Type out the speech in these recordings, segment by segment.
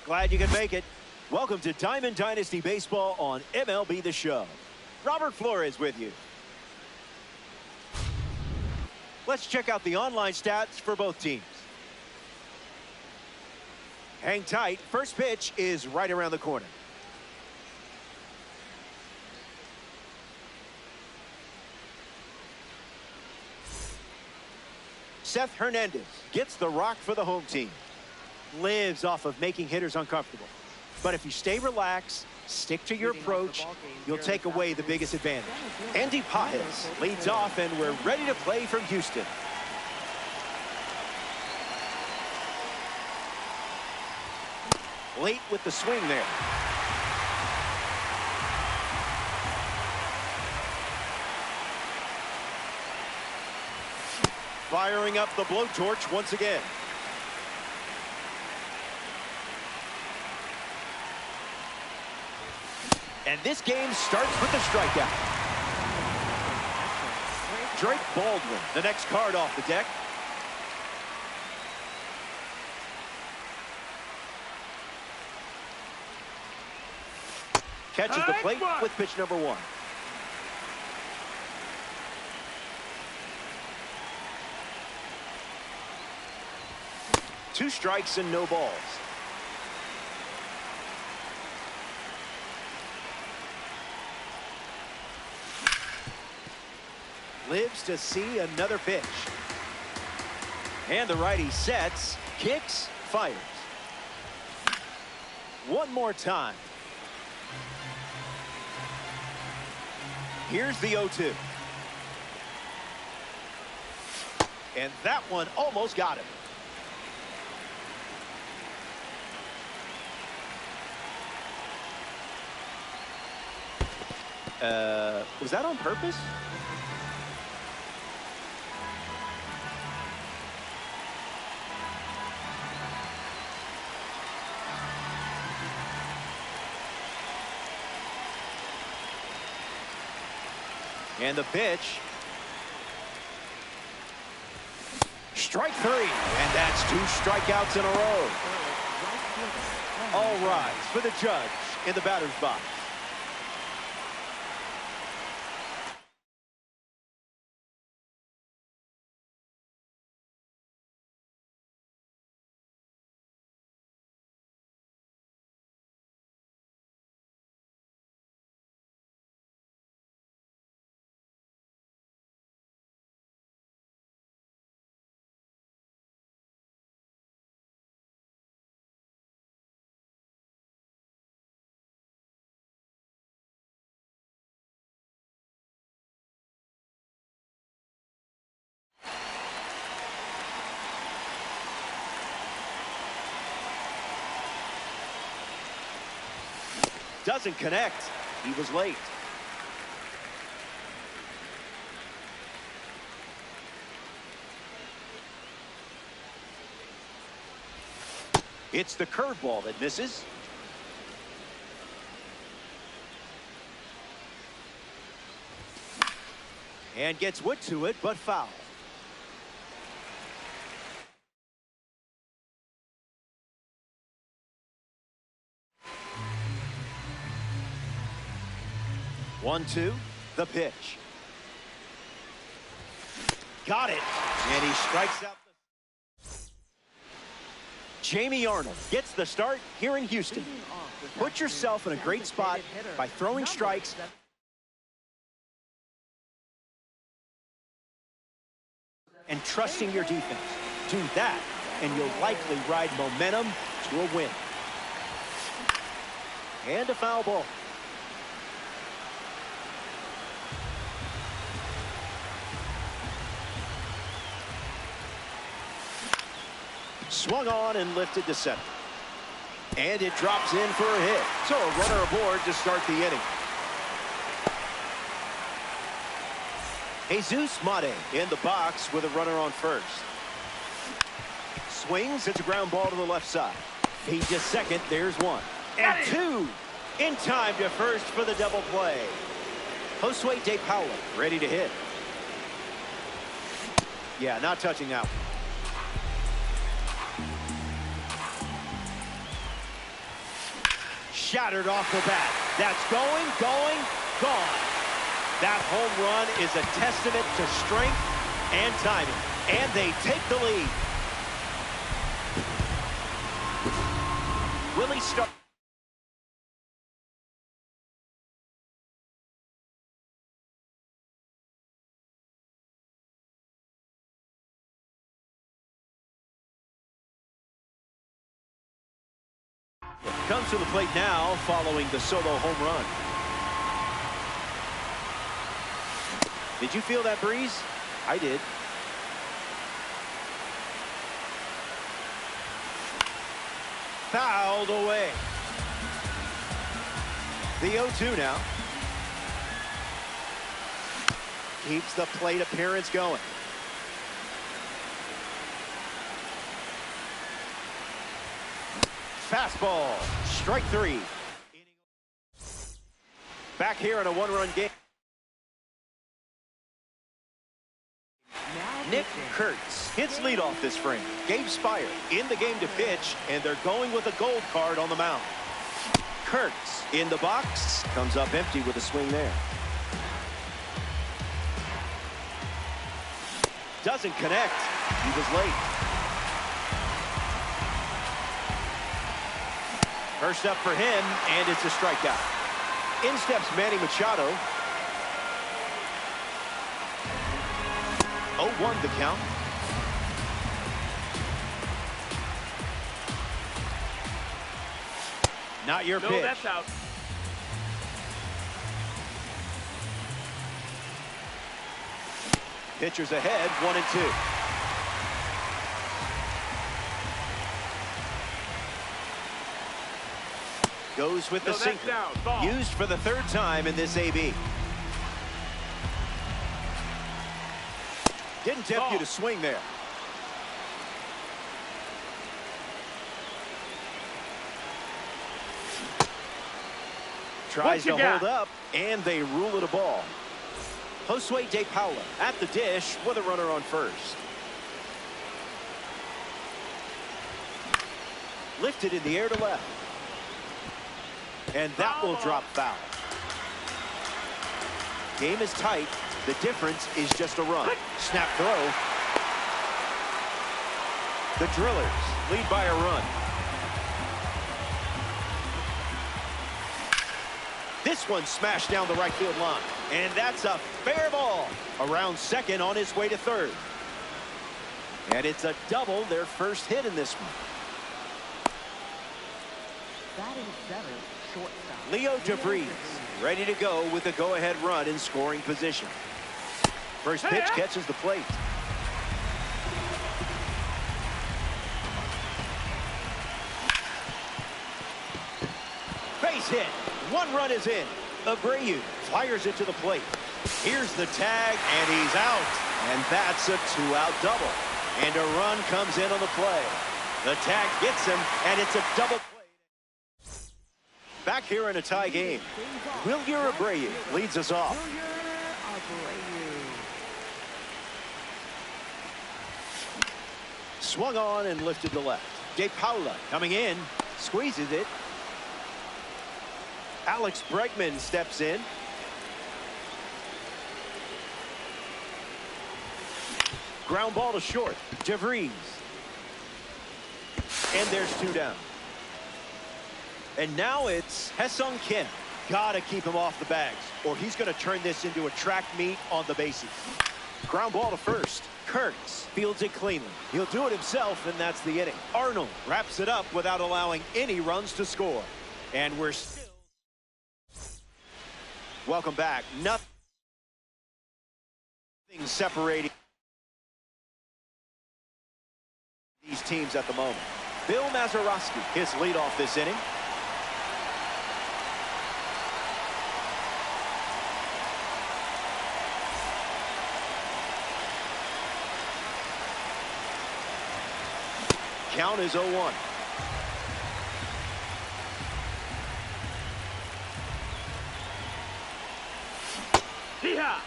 Glad you could make it. Welcome to Diamond Dynasty Baseball on MLB The Show. Robert Flores with you. Let's check out the online stats for both teams. Hang tight. First pitch is right around the corner. Seth Hernandez gets the rock for the home team. Lives off of making hitters uncomfortable. But if you stay relaxed, stick to your approach, you'll take away the biggest advantage. Andy Pajes leads off, and we're ready to play from Houston. Late with the swing there. Firing up the blowtorch once again. And this game starts with the strikeout. Drake Baldwin, the next card off the deck. Catches the plate with pitch number 1. Two strikes and no balls. Lives to see another pitch. And the righty sets, kicks, fires. One more time. Here's the 0-2. And that one almost got him. Was that on purpose? And the pitch. Strike 3. And that's 2 strikeouts in a row. All rise for the judge in the batter's box. Doesn't connect. He was late. It's the curveball that misses. And gets wood to it, but foul. 1-2, the pitch. Got it. And he strikes out. Jamie Arnold gets the start here in Houston. Put yourself in a great spot by throwing strikes and trusting your defense. Do that, and you'll likely ride momentum to a win. And a foul ball. Swung on and lifted to center. And it drops in for a hit. So a runner aboard to start the inning. Jesus Mate in the box with a runner on first. Swings, it's a ground ball to the left side. Feed to second, there's 1. And 2. In time to first for the double play. Josue De Paula ready to hit. Yeah, not touching that one. Shattered off the bat. That's going, gone. That home run is a testament to strength and timing. And they take the lead. Will he start? Comes to the plate now following the solo home run. Did you feel that breeze? I did. Fouled away. The 0-2 now. Keeps the plate appearance going. Fastball, strike 3. Back here in a one-run game. Nick Kurtz hits leadoff this frame. Gabe Spire in the game to pitch, and they're going with a gold card on the mound. Kurtz in the box, comes up empty with a swing there. Doesn't connect. He was late. First up for him, and it's a strikeout. In steps Manny Machado. 0-1 the count. Not your pitch. That's out. Pitchers ahead, 1-2. Goes with the sinker. Used for the third time in this AB. Didn't tempt you to swing there. Tries to hold up, and they rule it a ball. Josue De Paula at the dish with a runner on first. Lifted in the air to left. And that will drop foul. Game is tight. The difference is just a run. Snap throw. The Drillers lead by a run. This one smashed down the right field line. And that's a fair ball. Around second on his way to third. And it's a double, their first hit in this one. Batting seventh, shortstop Leo DeVries ready to go with a go-ahead run in scoring position. First pitch catches the plate. Base hit. One run is in. Abreu fires it to the plate. Here's the tag, and he's out. And that's a two-out double. And a run comes in on the play. The tag gets him, and it's a double play. Back here in a tie game, Wilyer Abreu leads us off. Swung on and lifted to left. De Paula coming in, squeezes it. Alex Bregman steps in. Ground ball to short. DeVries. And there's two down. And now it's Ha-Seong Kim. Gotta keep him off the bags, or he's gonna turn this into a track meet on the bases. Ground ball to first. Kurtz fields it cleanly. He'll do it himself, and that's the inning. Arnold wraps it up without allowing any runs to score. And we're still... Welcome back. Nothing separating these teams at the moment. Bill Mazeroski his lead off this inning. Count is 0-1. Yeehaw!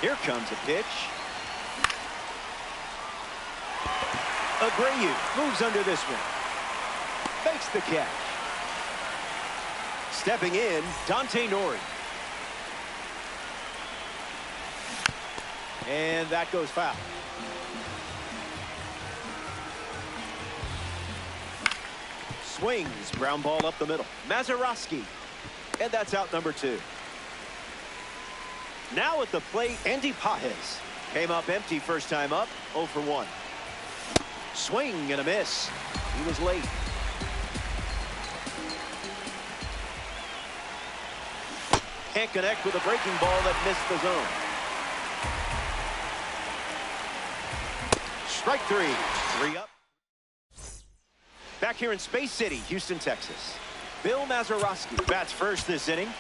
Here comes a pitch. Abreu moves under this one. Makes the catch. Stepping in, Dante Nori. And that goes foul. Swings, ground ball up the middle. Mazeroski. And that's out number 2. Now at the plate, Andy Pages. Came up empty first time up, 0 for 1. Swing and a miss. He was late. Can't connect with a breaking ball that missed the zone. Strike 3. 3 up. Back here in Space City, Houston, Texas. Bill Mazeroski bats first this inning.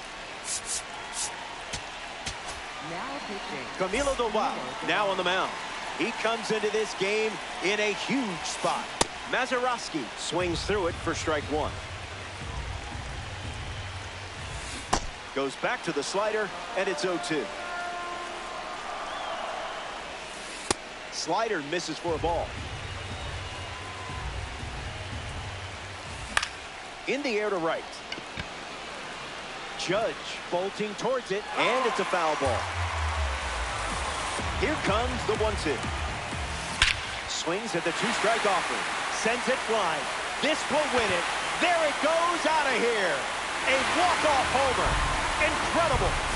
Now pitching. Camilo Doval now on the mound. He comes into this game in a huge spot. Mazeroski swings through it for strike 1. Goes back to the slider, and it's 0-2. Slider misses for a ball. In the air to right. Judge bolting towards it, and it's a foul ball. Here comes the 1-2. Swings at the 2-strike offer. Sends it flying. This will win it. There it goes, out of here. A walk-off homer. Incredible.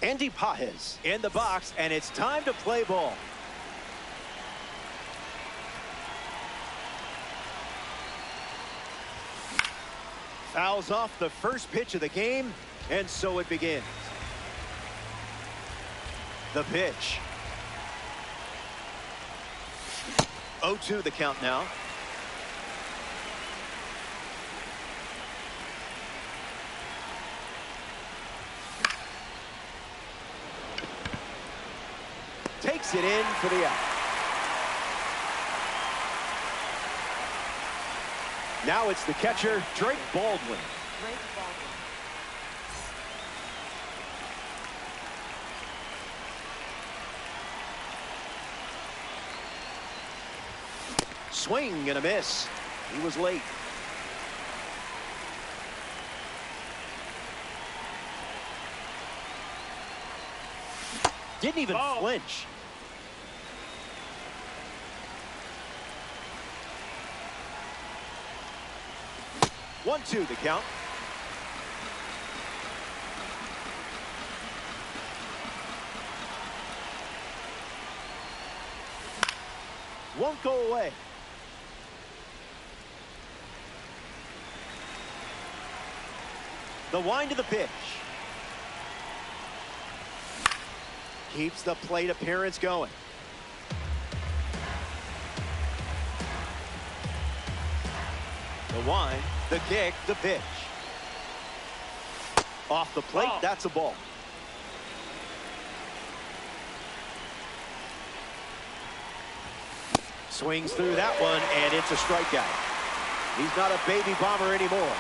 Andy Pages in the box, and it's time to play ball. Fouls off the first pitch of the game, and so it begins. The pitch. 0-2 the count now. Takes it in for the out. Now it's the catcher, Drake Baldwin. Drake Baldwin. Swing and a miss. He was late. Didn't even flinch. One, two, the count. Won't go away. The wind of the pitch. Keeps the plate appearance going. The wind, the kick, the pitch. Off the plate, that's a ball. Swings through that one, and it's a strikeout. He's not a baby bomber anymore.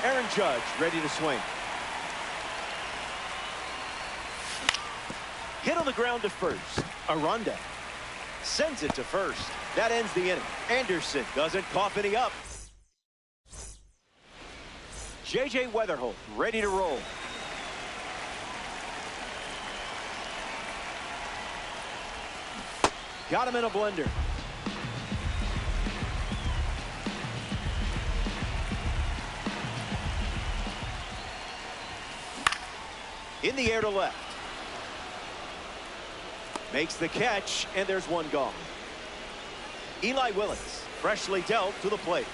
Aaron Judge ready to swing. Hit on the ground to first. Aranda sends it to first. That ends the inning. Anderson doesn't cough any up. J.J. Weatherholt ready to roll. Got him in a blender. In the air to left. Makes the catch, and there's one gone. Eli Willis, freshly dealt to the plate.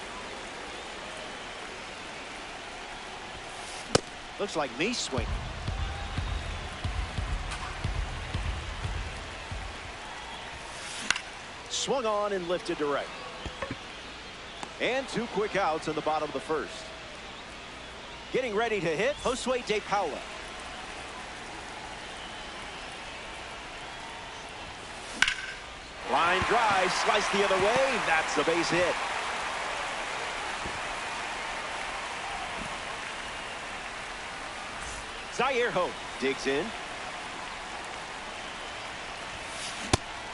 Looks like me swinging. Swung on and lifted to right. And 2 quick outs in the bottom of the first. Getting ready to hit, Josue De Paula. Line drive, sliced the other way. That's the base hit. Zaire Hope digs in.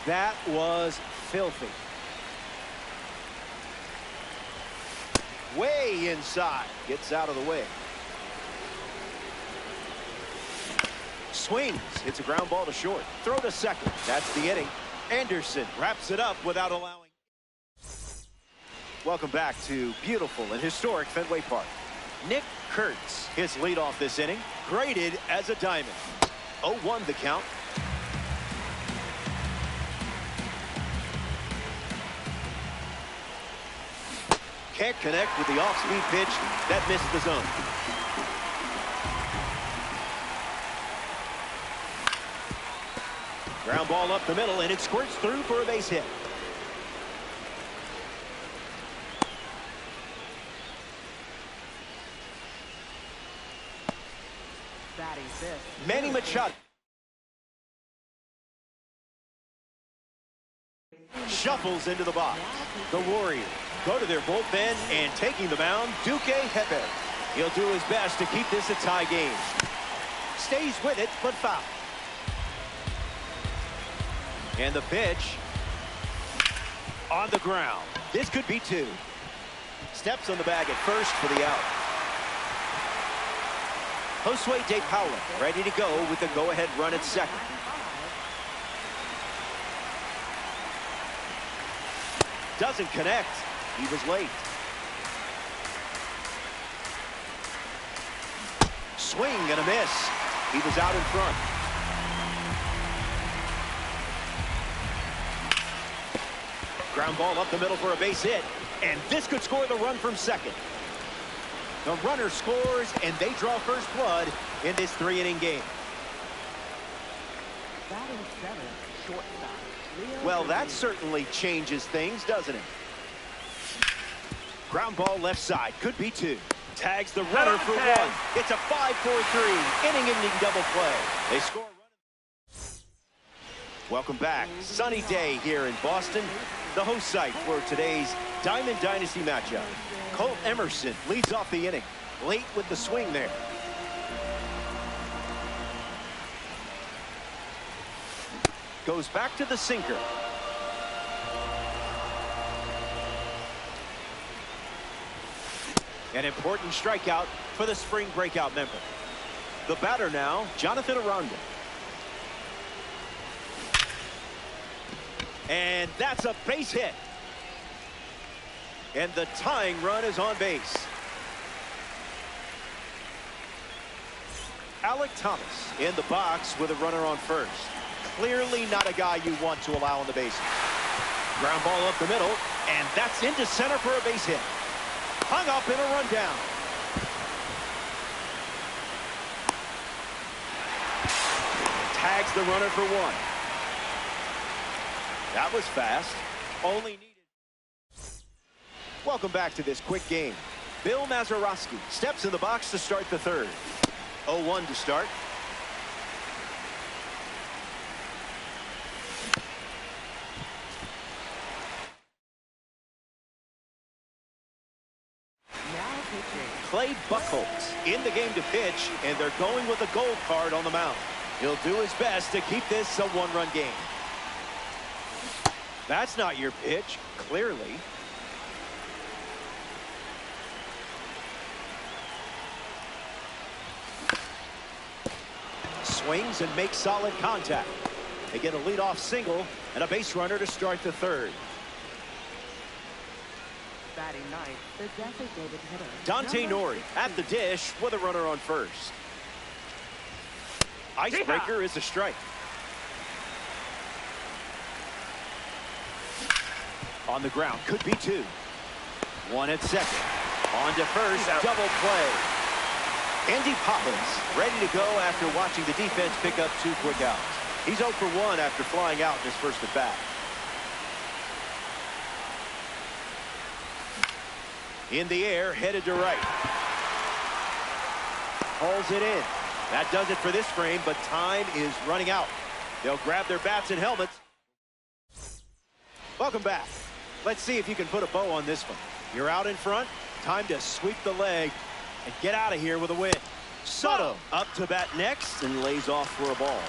That was filthy. Way inside. Gets out of the way. Swings. Hits a ground ball to short. Throw to second. That's the inning. Anderson wraps it up without allowing. Welcome back to beautiful and historic Fenway Park. Nick Kurtz, his leadoff this inning, graded as a diamond. 0-1 the count. Can't connect with the off-speed pitch. That missed the zone. Ground ball up the middle, and it squirts through for a base hit. Batting fifth. Manny Machado shuffles into the box. The Warriors go to their bullpen, and taking the mound, Duque Hepe. He'll do his best to keep this a tie game. Stays with it, but foul. And the pitch on the ground. This could be 2. Steps on the bag at first for the out. Josue De Paula ready to go with the go-ahead run at second. Doesn't connect. He was late. Swing and a miss. He was out in front. Ground ball up the middle for a base hit. And this could score the run from second. The runner scores, and they draw first blood in this 3-inning game. Batting seventh, shortstop. Well, that certainly changes things, doesn't it? Ground ball left side. Could be 2. Tags the runner for 1. It's a 5-4-3 inning-ending double play. They score a run. Welcome back. Sunny day here in Boston. The host site for today's Diamond Dynasty matchup. Colt Emerson leads off the inning. Late with the swing there. Goes back to the sinker. An important strikeout for the spring breakout member. The batter now, Jonathan Aranda. And that's a base hit. And the tying run is on base. Alec Thomas in the box with a runner on first. Clearly not a guy you want to allow on the bases. Ground ball up the middle, and that's into center for a base hit. Hung up in a rundown. Tags the runner for 1. That was fast. Only needed. Welcome back to this quick game. Bill Mazeroski steps in the box to start the third. 0-1 to start. Now pitching. Clay Buchholz in the game to pitch, and they're going with a gold card on the mound. He'll do his best to keep this a 1-run game. That's not your pitch, clearly. Swings and makes solid contact. They get a leadoff single and a base runner to start the third. Batting ninth, the designated hitter. Dante Number Nori at the dish with a runner on first. Icebreaker is a strike. On the ground, could be two. One at second. On to first, double play. Andy Papas ready to go after watching the defense pick up 2 quick outs. He's 0 for 1 after flying out in his first at bat. In the air, headed to right. Hauls it in. That does it for this frame, but time is running out. They'll grab their bats and helmets. Welcome back. Let's see if you can put a bow on this one. You're out in front. Time to sweep the leg and get out of here with a win. Soto up to bat next and lays off for a ball.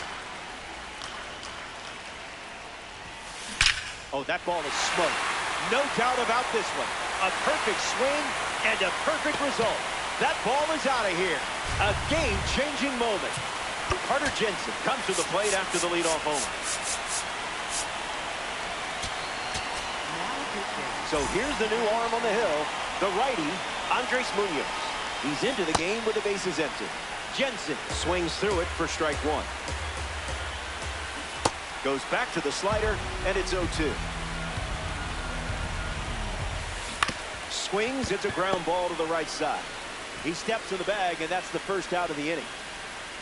Oh, that ball is smoked. No doubt about this one. A perfect swing and a perfect result. That ball is out of here. A game-changing moment. Carter Jensen comes to the plate after the leadoff homer. So here's the new arm on the hill, the righty, Andres Munoz. He's into the game with the bases empty. Jensen swings through it for strike one. Goes back to the slider, and it's 0-2. Swings, it's a ground ball to the right side. He steps to the bag, and that's the first out of the inning.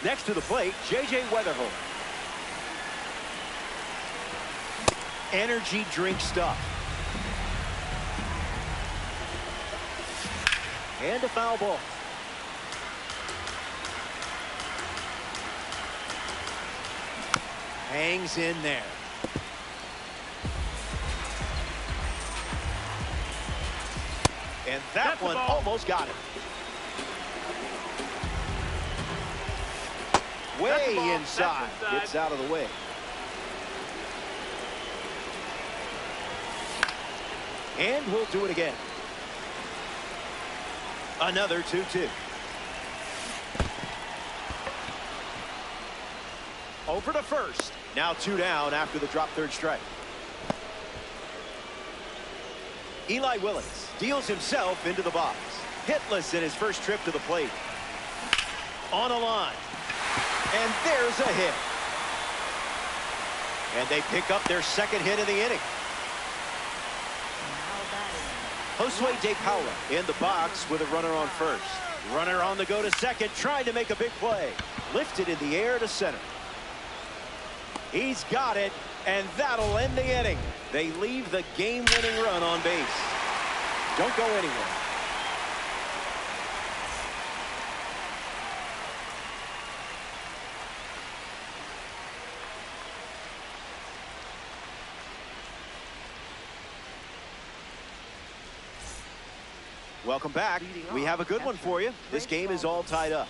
Next to the plate, J.J. Weatherholt. Energy drink stuff. And a foul ball. Hangs in there. And that one almost got it. Way inside. Gets out of the way. And we'll do it again. Another 2-2. Over to first. Now 2 down after the drop third strike. Eli Willits deals himself into the box. Hitless in his first trip to the plate. On a line. And there's a hit. And they pick up their second hit of the inning. Josue De Paula in the box with a runner on first. Runner on the go to second, trying to make a big play. Lifted in the air to center. He's got it, and that'll end the inning. They leave the game-winning run on base. Don't go anywhere. Welcome back. We have a good one for you. This game is all tied up.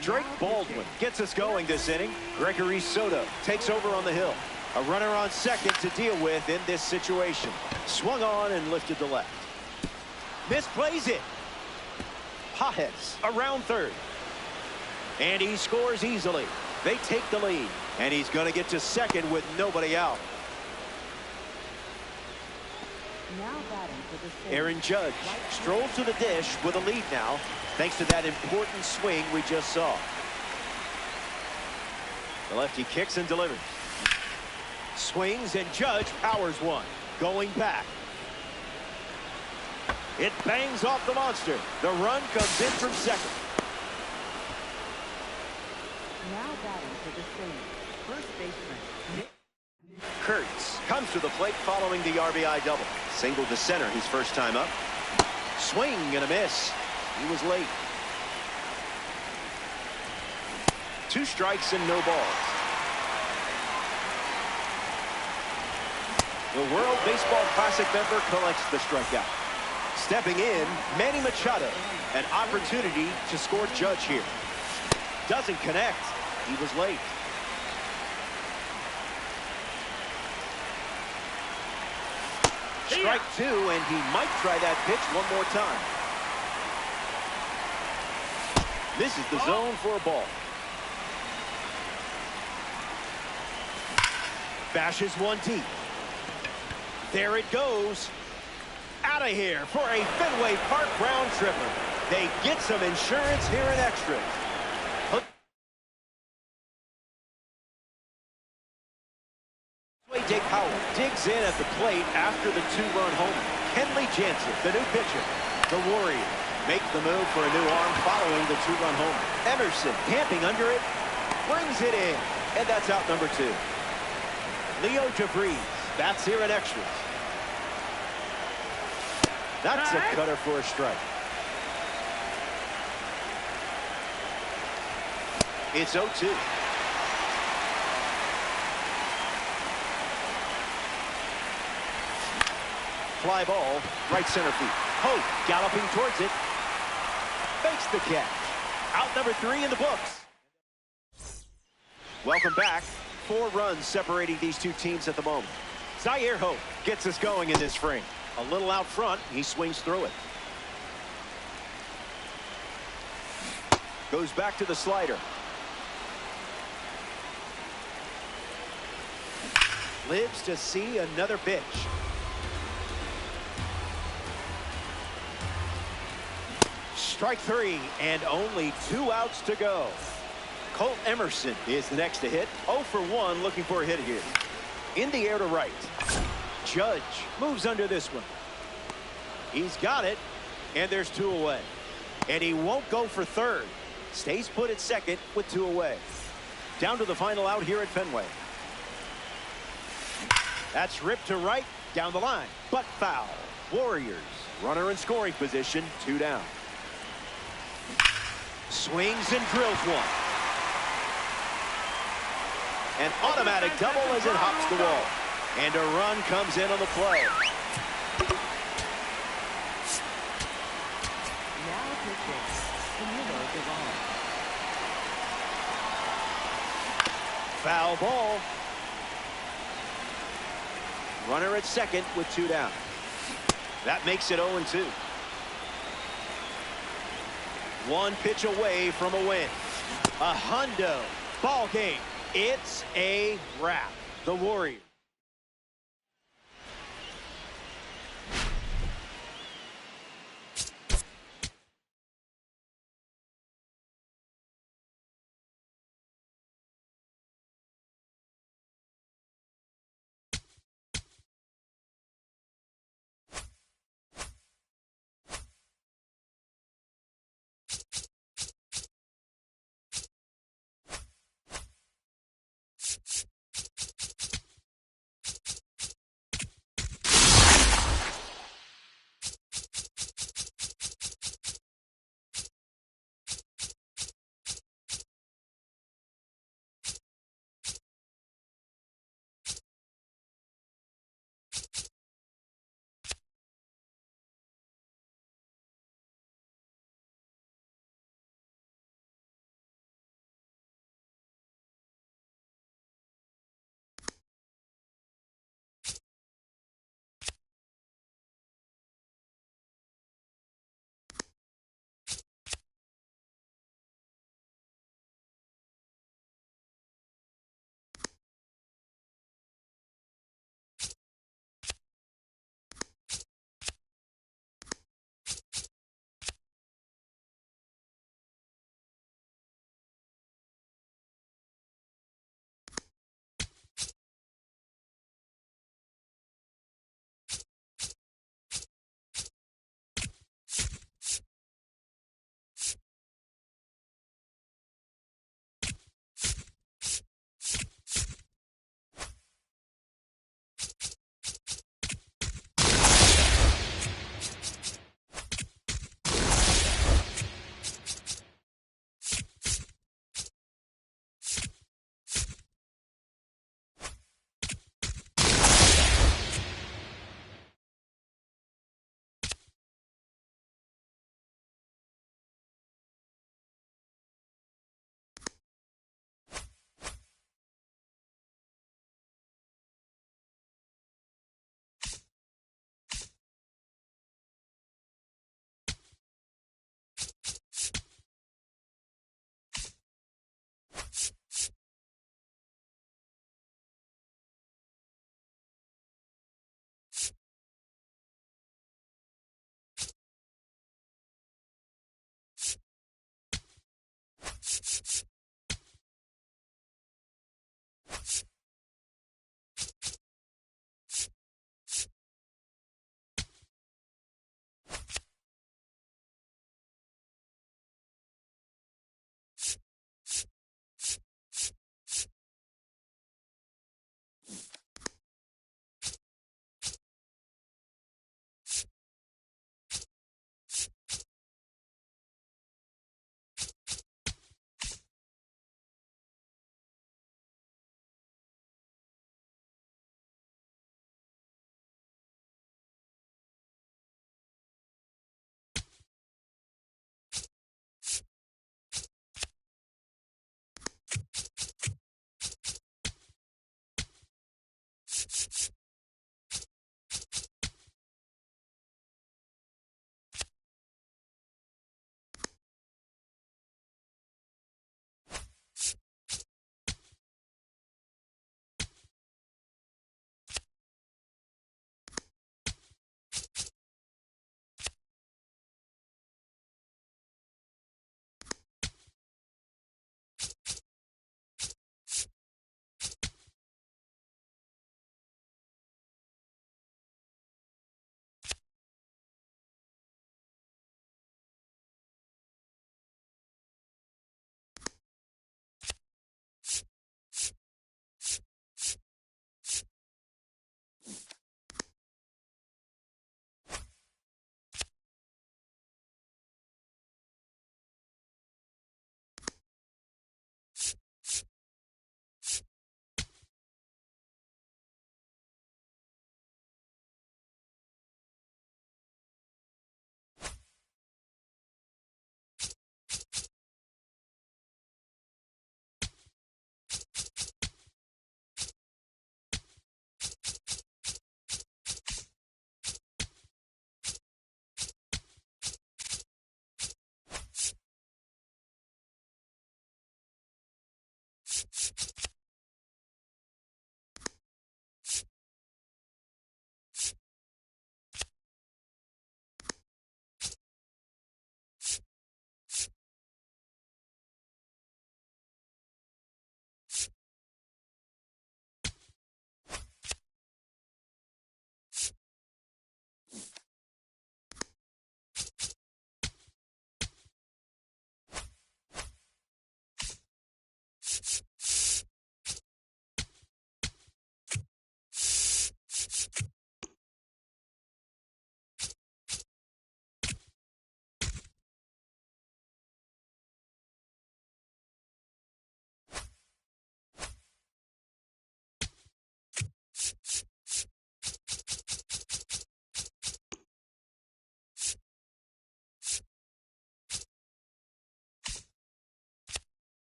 Drake Baldwin gets us going this inning. Gregory Soto takes over on the hill. A runner on second to deal with in this situation. Swung on and lifted to left. Misplays it. Pajes around third. And he scores easily. They take the lead. And he's going to get to second with nobody out. Now batting for the Saints. Aaron Judge strolls to the dish with a lead now, thanks to that important swing we just saw. The lefty kicks and delivers. Swings, and Judge powers one. Going back. It bangs off the monster. The run comes in from second. Now batting for the Saints. First baseman. Kurtz comes to the plate following the RBI double. Single to center his first time up. Swing and a miss. He was late. 2 strikes and no balls. The World Baseball Classic member collects the strikeout. Stepping in, Manny Machado. An opportunity to score Judge here. Doesn't connect. He was late. Strike two, and he might try that pitch one more time. Misses the zone for a ball. Bashes one deep. There it goes. Out of here for a Fenway Park round tripper. They get some insurance here in extras. Jake Howell digs in at the plate after the two-run homer. Kenley Jansen, the new pitcher. The Warriors make the move for a new arm following the two-run homer. Emerson camping under it, brings it in, and that's out number two. Leo DeVries, that's here in extras. That's a cutter for a strike. It's 0-2. Fly ball, right center field. Hope galloping towards it. Makes the catch. Out number three in the books. Welcome back. 4 runs separating these two teams at the moment. Zaire Hope gets us going in this frame. A little out front, he swings through it. Goes back to the slider. Lives to see another pitch. Strike three, and only 2 outs to go. Colt Emerson is the next to hit. 0 for 1, looking for a hit here. In the air to right. Judge moves under this one. He's got it, and there's 2 away. And he won't go for third. Stays put at second with 2 away. Down to the final out here at Fenway. That's ripped to right, down the line, but foul. Warriors, runner in scoring position, 2 down. Swings and drills one. An automatic double as it hops the wall. And a run comes in on the play. Now pitching, Camilo Devon. Foul ball. Runner at second with 2 down. That makes it 0-2. 1 pitch away from a win. A hundo ball game. It's a wrap. The Warriors.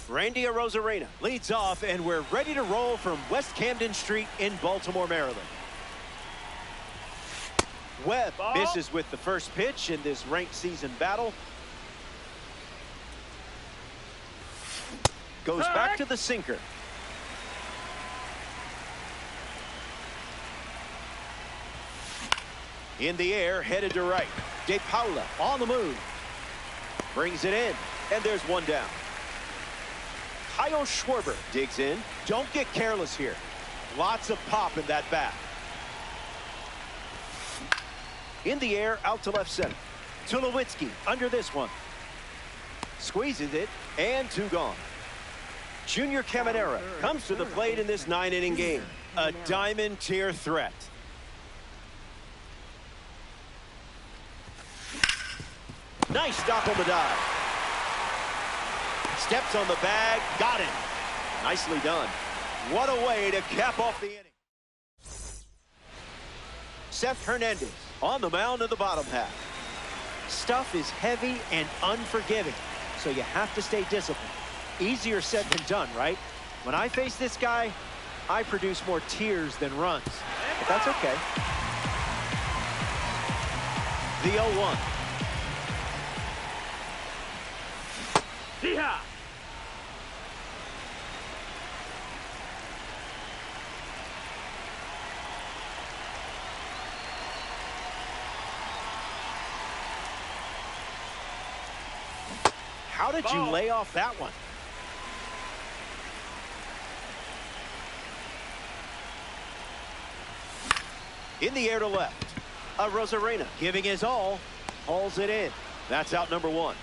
Randy Arozarena leads off, and we're ready to roll from West Camden Street in Baltimore, Maryland. Webb misses with the first pitch in this ranked season battle. Goes back to the sinker. In the air, headed to right. De Paula on the move. Brings it in, and there's one down. Kyle Schwarber digs in. Don't get careless here. Lots of pop in that bat. In the air, out to left center. Tulowitzki under this one. Squeezes it, and two gone. Junior Caminera comes to the plate in this 9-inning game. A diamond tier threat. Nice stop on the dive. Steps on the bag, got it. Nicely done. What a way to cap off the inning. Seth Hernandez on the mound in the bottom half. Stuff is heavy and unforgiving, so you have to stay disciplined. Easier said than done, right? When I face this guy, I produce more tears than runs. But that's okay. The 0-1. Yeehaw! How did you lay off that one? In the air to left. Arozarena giving his all. Hauls it in. That's out number one.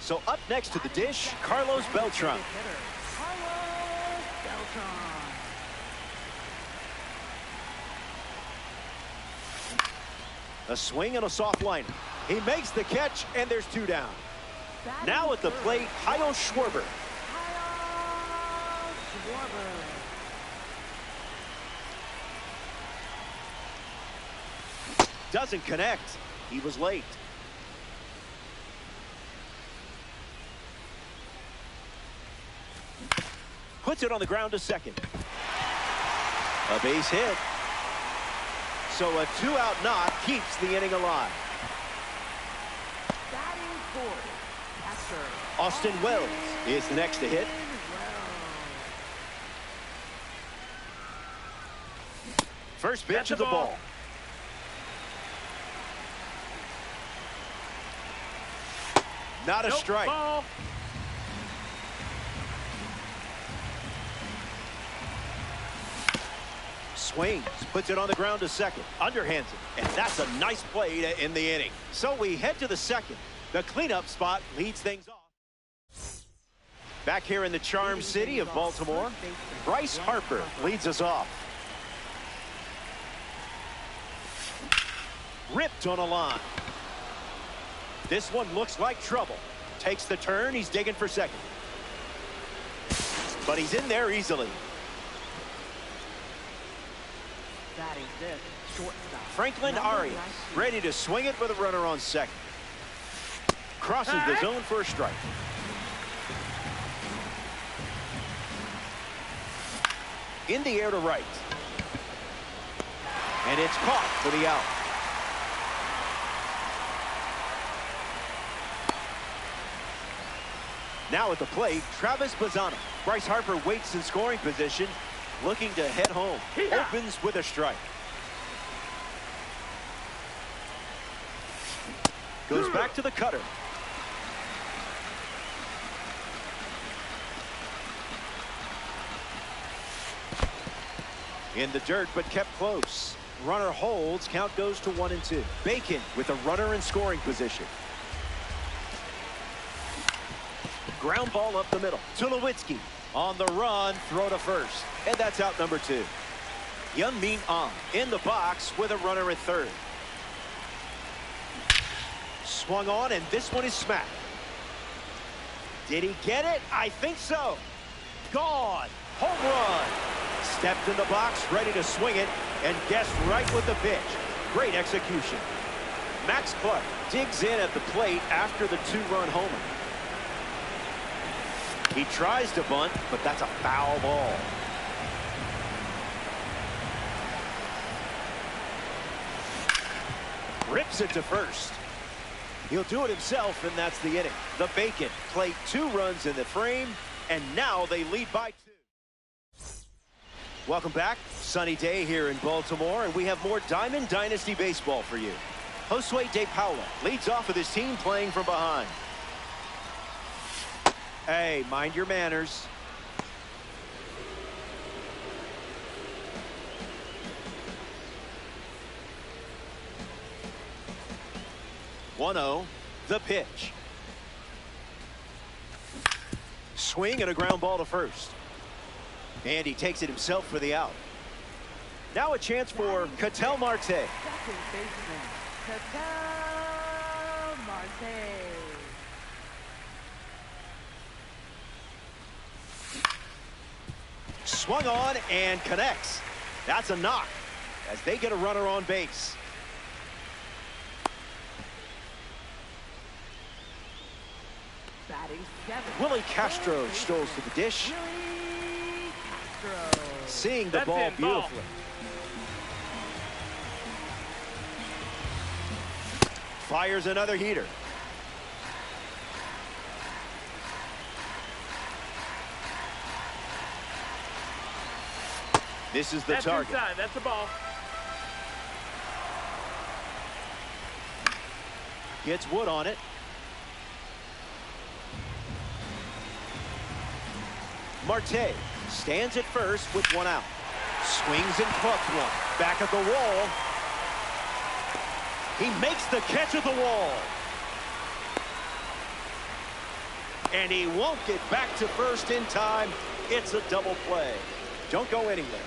So up next to the dish, Carlos Beltran. A swing and a soft liner. He makes the catch, and there's two down. Now at the plate, Kyle Schwarber. Doesn't connect. He was late. Puts it on the ground to second. A base hit. So a two-out knock keeps the inning alive. Austin Wells is the next to hit. First pitch of the ball. Not a strike. Ball. Swings, puts it on the ground to second, underhands it, and that's a nice play to end the inning. So we head to the second. The cleanup spot leads things off. Back here in the charm city of Baltimore, Bryce Harper leads us off. Ripped on a line. This one looks like trouble. Takes the turn, he's digging for second. But he's in there easily. Franklin Arias ready to swing it with a runner on second. Crosses the zone for a strike. In the air to right. And it's caught for the out. Now at the plate, Travis Bazzano. Bryce Harper waits in scoring position, looking to head home. Opens with a strike. Goes back to the cutter. In the dirt, but kept close. Runner holds. Count goes to 1-2. Bacon with a runner in scoring position. Ground ball up the middle. Tulowitzki on the run. Throw to first. And that's out number two. Young-Min Ahn in the box with a runner at third. Swung on, and this one is smacked. Did he get it? I think so. Gone. Home run. Stepped in the box, ready to swing it, and guessed right with the pitch. Great execution. Max Clark digs in at the plate after the two-run homer. He tries to bunt, but that's a foul ball. Rips it to first. He'll do it himself, and that's the inning. The Bacon play 2 runs in the frame, and now they lead by 2. Welcome back. Sunny day here in Baltimore, and we have more Diamond Dynasty baseball for you. Josue De Paula leads off with his team playing from behind. Hey, mind your manners. The pitch. Swing and a ground ball to first. And he takes it himself for the out. Now a chance for Ketel Marte. Second baseman, Ketel Marte. Swung on and connects. That's a knock as they get a runner on base. Batting 7th. Willie Castro strolls to the dish. Willie Castro. Seeing the That's ball in, ball. beautifully. Fires another heater. This is the That's target. inside. That's a ball. Gets wood on it. Marte stands at first with 1 out. Swings and plucks one. Back at the wall. He makes the catch at the wall. And he won't get back to first in time. It's a double play. Don't go anywhere.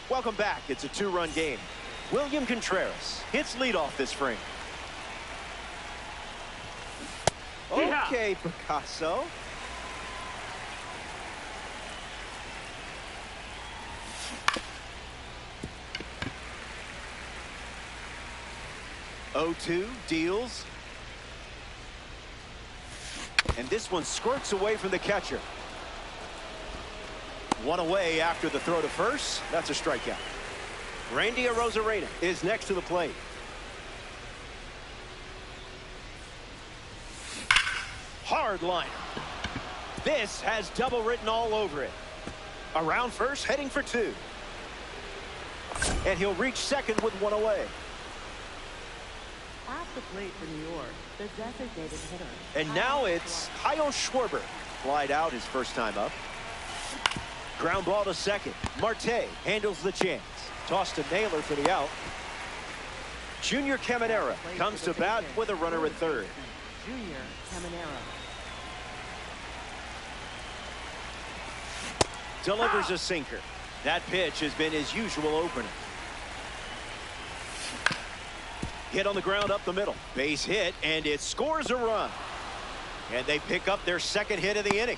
Welcome back. It's a 2-run game. William Contreras hits leadoff this frame. Okay, Picasso. Oh-2 deals. And this one squirts away from the catcher. 1 away after the throw to first. That's a strikeout. Randy Arozarena is next to the plate. Hard liner. This has double written all over it. Around first, heading for 2. And he'll reach second with 1 away. At the plate for New York, the designated hitter. And now it's Kyle Schwarber. Flied out his first time up. Ground ball to second. Marte handles the chance. Tossed to Naylor for the out. Junior Caminera comes to bat with a runner at third. Junior Caminera. Delivers a sinker. That pitch has been his usual opener. Hit on the ground up the middle. Base hit, and it scores a run. And they pick up their second hit of the inning.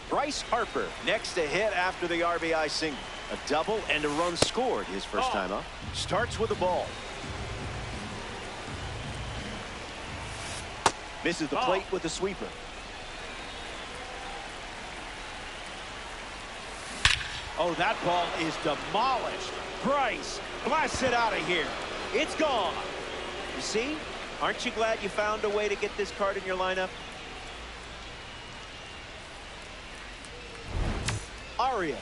Bryce Harper next to hit after the RBI single. A double and a run scored his first time up. Starts with the ball. Misses the plate with the sweeper. Oh, that ball is demolished. Bryce, blast it out of here. It's gone. You see? Aren't you glad you found a way to get this card in your lineup? Aria.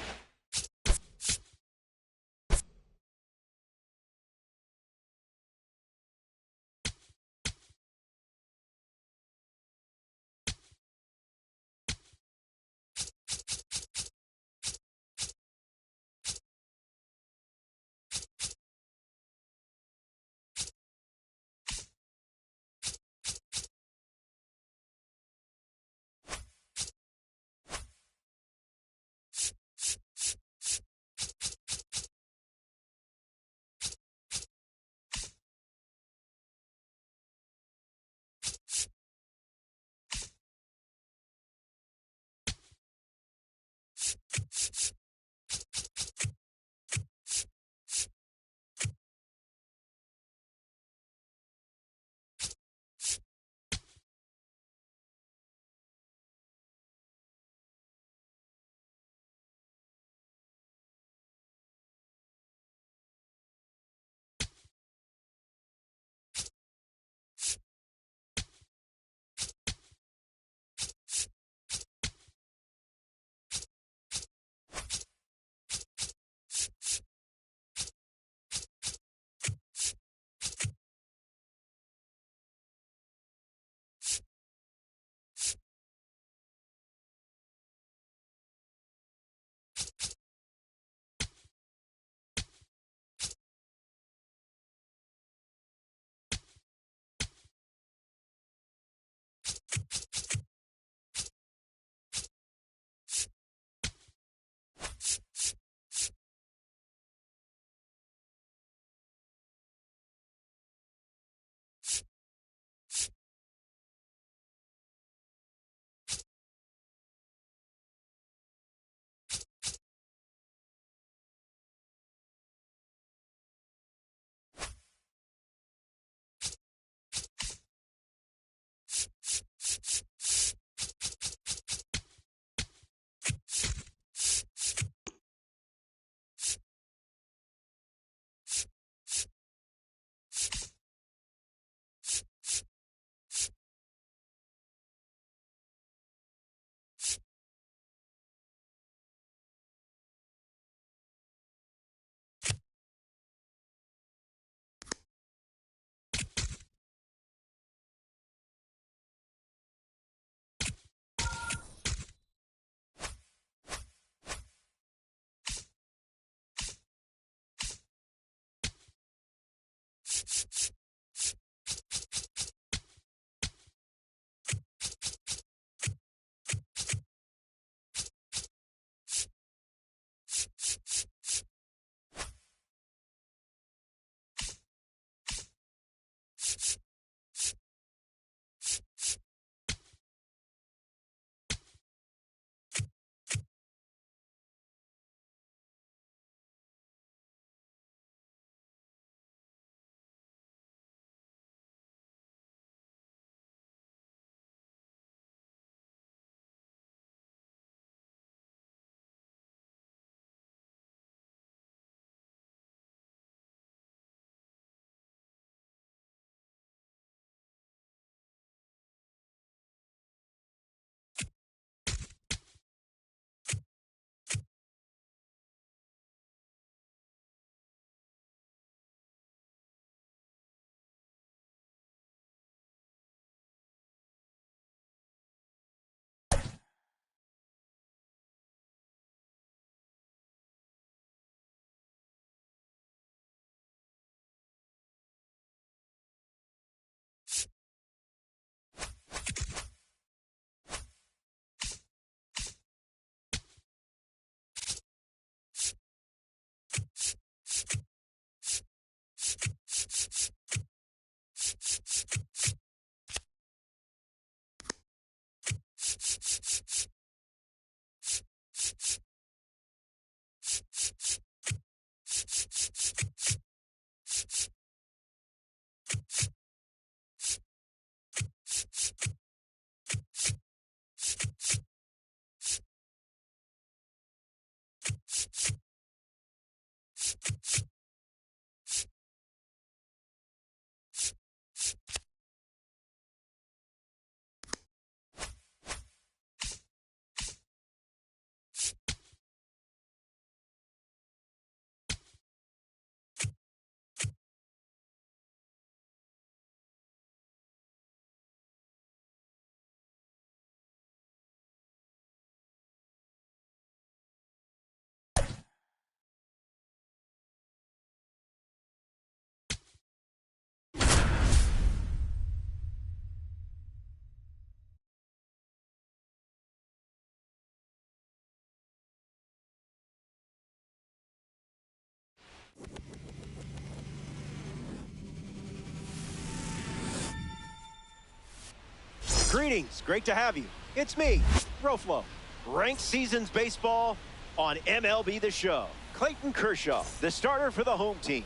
Greetings, great to have you. It's me, Roflo. Ranked Seasons Baseball on MLB The Show. Clayton Kershaw, the starter for the home team.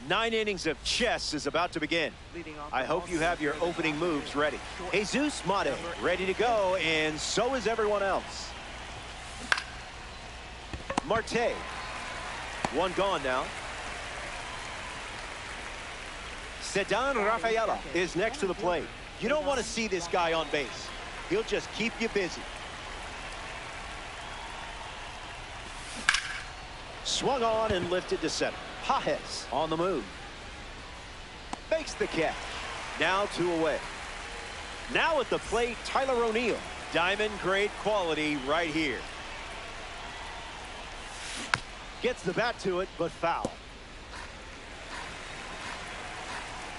9 innings of chess is about to begin. I hope you have your opening moves ready. Jesus Mate, ready to go, and so is everyone else. Marte, one gone now. Sedan Rafaela is next to the plate. You don't want to see this guy on base. He'll just keep you busy. Swung on and lifted to center. Pages on the move. Makes the catch. Now 2 away. Now at the plate, Tyler O'Neill. Diamond grade quality right here. Gets the bat to it, but foul.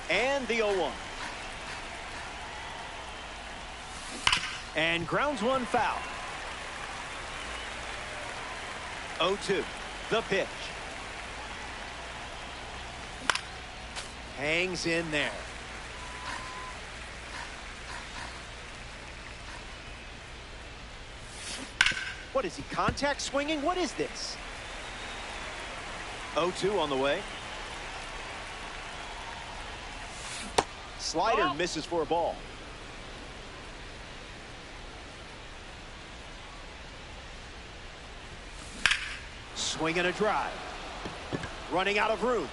And the 0-1. And grounds one foul. 0-2. The pitch. Hangs in there. What is he, contact swinging? What is this? 0-2 on the way. Slider misses for a ball. Swing and a drive. Running out of room.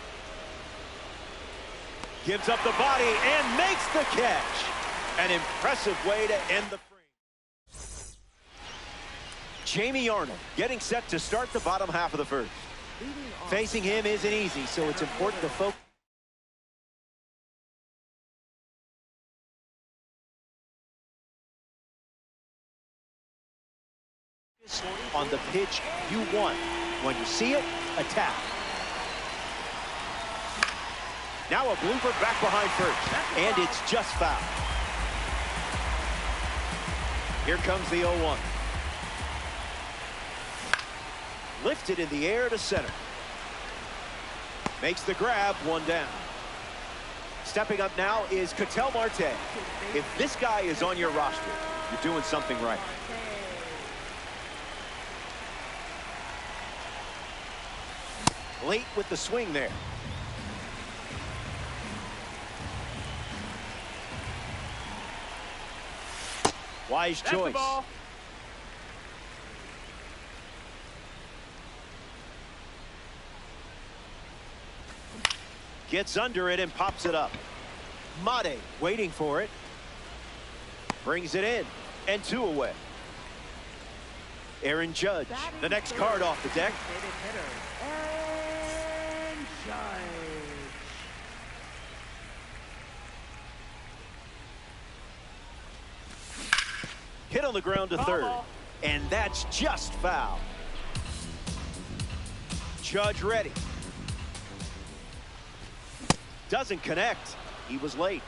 Gives up the body and makes the catch. An impressive way to end the frame. Jamie Arnold getting set to start the bottom half of the first. Facing him isn't easy, so it's important to focus on the pitch you want. When you see it, attack. Now a blooper back behind first, and it's just foul. Here comes the 0-1. Lifted in the air to center. Makes the grab, 1 down. Stepping up now is Ketel Marte. If this guy is on your roster, you're doing something right. Late with the swing there. Wise choice. Gets under it and pops it up. Mate waiting for it. Brings it in. And 2 away. Aaron Judge, the next card off the deck. Hit on the ground to third, and that's just foul. Judge ready. Doesn't connect. He was late.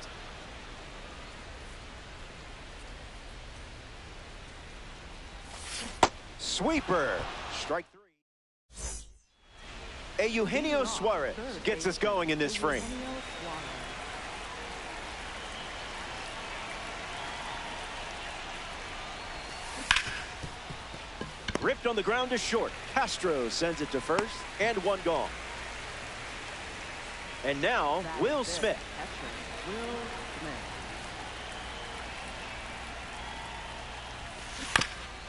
Sweeper. Strike 3. Eugenio Suarez gets us going in this frame. Ripped on the ground to short. Castro sends it to first, and 1 gone. And now Will Smith Will Smith.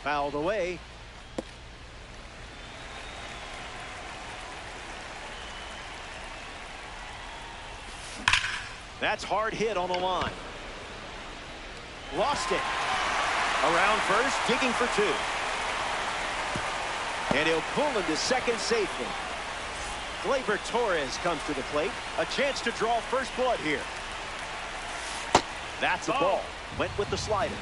Fouled away. That's hard hit on the line. Lost it. Around first, digging for two. And he'll pull into second safely. Gleyber Torres comes to the plate. A chance to draw first blood here. That's a ball. Went with the slider.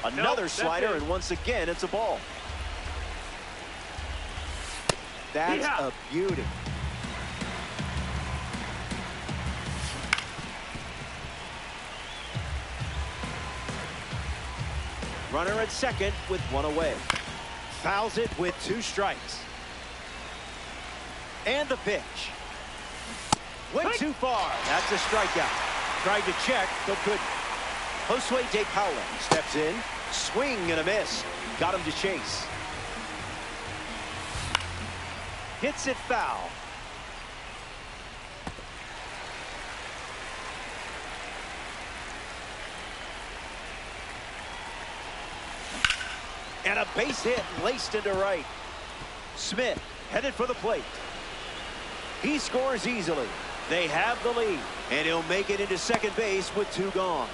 Another slider, and once again, it's a ball. That's a beauty. Runner at second with one away. Fouls it with two strikes. And the pitch. Went too far. That's a strikeout. Tried to check, but couldn't. Josue De Paula steps in. Swing and a miss. Got him to chase. Hits it foul. And a base hit laced into right. Smith headed for the plate. He scores easily. They have the lead, and he'll make it into second base with two gone.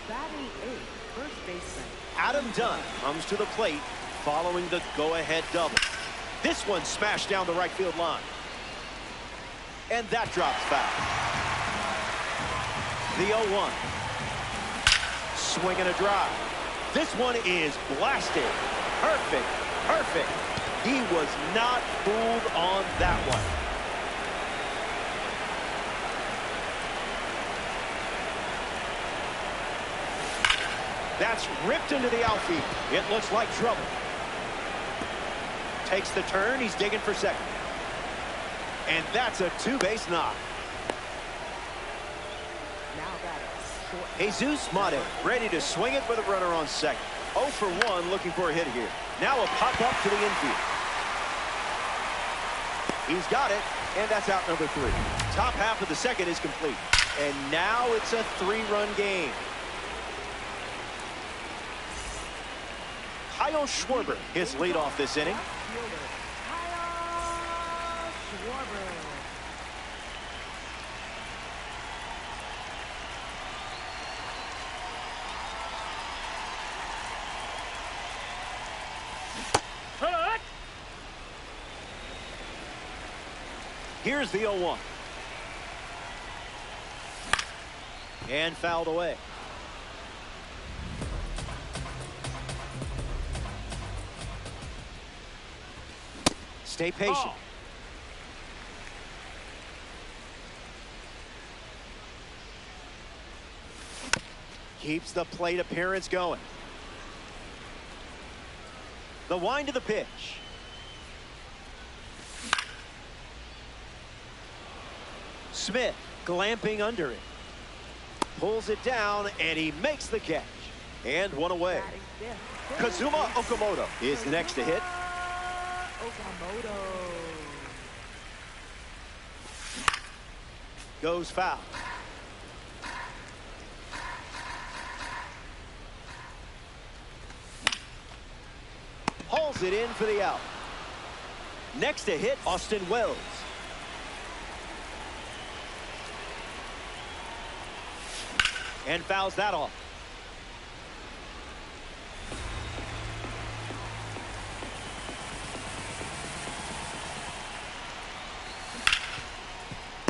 Batting eighth, first baseman. Adam Dunn comes to the plate following the go-ahead double. This one smashed down the right field line. And that drops foul. The 0-1. Swing and a drive. This one is blasted. Perfect. Perfect. He was not fooled on that one. That's ripped into the outfield. It looks like trouble. Takes the turn. He's digging for second. And that's a two-base knock. Now that's short. Jesus Mate ready to swing it with a runner on second. 0 for 1 looking for a hit here. Now a pop up to the infield. He's got it, and that's out number 3. Top half of the second is complete. And now it's a 3-run game. Kyle Schwarber his lead off this inning. Here's the 0-1. And fouled away. Stay patient. Keeps the plate appearance going. The wind of the pitch. Smith glamping under it. Pulls it down, and he makes the catch. And one away. Kazuma Okamoto is the next to hit. Okamoto. Goes foul. Hauls it in for the out. Next to hit, Austin Wells. And fouls that off.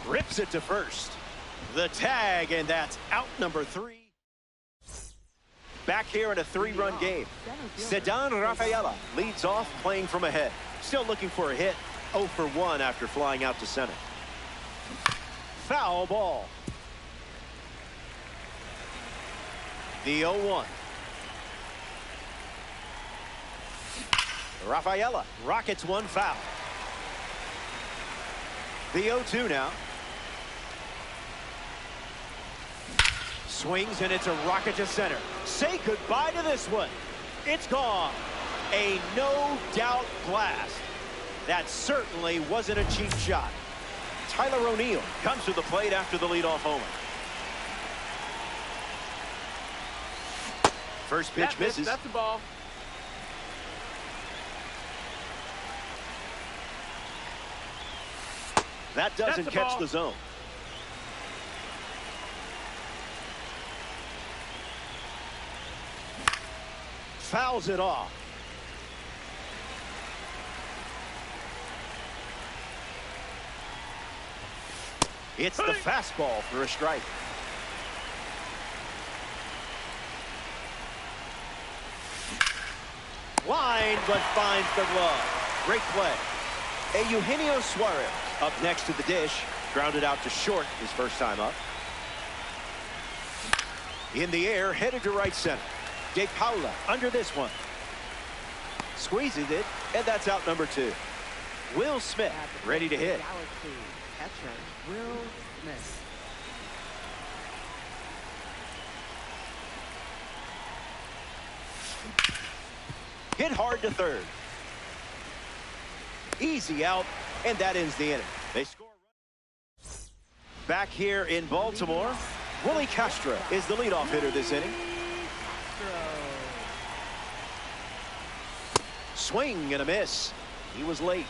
Rips it to first. The tag, and that's out number 3. Back here in a 3-run game. Sedan Rafaela leads off playing from ahead. Still looking for a hit. 0 for 1 after flying out to center. Foul ball. The 0-1. Rafaela rockets one foul. The 0-2 now. Swings, and it's a rocket to center. Say goodbye to this one. It's gone. A no-doubt blast. That certainly wasn't a cheap shot. Tyler O'Neill comes to the plate after the leadoff homer. First pitch misses. That's the ball. That doesn't catch the zone. Fouls it off. It's the fastball for a strike. Line, but finds the glove. Great play. Eugenio Suarez up next to the dish. Grounded out to short his first time up. In the air, headed to right center. De Paula under this one. Squeezes it, and that's out number 2. Will Smith ready to hit. Catcher Will Smith. Hit hard to third. Easy out, and that ends the inning. They score. Back here in Baltimore, Willie Castro is the leadoff hitter this inning. Swing and a miss. He was late.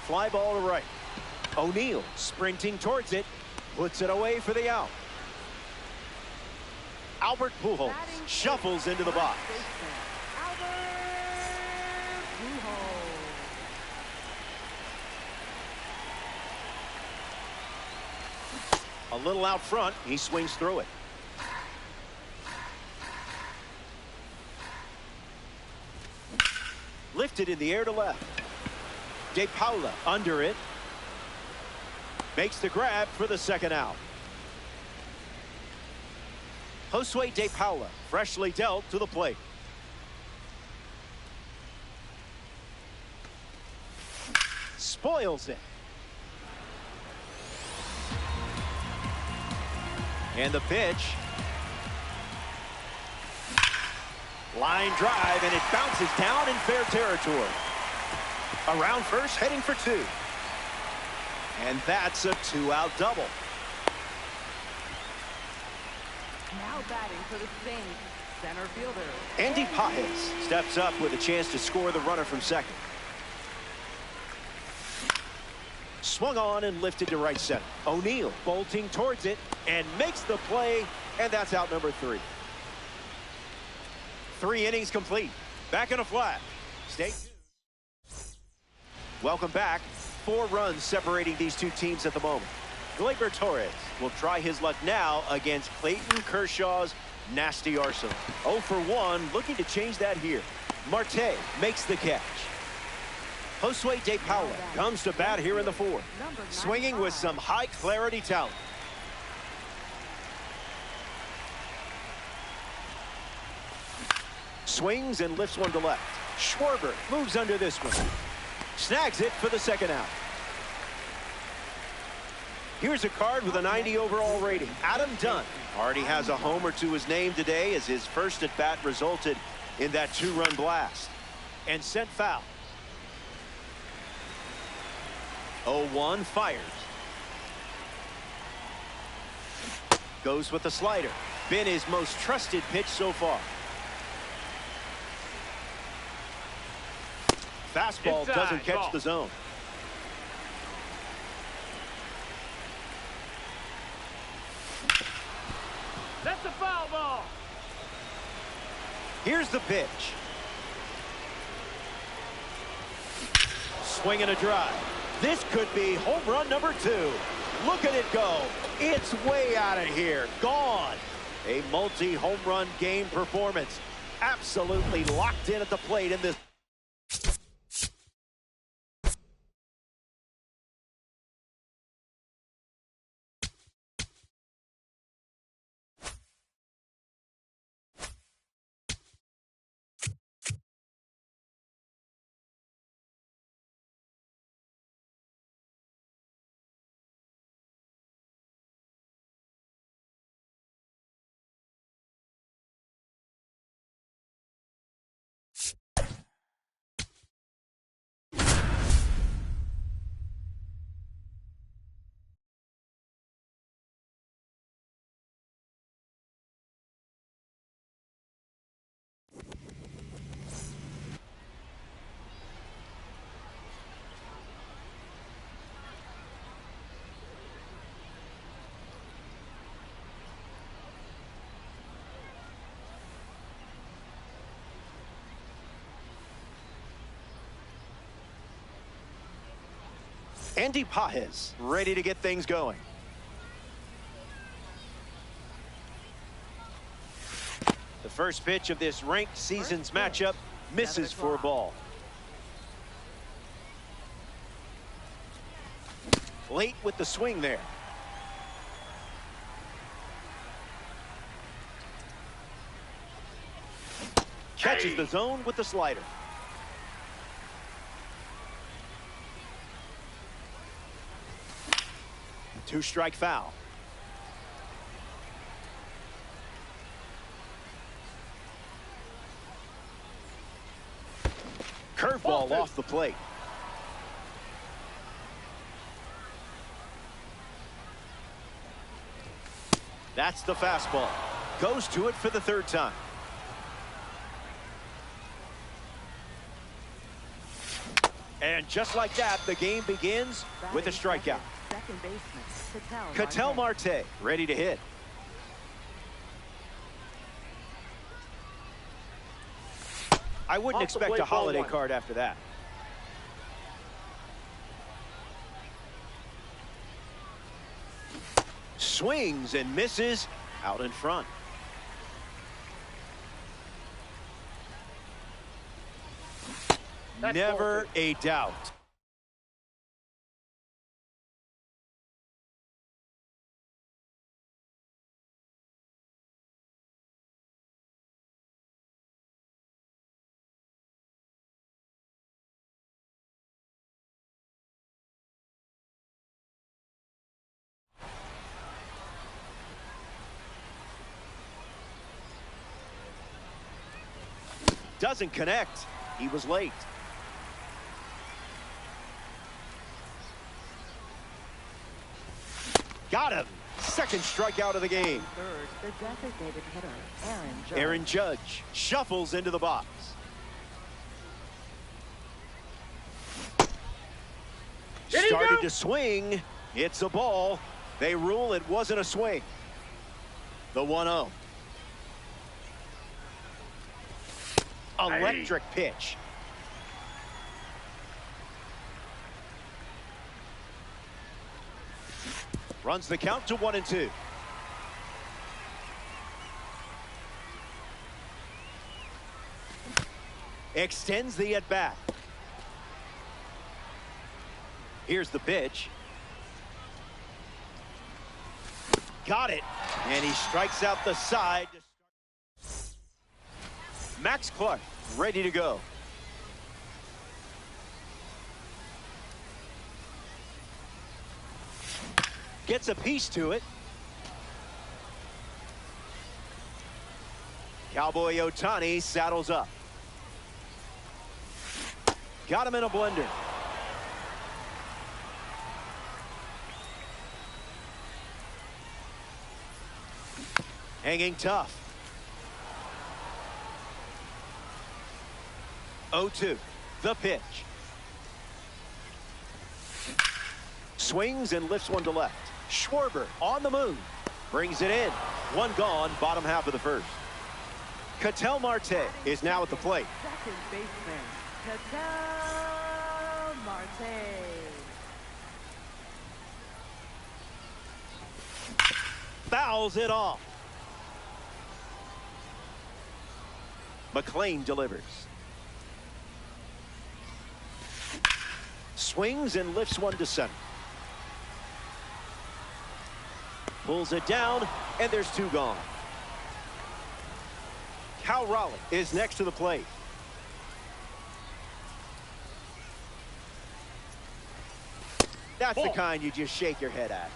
Fly ball to right. O'Neill sprinting towards it. Puts it away for the out. Albert Pujols shuffles into the box. A little out front. He swings through it. Lifted in the air to left. De Paula under it. Makes the grab for the second out. Josue De Paula freshly dealt to the plate. Spoils it. And the pitch. Line drive, and it bounces down in fair territory. Around first, heading for 2. And that's a 2-out double. Now batting for the Saints, center fielder Andy Pages steps up with a chance to score the runner from second. Swung on and lifted to right center. O'Neill bolting towards it and makes the play, and that's out number 3. 3 innings complete. Back in a flash. Stay tuned. Welcome back. 4 runs separating these two teams at the moment. Gleyber Torres will try his luck now against Clayton Kershaw's nasty arsenal. 0 for 1, looking to change that here. Marte makes the catch. Josue De Paula comes to bat here in the 4th. Swinging with some high clarity talent. Swings and lifts one to left. Schwarber moves under this one. Snags it for the second out. Here's a card with a 90 overall rating. Adam Dunn already has a homer to his name today as his first at bat resulted in that 2-run blast. And sent foul. 0-1 fires. Goes with the slider. Been his most trusted pitch so far. Fastball doesn't catch the zone. That's a foul ball. Here's the pitch. Swing and a drive. This could be home run number 2. Look at it go. It's way out of here. Gone. A multi-home run game performance. Absolutely locked in at the plate in this. Andy Pajes ready to get things going. The first pitch of this ranked season's matchup misses for a ball. Late with the swing there. Catches the zone with the slider. Two-strike foul. Curveball off the plate. That's the fastball. Goes to it for the third time. And just like that, the game begins with a strikeout. Second baseman, Ketel Marte ready to hit. I wouldn't expect a holiday card after that. Swings and misses out in front. Never a doubt. Doesn't connect. He was late. Got him. Second strikeout of the game. Third, the designated hitter, Aaron Judge. Aaron Judge shuffles into the box. Started to swing. It's a ball. They rule it wasn't a swing. The 1-0. Electric pitch. Runs the count to 1-2. Extends the at-bat. Here's the pitch. Got it. And he strikes out the side. Max Clark ready to go. Gets a piece to it. Cowboy Ohtani saddles up. Got him in a blender. Hanging tough. 0-2. The pitch. Swings and lifts one to left. Schwarber on the move. Brings it in. One gone, bottom half of the first. Ketel Marte is now at the plate. Second baseman, Ketel Marte. Fouls it off. McLean delivers. Swings and lifts one to center. Pulls it down, and there's two gone. Cal Raleigh is next to the plate. That's the kind you just shake your head at.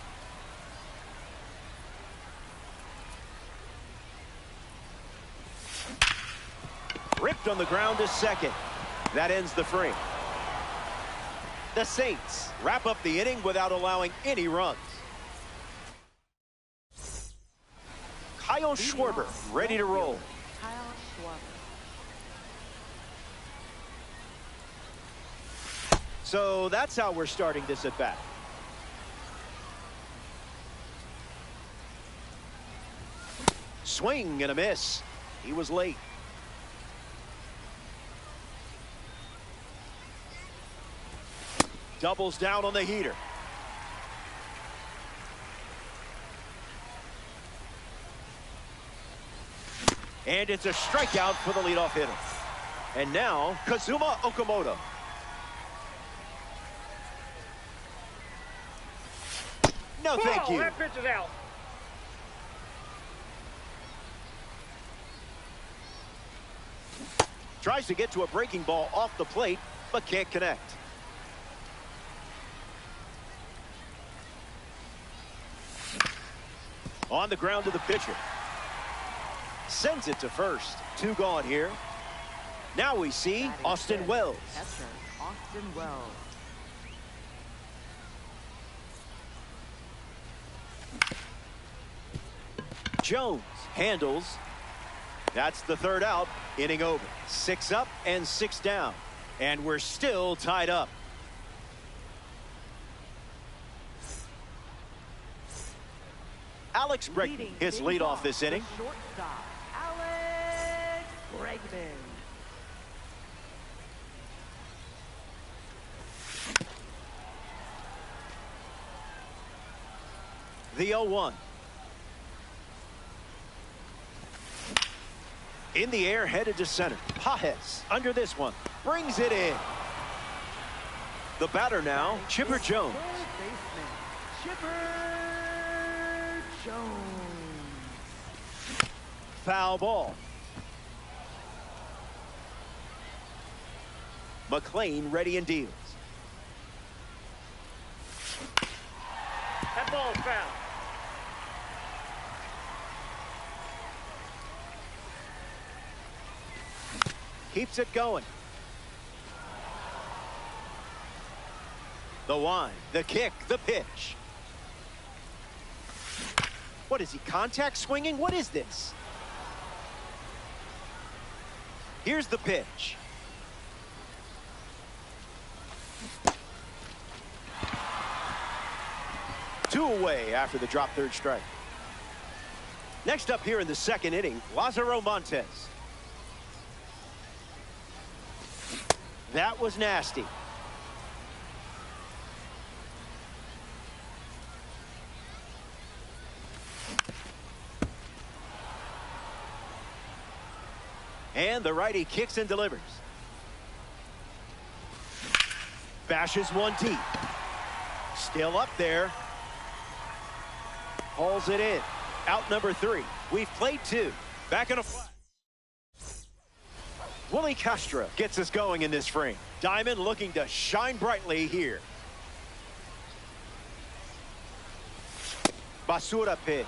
Ripped on the ground to second. That ends the frame. The Saints wrap up the inning without allowing any runs. Kyle Schwarber ready to roll. Kyle Schwarber. So that's how we're starting this at bat. Swing and a miss. He was late. Doubles down on the heater. And it's a strikeout for the leadoff hitter. And now, Kazuma Okamoto. No, thank you. That pitch is out. Tries to get to a breaking ball off the plate, but can't connect. On the ground to the pitcher. Sends it to first. 2 gone here. Now we see Austin Wells. Catcher, Austin Wells. Jones handles. That's the 3rd out. Inning over. 6 up and 6 down. And we're still tied up. Alex Bregman his leadoff this inning. Shortstop, Alex Bregman. The 0-1. In the air, headed to center. Pajes under this one. Brings it in. The batter now, Chipper Jones. Third baseman, Chipper Jones. Foul ball. McLean ready and deals. That ball's foul. Keeps it going. The wind, the kick, the pitch. What is he, contact swinging? What is this? Here's the pitch. Two away after the drop 3rd strike. Next up here in the 2nd inning, Lázaro Montes. That was nasty. And the righty kicks and delivers. Bashes one deep. Still up there. Hauls it in. Out number 3. We've played 2. Back in a flat. Willie Castro gets us going in this frame. Diamond looking to shine brightly here. Basura pitch.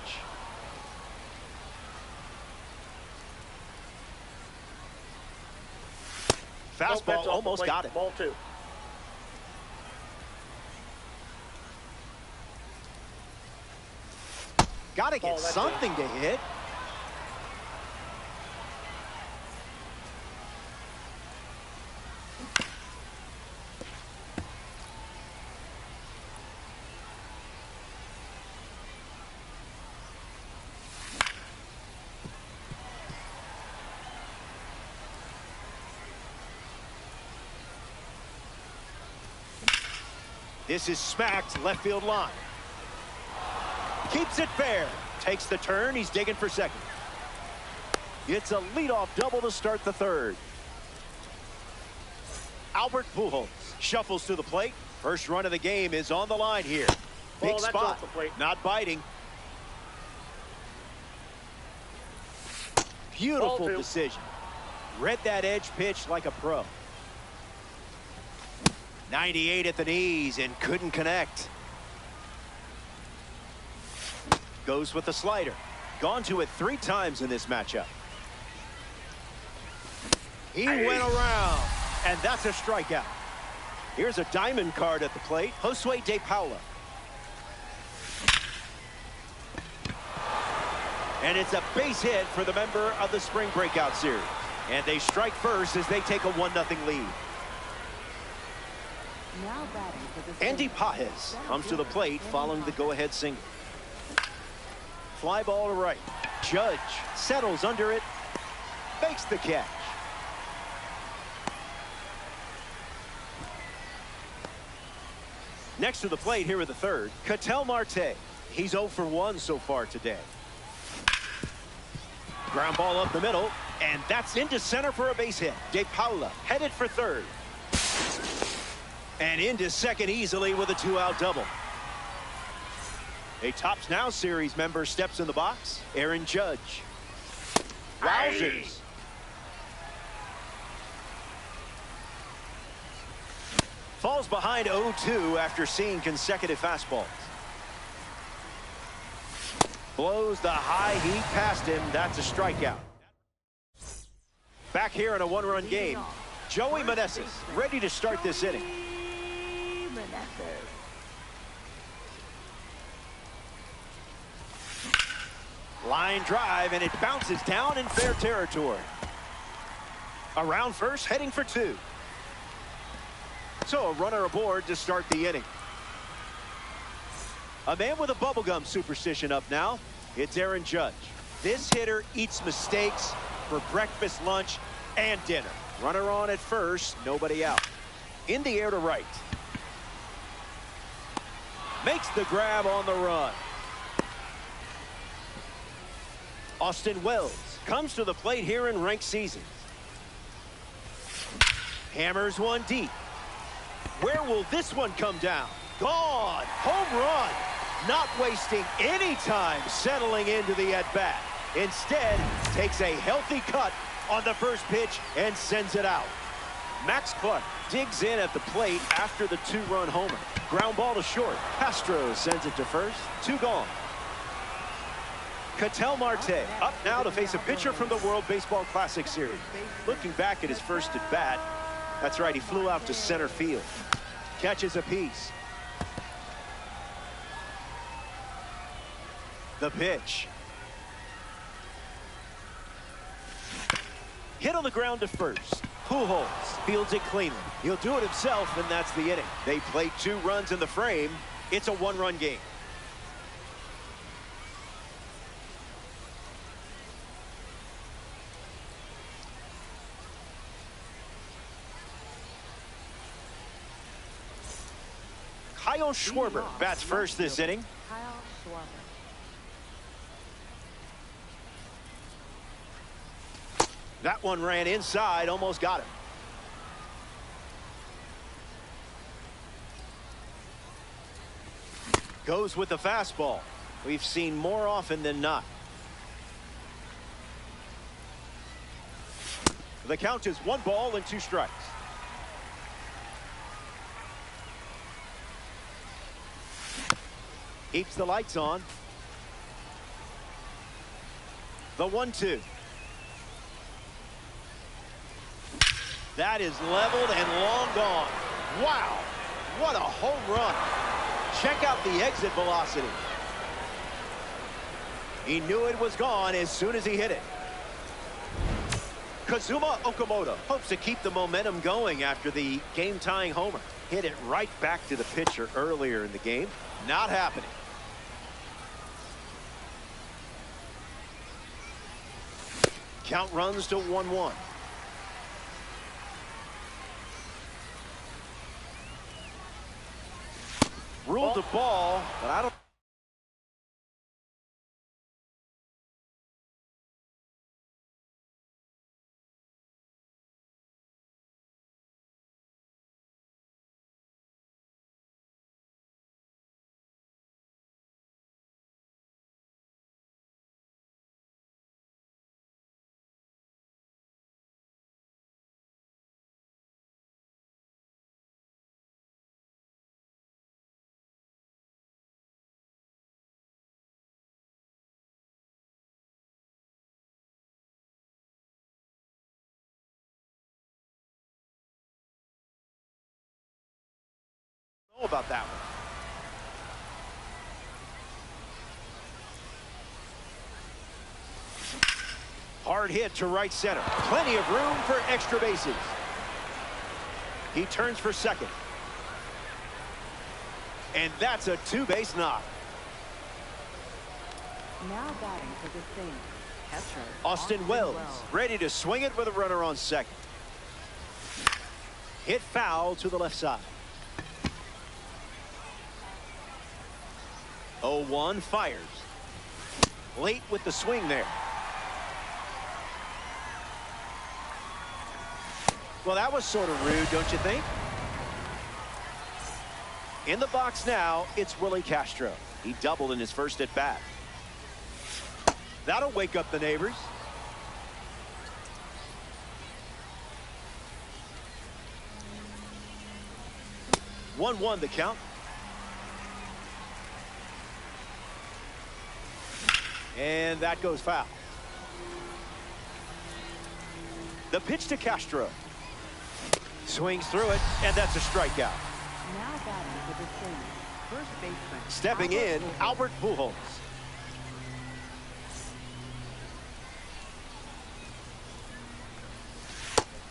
Fastball almost got it. Ball 2. Got to get something to hit. This is smacked left field line. Keeps it fair. Takes the turn. He's digging for second. It's a leadoff double to start the 3rd. Albert Pujols shuffles to the plate. First run of the game is on the line here. Big spot. Not biting. Beautiful decision. Read that edge pitch like a pro. 98 at the knees and couldn't connect. Goes with the slider. Gone to it 3 times in this matchup. He went around, and that's a strikeout. Here's a diamond card at the plate. Josue De Paula. And it's a base hit for the member of the spring breakout series. And they strike first as they take a 1-0 lead. Now batting for the Andy Pajes comes to the plate following the go-ahead single. Fly ball to right. Judge settles under it. Makes the catch. Next to the plate here at the third, Ketel Marte. He's 0 for 1 so far today. Ground ball up the middle, and that's into center for a base hit. De Paula headed for third. And into second easily with a 2-out double. A Tops Now series member steps in the box. Aaron Judge. Wowzers. Falls behind 0-2 after seeing consecutive fastballs. Blows the high heat past him. That's a strikeout. Back here in a one-run game, Joey Meneses ready to start this inning. Line drive, and it bounces down in fair territory. Around first, heading for 2. So a runner aboard to start the inning. A man with a bubblegum superstition up now. It's Aaron Judge. This hitter eats mistakes for breakfast, lunch, and dinner. Runner on at first, nobody out. In the air to right. Makes the grab on the run. Austin Wells comes to the plate here in ranked seasons. Hammers one deep. Where will this one come down? Gone. Home run. Not wasting any time settling into the at-bat. Instead, takes a healthy cut on the first pitch and sends it out. Max Clark digs in at the plate after the 2-run homer. Ground ball to short. Castro sends it to first. 2 gone. Ketel Marte up now to face a pitcher from the World Baseball Classic Series. Looking back at his first at bat, that's right, he flew out to center field. Catches a piece. The pitch. Hit on the ground to first. Pujols fields it cleanly. He'll do it himself, and that's the inning. They play 2 runs in the frame. It's a 1-run game. Kyle Schwarber bats first this inning. Kyle Schwarber. That one ran inside, almost got him. Goes with the fastball. We've seen more often than not. The count is 1 ball and 2 strikes. Keeps the lights on. The 1-2. That is leveled and long gone. Wow, what a home run. Check out the exit velocity. He knew it was gone as soon as he hit it. Kazuma Okamoto hopes to keep the momentum going after the game-tying homer. Hit it right back to the pitcher earlier in the game. Not happening. Count runs to 1-1. Ruled the ball, but I don't. About that one. Hard hit to right center. Plenty of room for extra bases. He turns for second. And that's a 2-base knock. Now batting for the thing. Catcher Austin Wells ready to swing it with a runner on second. Hit foul to the left side. 0-1 fires. Late with the swing there. Well, that was sort of rude, don't you think? In the box now, it's Willie Castro. He doubled in his first at bat. That'll wake up the neighbors. One the count. And that goes foul. The pitch to Castro. Swings through it, and that's a strikeout. Now batting for the Twins, first baseman. Stepping in, Albert Pujols.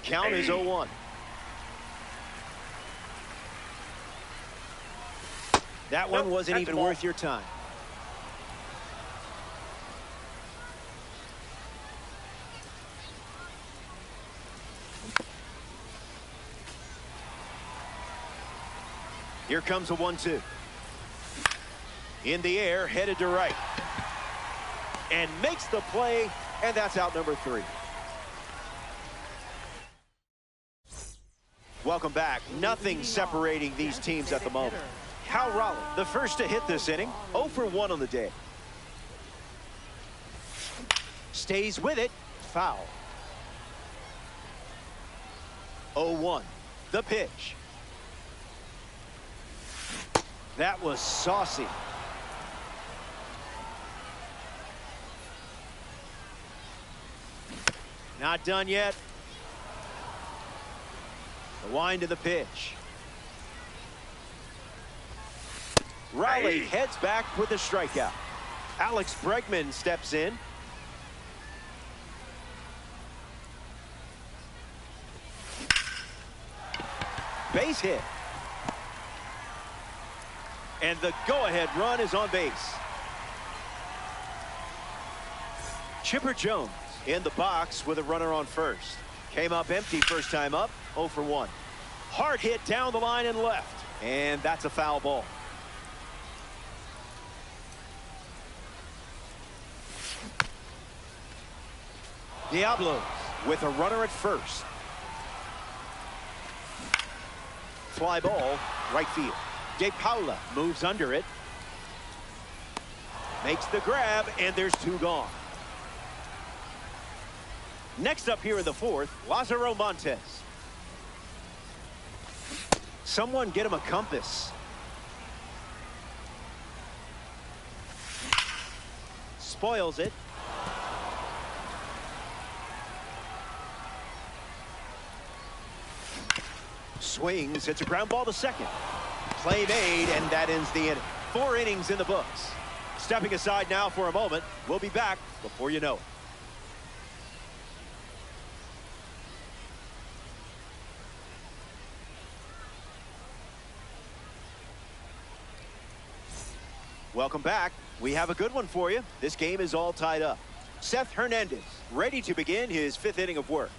Count is 0-1. That one wasn't even worth your time. Here comes a 1-2. In the air, headed to right. And makes the play, and that's out number 3. Welcome back. Nothing separating these teams at the moment. Hal Rollins, the first to hit this inning, 0 for 1 on the day. Stays with it, foul. 0-1, the pitch. That was saucy. Not done yet. The wind of the pitch. Riley heads back with a strikeout. Alex Bregman steps in. Base hit. And the go-ahead run is on base. Chipper Jones in the box with a runner on first. Came up empty first time up, 0 for 1. Hard hit down the line and left. And that's a foul ball. Diablos with a runner at first. Fly ball, right field. De Paula moves under it. Makes the grab, and there's 2 gone. Next up here in the 4th, Lázaro Montes. Someone get him a compass. Spoils it. Swings. It's a ground ball to second. Play made, and that ends the inning. 4 innings in the books. Stepping aside now for a moment. We'll be back before you know it. Welcome back. We have a good one for you. This game is all tied up. Seth Hernandez ready to begin his 5th inning of work.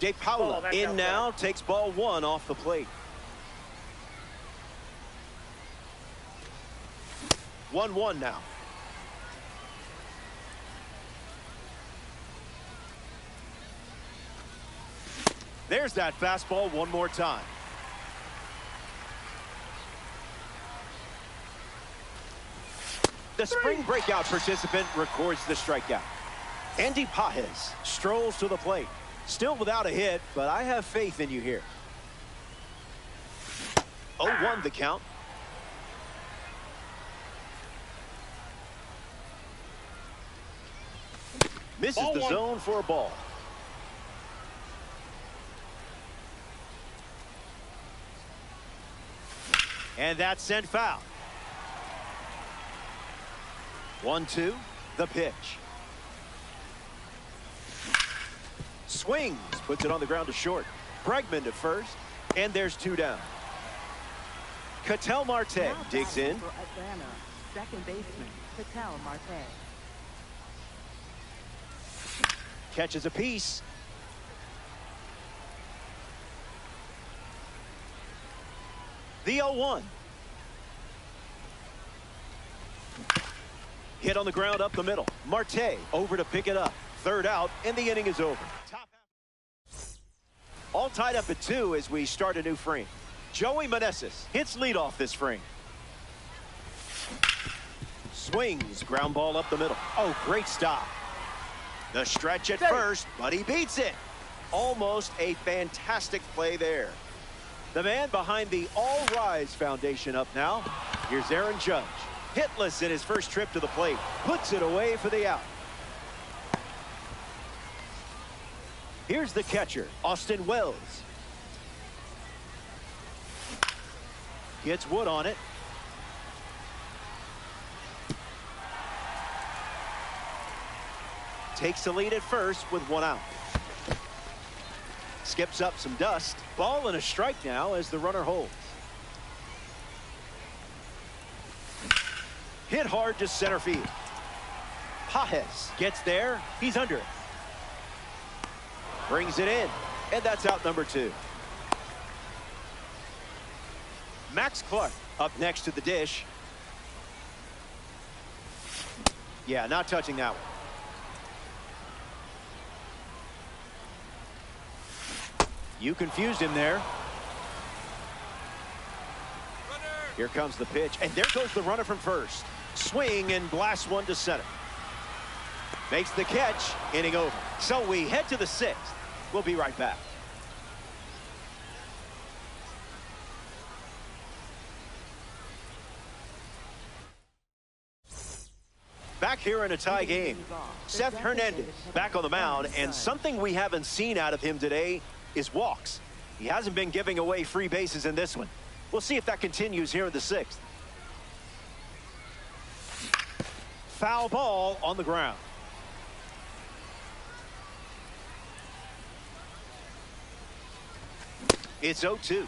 De Paula in now, takes ball 1 off the plate. 1-1 now. There's that fastball one more time. The spring breakout participant records the strikeout. Andy Pajes strolls to the plate. Still without a hit, but I have faith in you here. 0-1 the count. Misses the zone for a ball. And that's sent foul. 1-2, the pitch. Swings, puts it on the ground to short. Bregman to first, and there's 2 down. Ketel Marte digs in. For Atlanta, second baseman, Ketel Marte. Catches a piece. The 0-1. Hit on the ground up the middle. Marte over to pick it up. Third out, and the inning is over. All tied up at 2 as we start a new frame. Joey Meneses hits leadoff this frame. Swings, ground ball up the middle. Oh, great stop. The stretch at first, but he beats it. Almost a fantastic play there. The man behind the All Rise Foundation up now. Here's Aaron Judge. Hitless in his first trip to the plate. Puts it away for the out. Here's the catcher, Austin Wells. Gets Wood on it. Takes the lead at first with 1 out. Skips up some dust. Ball and a strike now as the runner holds. Hit hard to center field. Pages gets there. He's under it. Brings it in. And that's out number 2. Max Clark up next to the dish. Yeah, not touching that one. You confused him there. Here comes the pitch, and there goes the runner from first. Swing and blast one to center. Makes the catch, inning over. So we head to the 6th. We'll be right back. Back here in a tie game. Seth Hernandez back on the mound, and something we haven't seen out of him today is walks. He hasn't been giving away free bases in this one. We'll see if that continues here in the 6th. Foul ball on the ground. It's 0-2.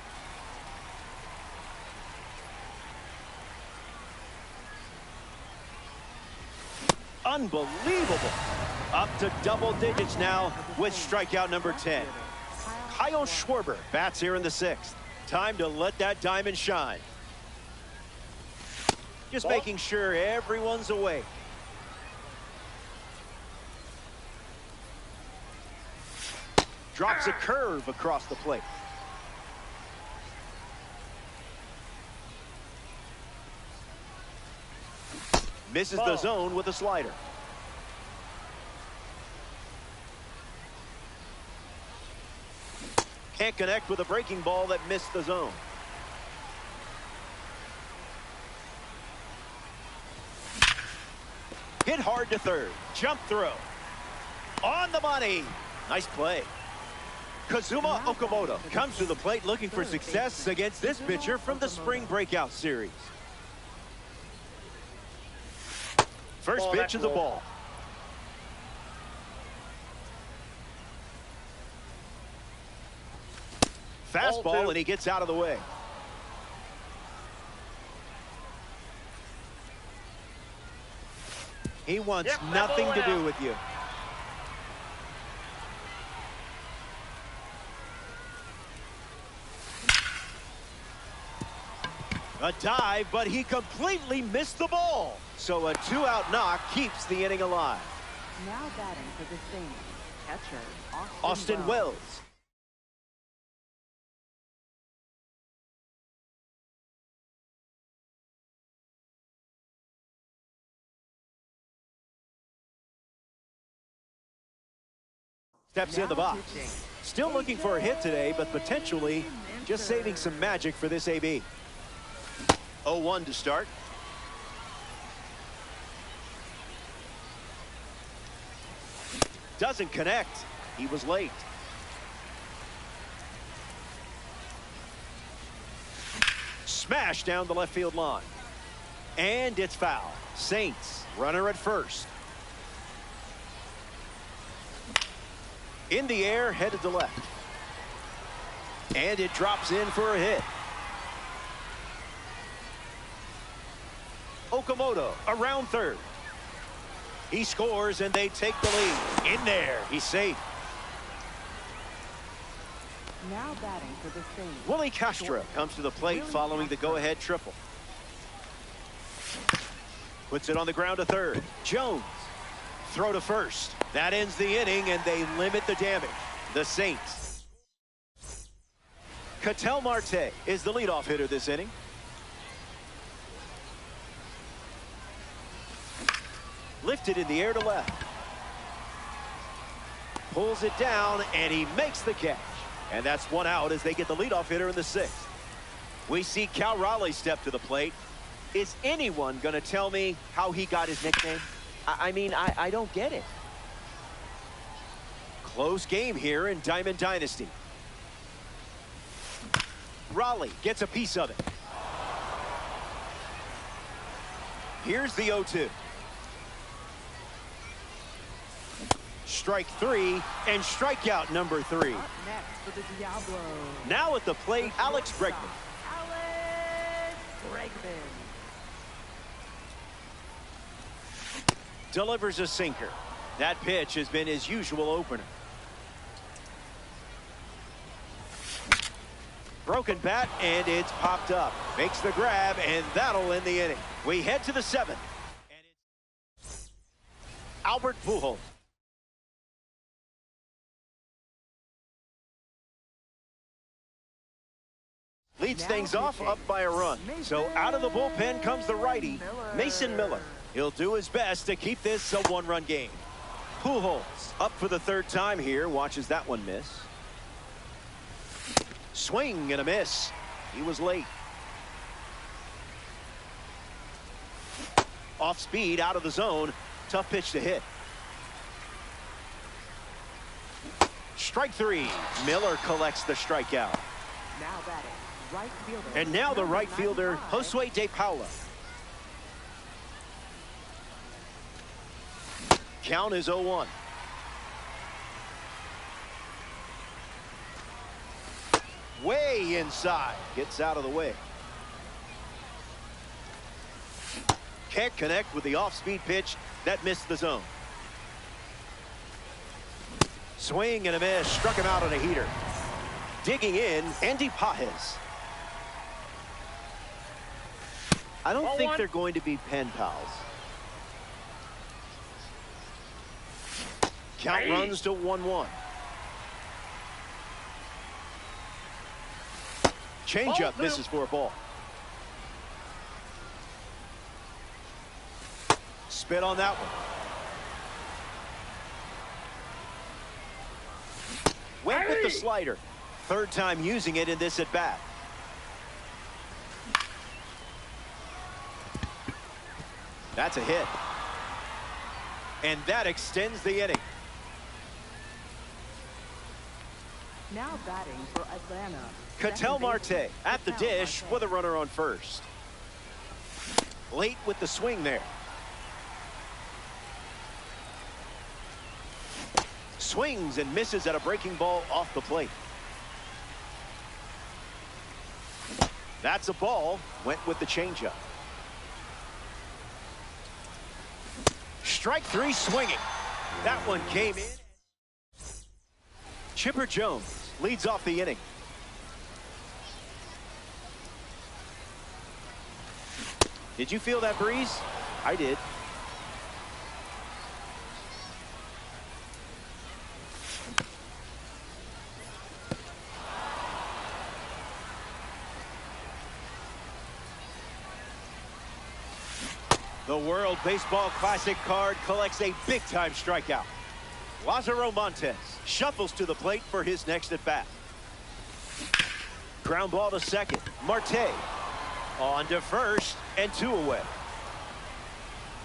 Unbelievable. Up to double digits now with strikeout number 10. Kyle Schwarber bats here in the 6th. Time to let that diamond shine. Just making sure everyone's awake. Drops a curve across the plate. Misses the zone with a slider. Can't connect with a breaking ball that missed the zone. Hit hard to third. Jump throw. On the money. Nice play. Kazuma Okamoto comes to the plate looking for success against this pitcher from the spring breakout series. First pitch of the ball. Fastball, and he gets out of the way. He wants nothing to do with you. A dive, but he completely missed the ball. So a 2-out knock keeps the inning alive. Now batting for the Saints, catcher Austin Wells. Steps in the box. Still looking for a hit today, but potentially just saving some magic for this AB. 0-1 to start. Doesn't connect. He was late. Smash down the left field line. And it's foul. Saints, runner at first. In the air, headed to left. And it drops in for a hit. Okamoto around third. He scores, and they take the lead. In there, he's safe. Now batting for the Saints, Willie Castro comes to the plate following the go-ahead triple. Puts it on the ground to third. Jones. Throw to first. That ends the inning, and they limit the damage. The Saints. Ketel Marte is the leadoff hitter this inning. Lifted in the air to left. Pulls it down, and he makes the catch. And that's one out as they get the leadoff hitter in the sixth. We see Cal Raleigh step to the plate. Is anyone going to tell me how he got his nickname? I don't get it. Close game here in Diamond Dynasty. Raleigh gets a piece of it. Here's the 0-2. Strike three and strikeout number 3. Up next for the Diablo. Now at the plate, Alex Bregman. Alex Bregman. Delivers a sinker. That pitch has been his usual opener. Broken bat, and it's popped up. Makes the grab, and that'll end the inning. We head to the 7th. And it's Albert Pujols. Leads things off up by a run. So out of the bullpen comes the righty, Mason Miller. He'll do his best to keep this a one-run game. Pujols up for the 3rd time here. Watches that one miss. Swing and a miss. He was late. Off speed, out of the zone. Tough pitch to hit. Strike 3. Miller collects the strikeout. Now batting, right fielder. And now the right fielder, Josue De Paula. Count is 0-1. Way inside. Gets out of the way. Can't connect with the off-speed pitch. That missed the zone. Swing and a miss. Struck him out on a heater. Digging in, Andy Pajes. I don't think they're going to be pen pals. Count runs to 1-1. Changeup misses for a ball. Spit on that one. Went with the slider. 3rd time using it in this at bat. That's a hit. And that extends the inning. Now batting for Atlanta. Ketel Marte at the dish with a runner on first. Late with the swing there. Swings and misses at a breaking ball off the plate. That's a ball. Went with the changeup. Strike 3 swinging. That one came in. Chipper Jones leads off the inning. Did you feel that breeze? I did. The World Baseball Classic card collects a big-time strikeout. Lázaro Montes shuffles to the plate for his next at-bat. Ground ball to second. Marte on to first, and 2 away.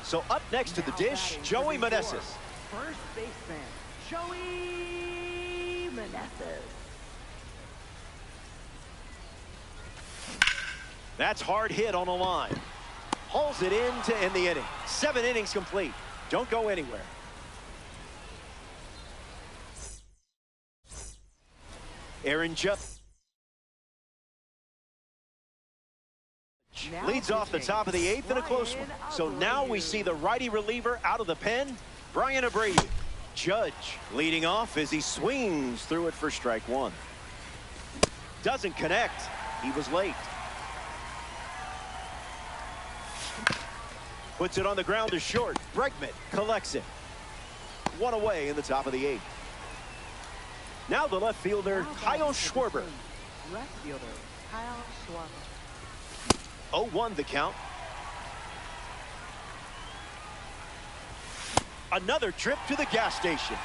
So up next to the dish, Joey Meneses. First baseman, Joey Meneses. That's hard hit on a line. Hauls it in to end the inning. 7 innings complete. Don't go anywhere. Aaron Judge leads off the top of the 8th in a close one. So now we see the righty reliever out of the pen, Brian Abreu. Judge leading off as he swings through it for strike 1. Doesn't connect. He was late. Puts it on the ground to short. Bregman collects it. One away in the top of the 8th. Now the left fielder, Kyle Schwarber. Left fielder, Kyle Schwarber. 0-1 the count. Another trip to the gas station.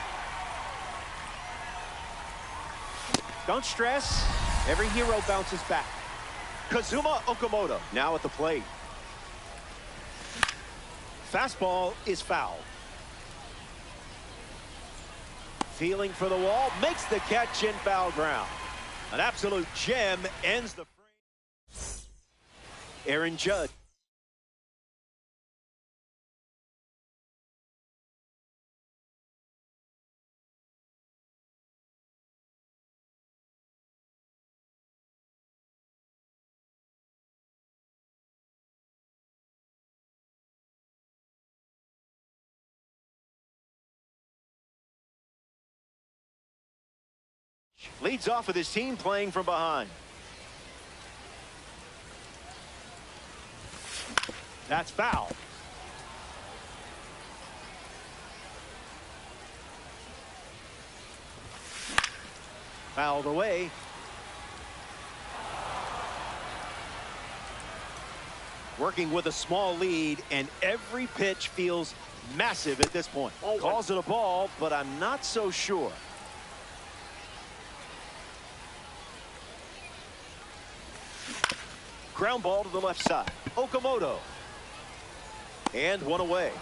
Don't stress. Every hero bounces back. Kazuma Okamoto now at the plate. Fastball is foul. Feeling for the wall, makes the catch in foul ground. An absolute gem ends the frame. Aaron Judge. Leads off with his team playing from behind. That's foul. Fouled away. Working with a small lead, and every pitch feels massive at this point. Calls it a ball, but I'm not so sure. Ground ball to the left side. Okamoto. And one away.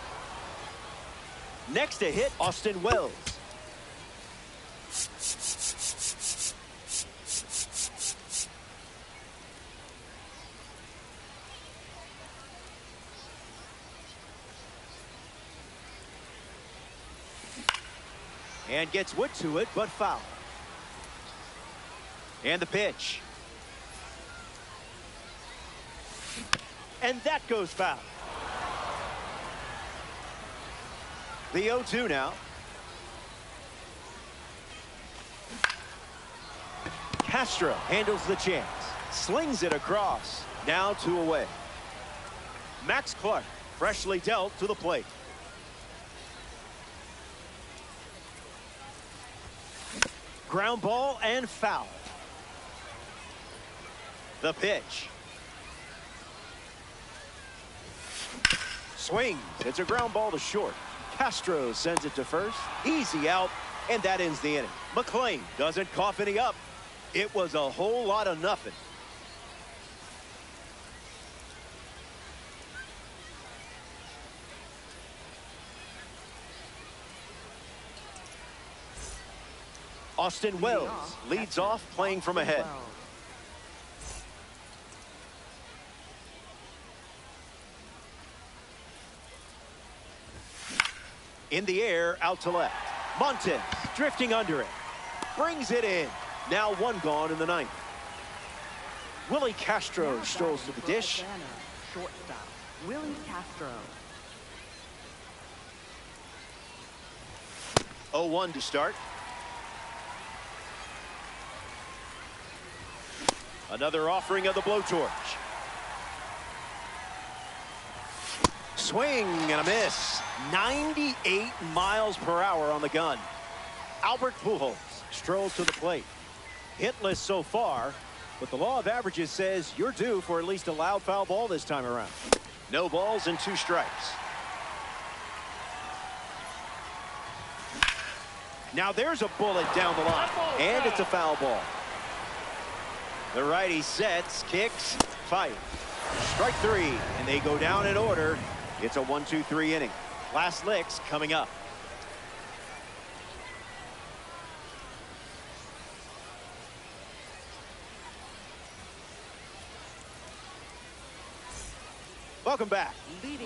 Next to hit, Austin Wells. And gets wood to it, but foul. And the pitch. And that goes foul. The 0-2 now. Castro handles the chance. Slings it across. Now 2 away. Max Clark freshly dealt to the plate. Ground ball and foul. The pitch. Swings. It's a ground ball to short. Castro sends it to first. Easy out, and that ends the inning. McClain doesn't cough any up. It was a whole lot of nothing. Austin Wells leads off playing from ahead. In the air, out to left. Montes drifting under it. Brings it in. Now 1 gone in the 9th. Willie Castro strolls to the dish. Shortstop, Willie Castro. 0-1 to start. Another offering of the blowtorch. Swing and a miss. 98 miles per hour on the gun. Albert Pujols strolls to the plate. Hitless so far, but the law of averages says you're due for at least a loud foul ball this time around. No balls and 2 strikes. Now there's a bullet down the line, and it's a foul ball. The righty sets, kicks, fight. Strike 3, and they go down in order. It's a 1-2-3 inning. Last licks coming up. Welcome back.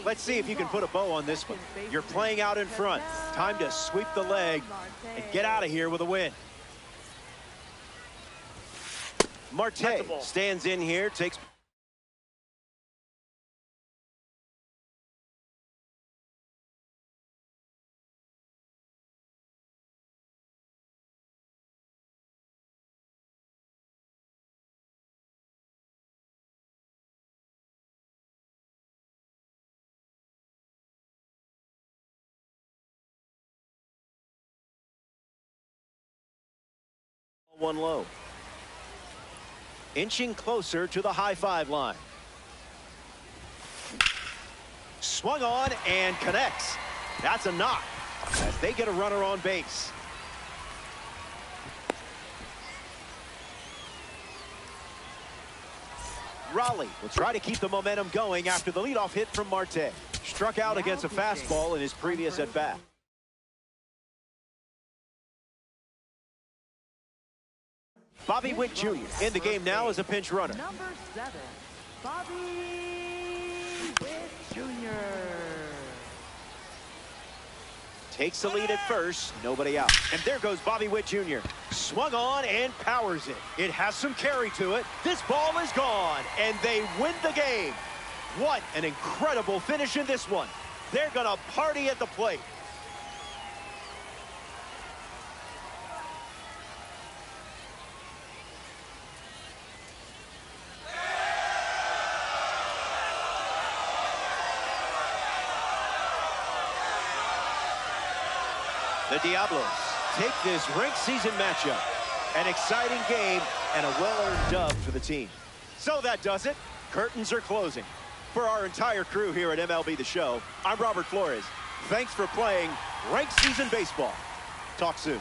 Let's see if you can put a bow on this one. You're playing out in front. Time to sweep the leg and get out of here with a win. Marte stands in here, takes One low. Inching closer to the high five line. Swung on and connects. That's a knock as they get a runner on base. Raleigh will try to keep the momentum going after the leadoff hit from Marte. Struck out against a fastball in his previous at-bat. Bobby Witt Jr. in the game now as a pinch runner. Number 7, Bobby Witt Jr. Takes the lead at first, nobody out. And there goes Bobby Witt Jr. Swung on and powers it. It has some carry to it. This ball is gone, and they win the game. What an incredible finish in this one. They're gonna party at the plate. The Diablos take this ranked season matchup. An exciting game and a well-earned dub for the team. So that does it. Curtains are closing. For our entire crew here at MLB The Show, I'm Robert Flores. Thanks for playing ranked season baseball. Talk soon.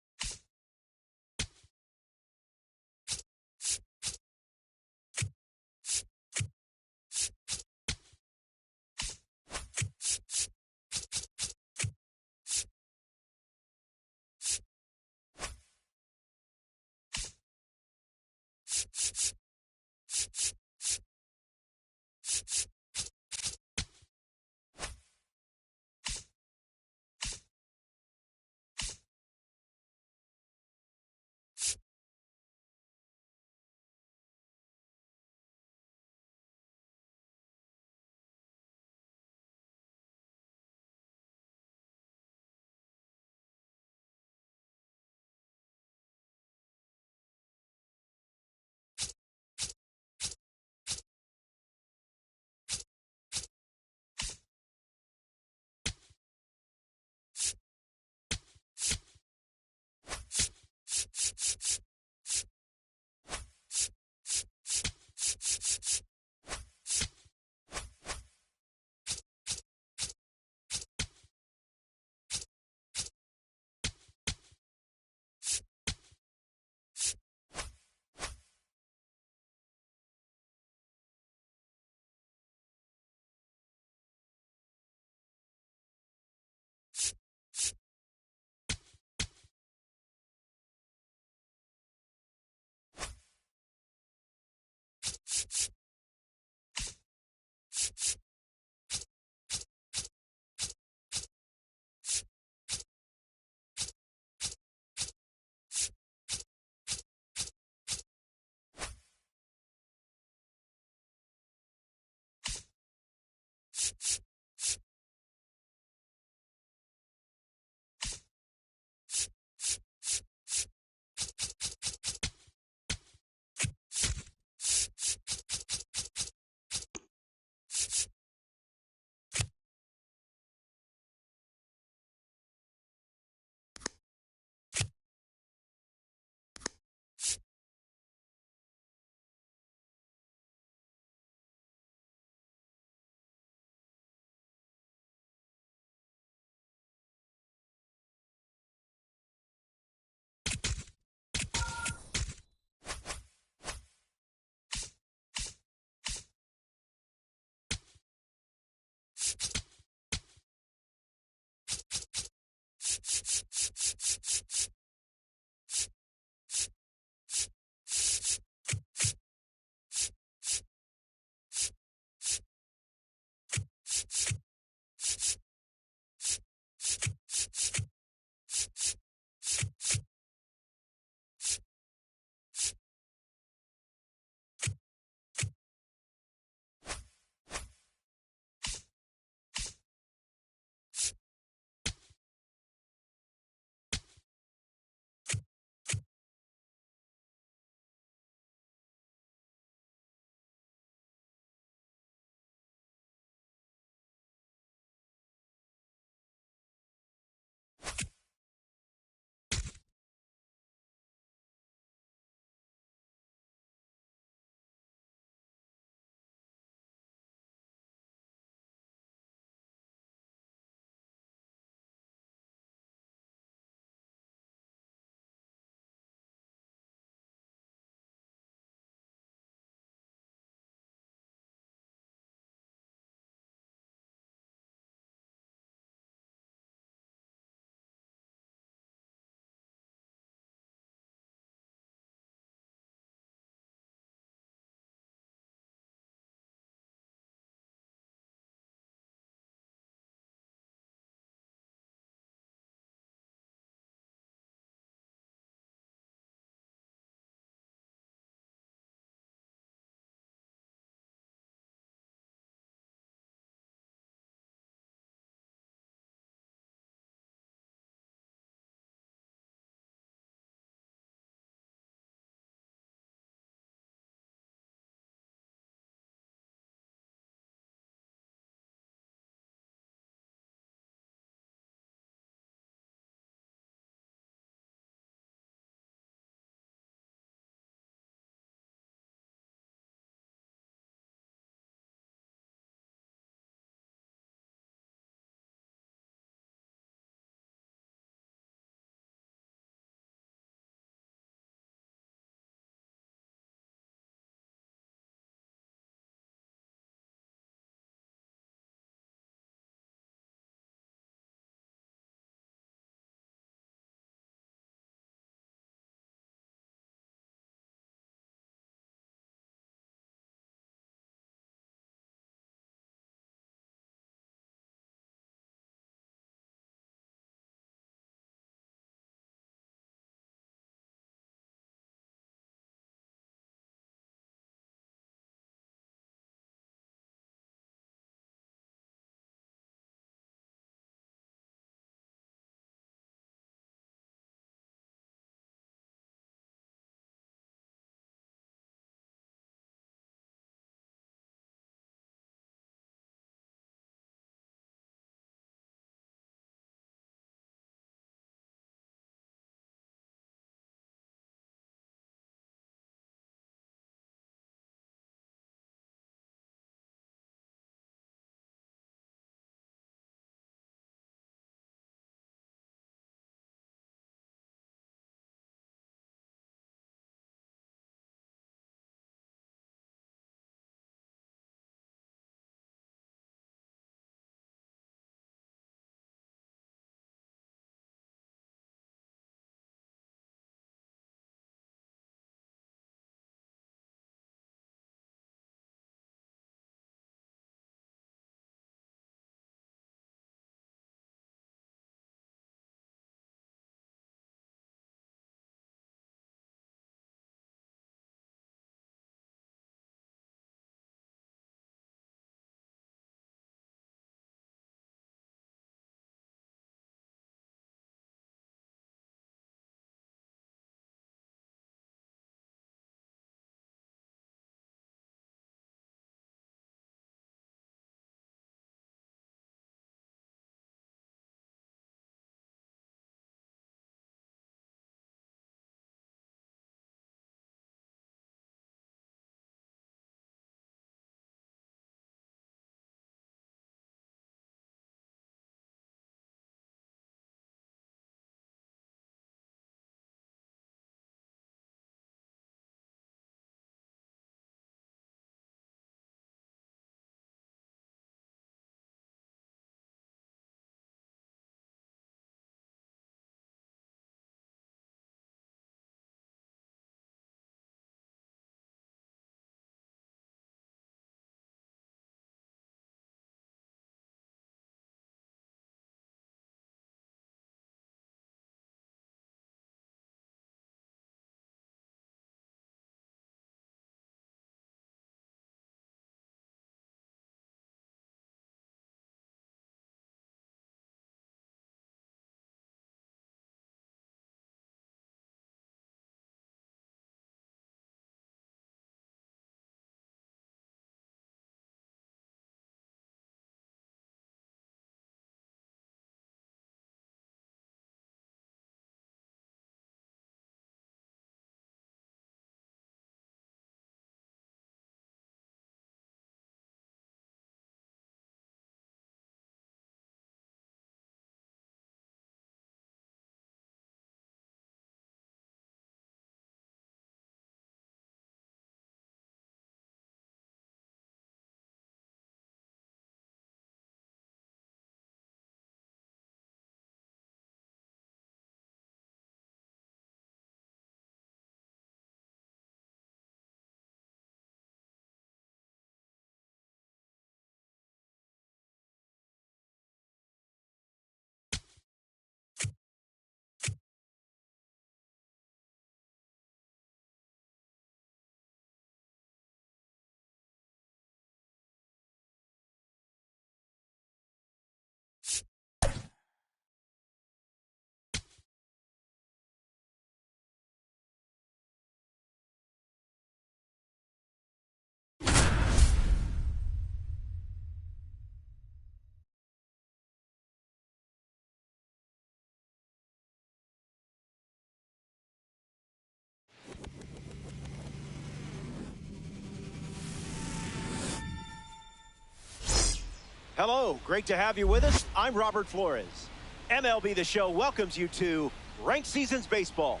Hello, great to have you with us. I'm Robert Flores. MLB The Show welcomes you to Ranked Seasons Baseball.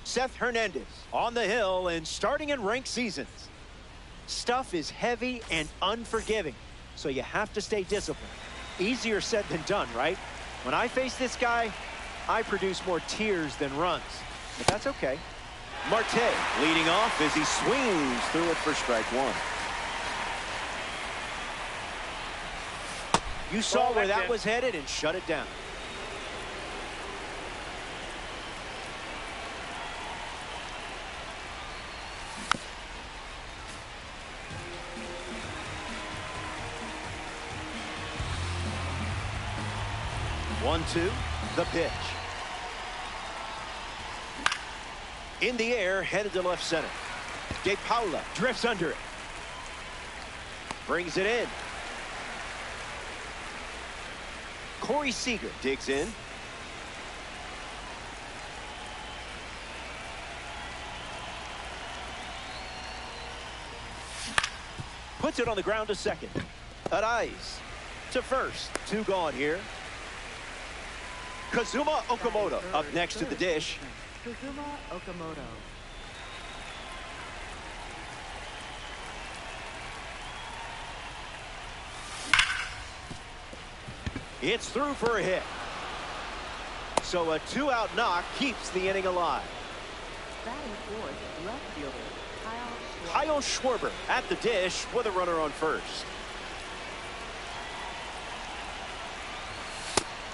Seth Hernandez on the hill and starting in ranked seasons. Stuff is heavy and unforgiving, so you have to stay disciplined. Easier said than done, right? When I face this guy, I produce more tears than runs, but that's okay. Marte leading off as he swings through it for strike one. You saw where that was headed and shut it down. One, two, the pitch. In the air, headed to left center. De Paula drifts under it. Brings it in. Corey Seager digs in. Puts it on the ground to second. Arise to first. Two gone here. Kazuma Okamoto up next to the dish. Kazuma Okamoto. It's through for a hit. So a two-out knock keeps the inning alive. Batting fourth, left fielder Kyle Schwarber at the dish with a runner on first.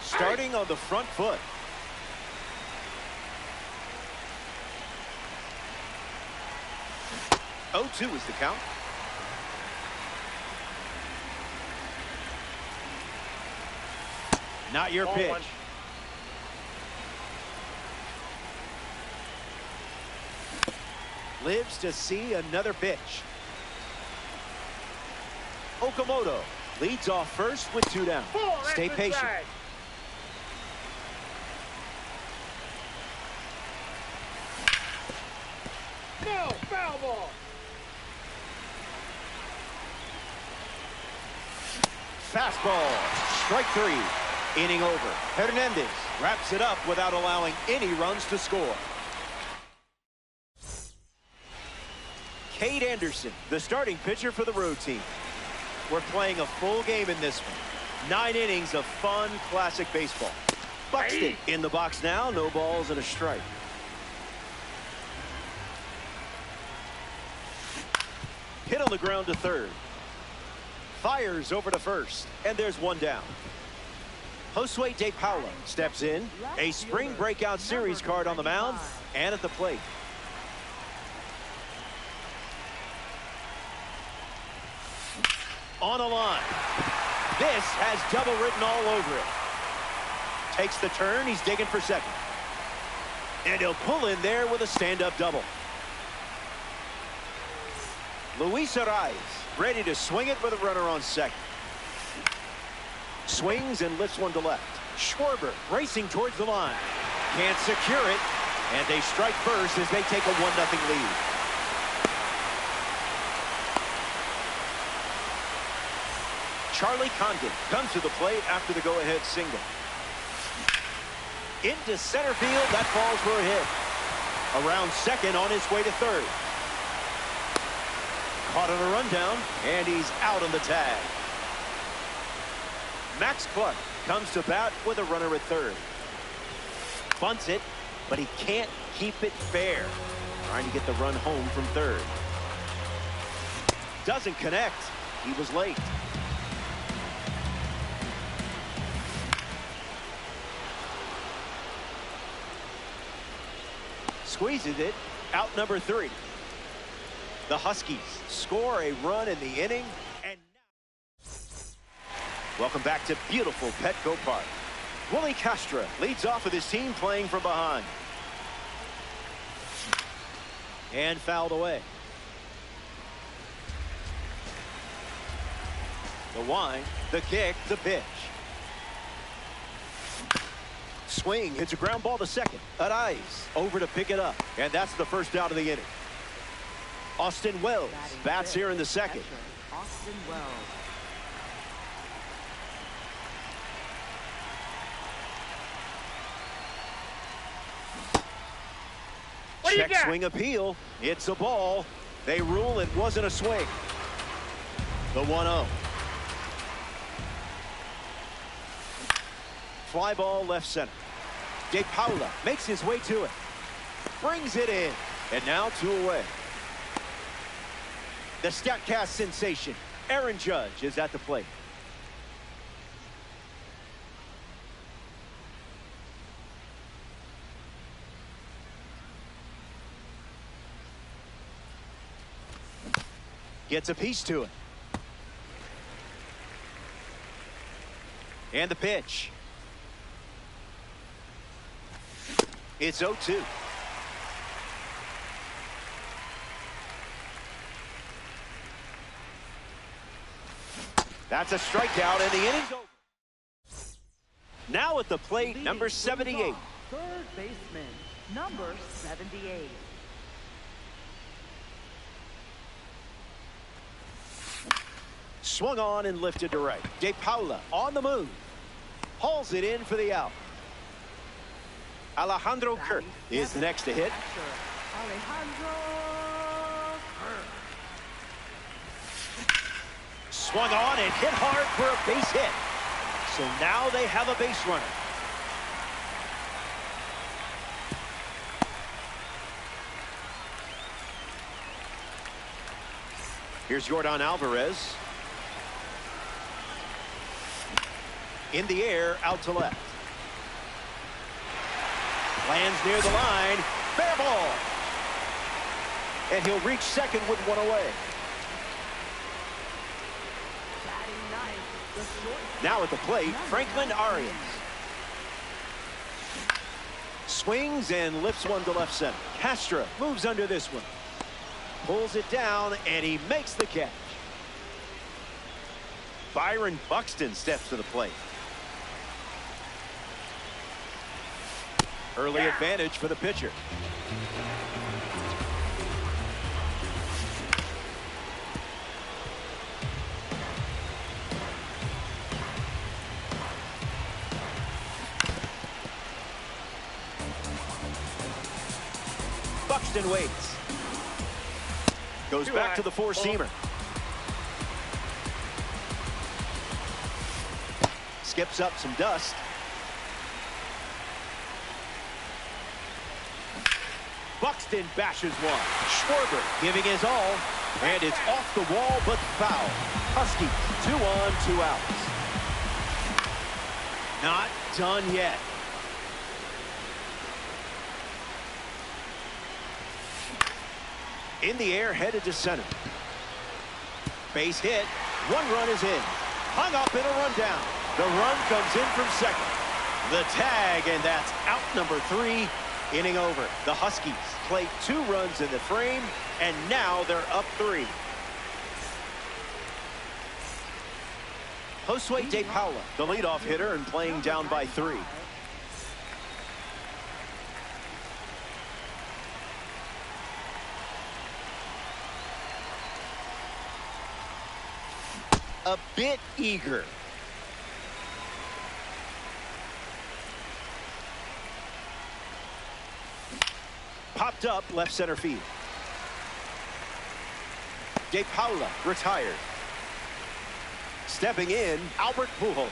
Starting on the front foot. Oh, 2 is the count. Not your pitch. One. Lives to see another pitch. Okamoto leads off first with 2 down. Stay patient. Inside. No, foul ball. Fastball. Strike 3. Inning over. Hernandez wraps it up without allowing any runs to score. Cade Anderson, the starting pitcher for the road team. We're playing a full game in this one. 9 innings of fun, classic baseball. Buxton in the box now. No balls and a strike. Hit on the ground to third. Fires over to first. And there's 1 down. Josue De Paula steps in. A spring breakout series card on the mound and at the plate. On a line. This has double written all over it. Takes the turn. He's digging for second. And he'll pull in there with a stand-up double. Luis Arise ready to swing it with a runner on second. Swings and lifts one to left. Schwarber racing towards the line. Can't secure it. And they strike first as they take a 1-0 lead. Charlie Condon comes to the plate after the go-ahead single. Into center field. That falls for a hit. Around second on his way to third. Caught on a rundown, and he's out on the tag. Max Clark comes to bat with a runner at third. Bunts it, but he can't keep it fair. Trying to get the run home from third. Doesn't connect. He was late. Squeezes it. Out number 3. The Huskies score a run in the inning. And now, welcome back to beautiful Petco Park. Willie Castro leads off with his team playing from behind. And fouled away. The wind, the kick, the pitch. Swing, hits a ground ball to second. Arise over to pick it up. And that's the first out of the inning. Austin Wells bats here in the second. Austin Wells. you Check got? swing appeal. It's a ball. They rule it wasn't a swing. The 1-0. Fly ball left center. De Paula makes his way to it. Brings it in. And now 2 away. The StatCast sensation, Aaron Judge, is at the plate. Gets a piece to it. And the pitch. It's 0-2. That's a strikeout, and the inning's over. Now at the plate, number 78. Third baseman, number 78. Swung on and lifted to right. De Paula on the move. Hauls it in for the out. Alejandro Kirk is the next to hit. Alejandro Kirk. Swung on and hit hard for a base hit. So now they have a base runner. Here's Yordan Alvarez. In the air, out to left. Lands near the line. Fair ball. And he'll reach second with 1 away. Now at the plate, Franklin Arias. Swings and lifts one to left center. Castro moves under this one. Pulls it down, and he makes the catch. Byron Buxton steps to the plate. Early advantage for the pitcher. Buxton waits. Goes back to the four-seamer. Skips up some dust. Buxton bashes one. Schwarber giving his all. And it's off the wall, but foul. Huskies, 2 on, 2 outs. Not done yet. In the air, headed to center. Base hit. 1 run is in. Hung up in a rundown. The run comes in from second. The tag, and that's out number 3. Inning over. The Huskies play 2 runs in the frame, and now they're up 3. Josue De Paula, the leadoff hitter, and playing down by 3. A bit eager. Popped up left center field. De Paula retired. Stepping in, Albert Pujols.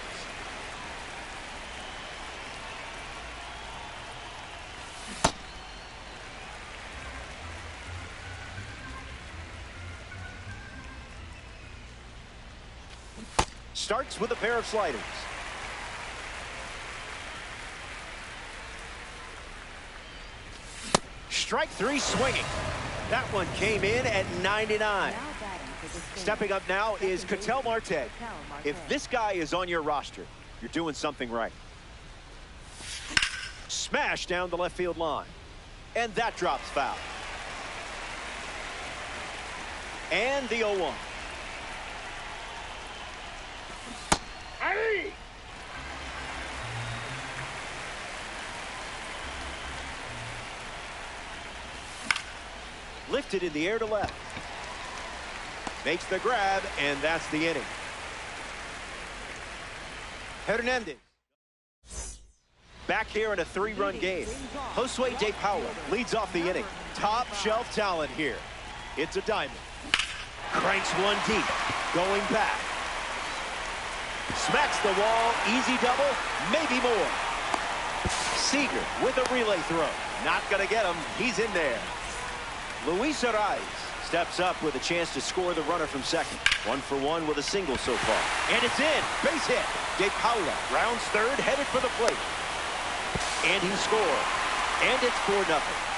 Starts with a pair of sliders. Strike 3 swinging. That one came in at 99. Stepping up now is Ketel Marte. If this guy is on your roster, you're doing something right. Smash down the left field line. And that drops foul. And the 0-1. Hey! Lifted in the air to left. Makes the grab, and that's the inning. Hernandez. Back here in a 3-run game. Josue De Paula leads off the inning. top shelf talent here. It's a diamond. Cranks one deep. Going back. Smacks the wall. Easy double. Maybe more. Seager with a relay throw. Not going to get him. He's in there. Luis Ariz steps up with a chance to score the runner from second. 1-for-1 with a single so far. And it's in. Base hit. De Paula rounds third, headed for the plate. And he scored. And it's 4-0.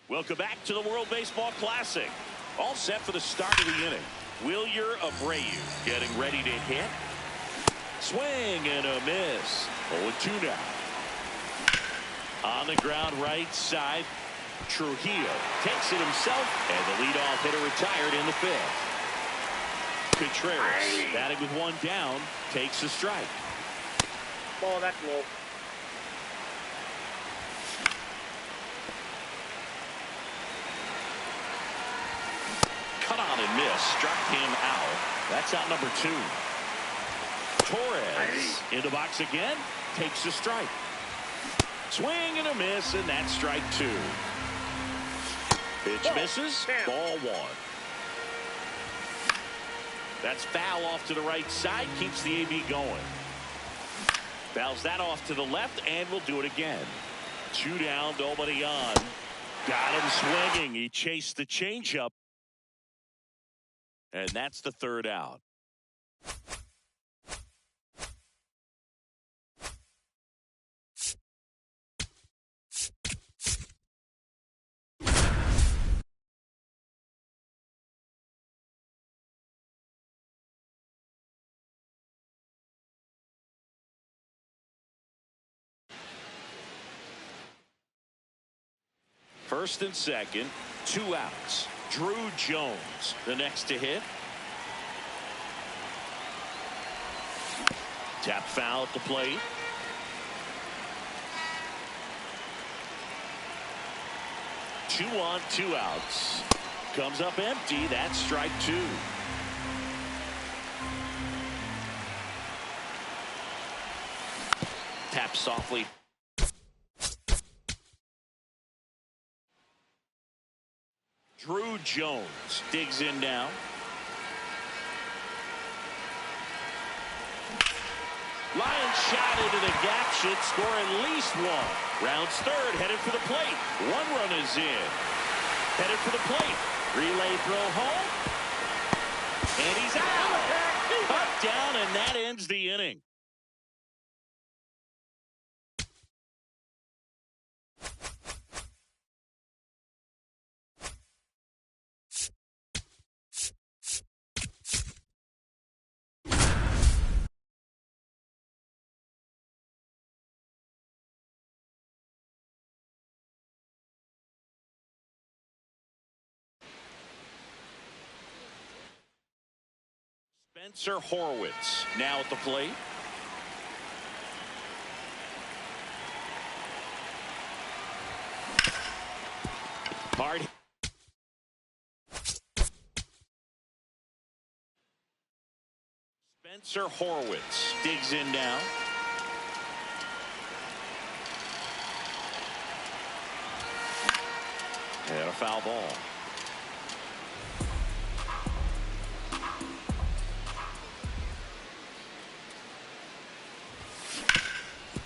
Welcome back to the World Baseball Classic. All set for the start of the inning. Wilyer Abreu getting ready to hit. Swing and a miss. 0-2 now. On the ground right side, Trujillo takes it himself, and the leadoff hitter retired in the fifth. Contreras, batting with one down, takes a strike. Ball, that's low. Cut on and miss. Struck him out. That's out number 2. Torres in the box again. Takes a strike. Swing and a miss, and that's strike 2. Pitch misses. Ball 1. That's foul off to the right side. Keeps the AB going. Fouls that off to the left, and we'll do it again. 2 down, nobody on. Got him swinging. He chased the changeup. And that's the third out. First and second, 2 outs. Drew Jones, the next to hit. Tap foul at the plate. Two on, 2 outs. Comes up empty. That's strike 2. Tap softly. Drew Jones digs in now. Line shot into the gap should score at least 1. Rounds third, headed for the plate. 1 run is in. Headed for the plate. Relay throw home. And he's out. Cut down, and that ends the inning. Spencer Horwitz now at the plate. Hard. Spencer Horwitz digs in now. And a foul ball.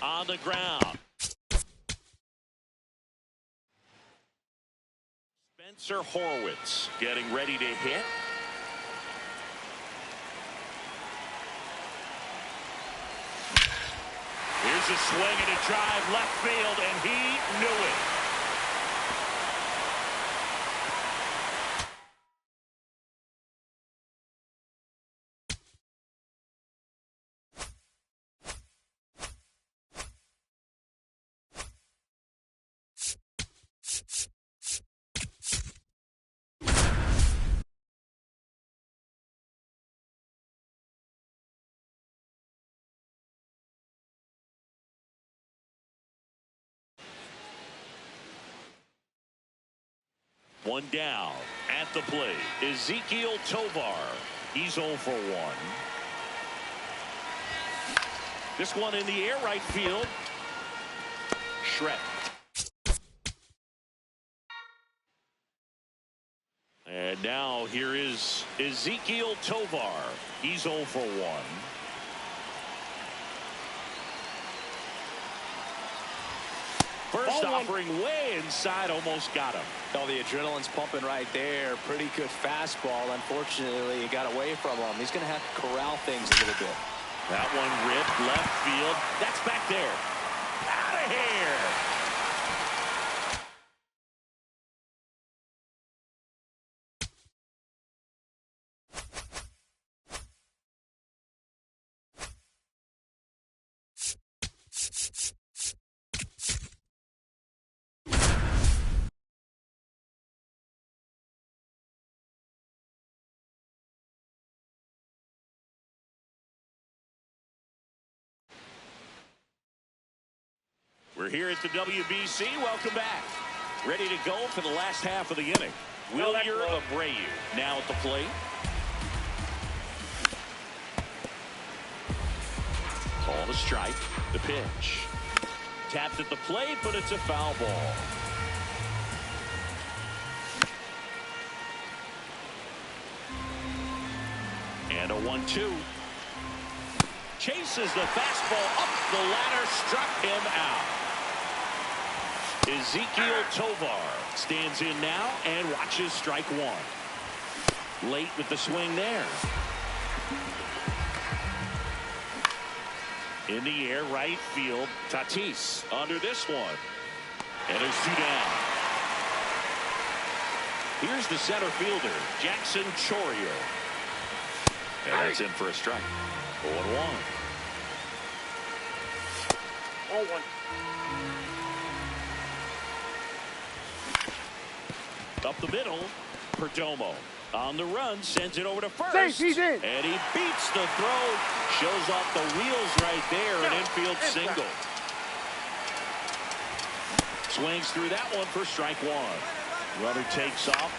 On the ground. Spencer Horwitz getting ready to hit. Here's a swing and a drive left field, and he knew it. One down At the plate, Ezekiel Tovar. He's 0 for 1. This one in the air, right field. Shred. And now here is Ezekiel Tovar. He's 0 for 1. First offering way inside, almost got him. Oh, the adrenaline's pumping right there. Pretty good fastball. Unfortunately, he got away from him. He's going to have to corral things a little bit. That one ripped left field. That's back there. Out of here. We're here at the WBC. Welcome back. Ready to go for the last half of the inning. Wilyer Abreu now at the plate. Call the strike. The pitch. Tapped at the plate, but it's a foul ball. And a 1-2. Chases the fastball up the ladder, struck him out. Ezekiel Tovar stands in now and watches strike one. Late with the swing there. In the air, right field. Tatis under this one. And there's 2 down. Here's the center fielder, Jackson Chourio. And that's in for a strike. 0-1. 0-1. Up the middle, Perdomo on the run, sends it over to first. Safe, he's in. And he beats the throw, shows off the wheels right there, an infield single. Swings through that one for strike one. Runner takes off,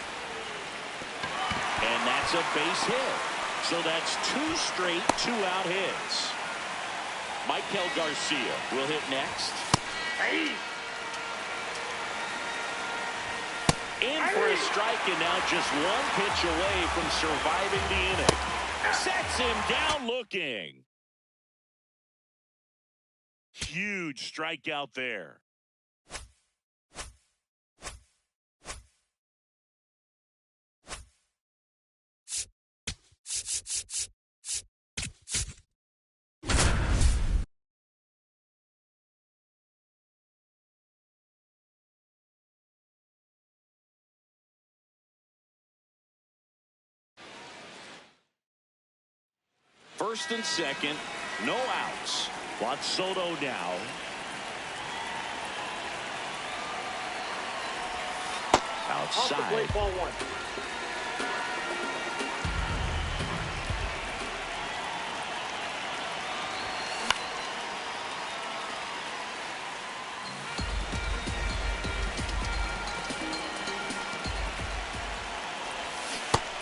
and that's a base hit. So that's 2 straight 2-out hits. Michael Garcia will hit next. Hey. In for a strike, and now just 1 pitch away from surviving the inning. Sets him down looking. Huge strikeout there. First and second, no outs. Juan Soto now. Outside. Off the plate, ball 1.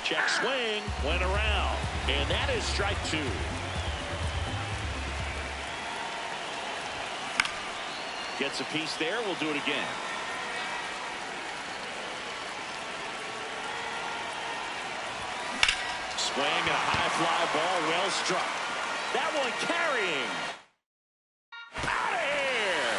Check swing, went around, and that is strike 2. Gets a piece there, we'll do it again. Swing and a high fly ball, well struck. That one carrying. Out of here.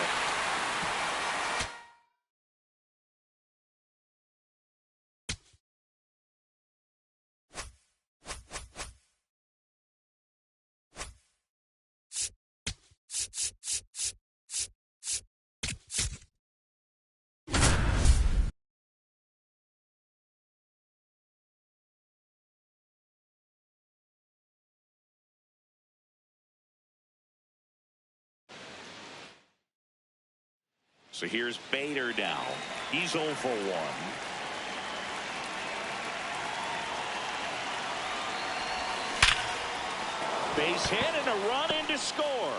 So here's Bader now. He's 0 for 1. Base hit and a run in to score.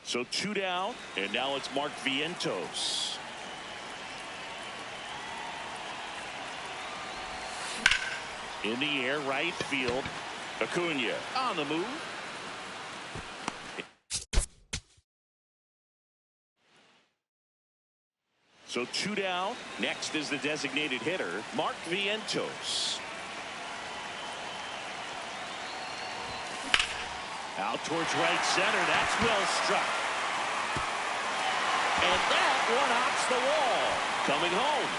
So 2 down, and now it's Mark Vientos. In the air, right field. Acuna on the move. So 2 down. Next is the designated hitter, Mark Vientos. Out towards right center. That's well struck. And that one hops the wall. Coming home.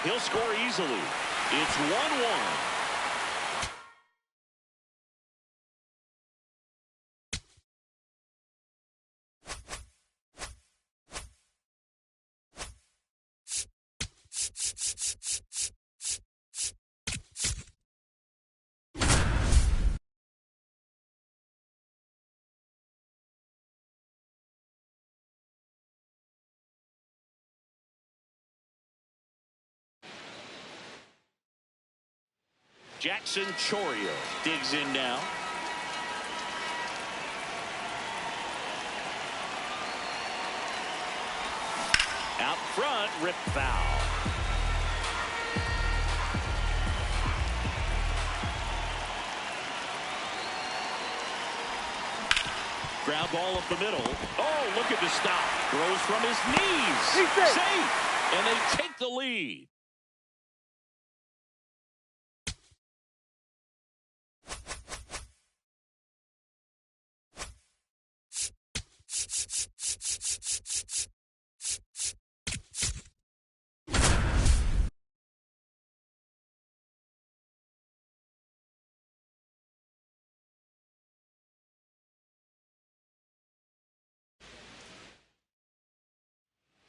He'll score easily. It's 1-1. Jackson Chourio digs in now. Out front, rip foul. Ground ball up the middle. Oh, look at the stop. Throws from his knees. Safe. And they take the lead.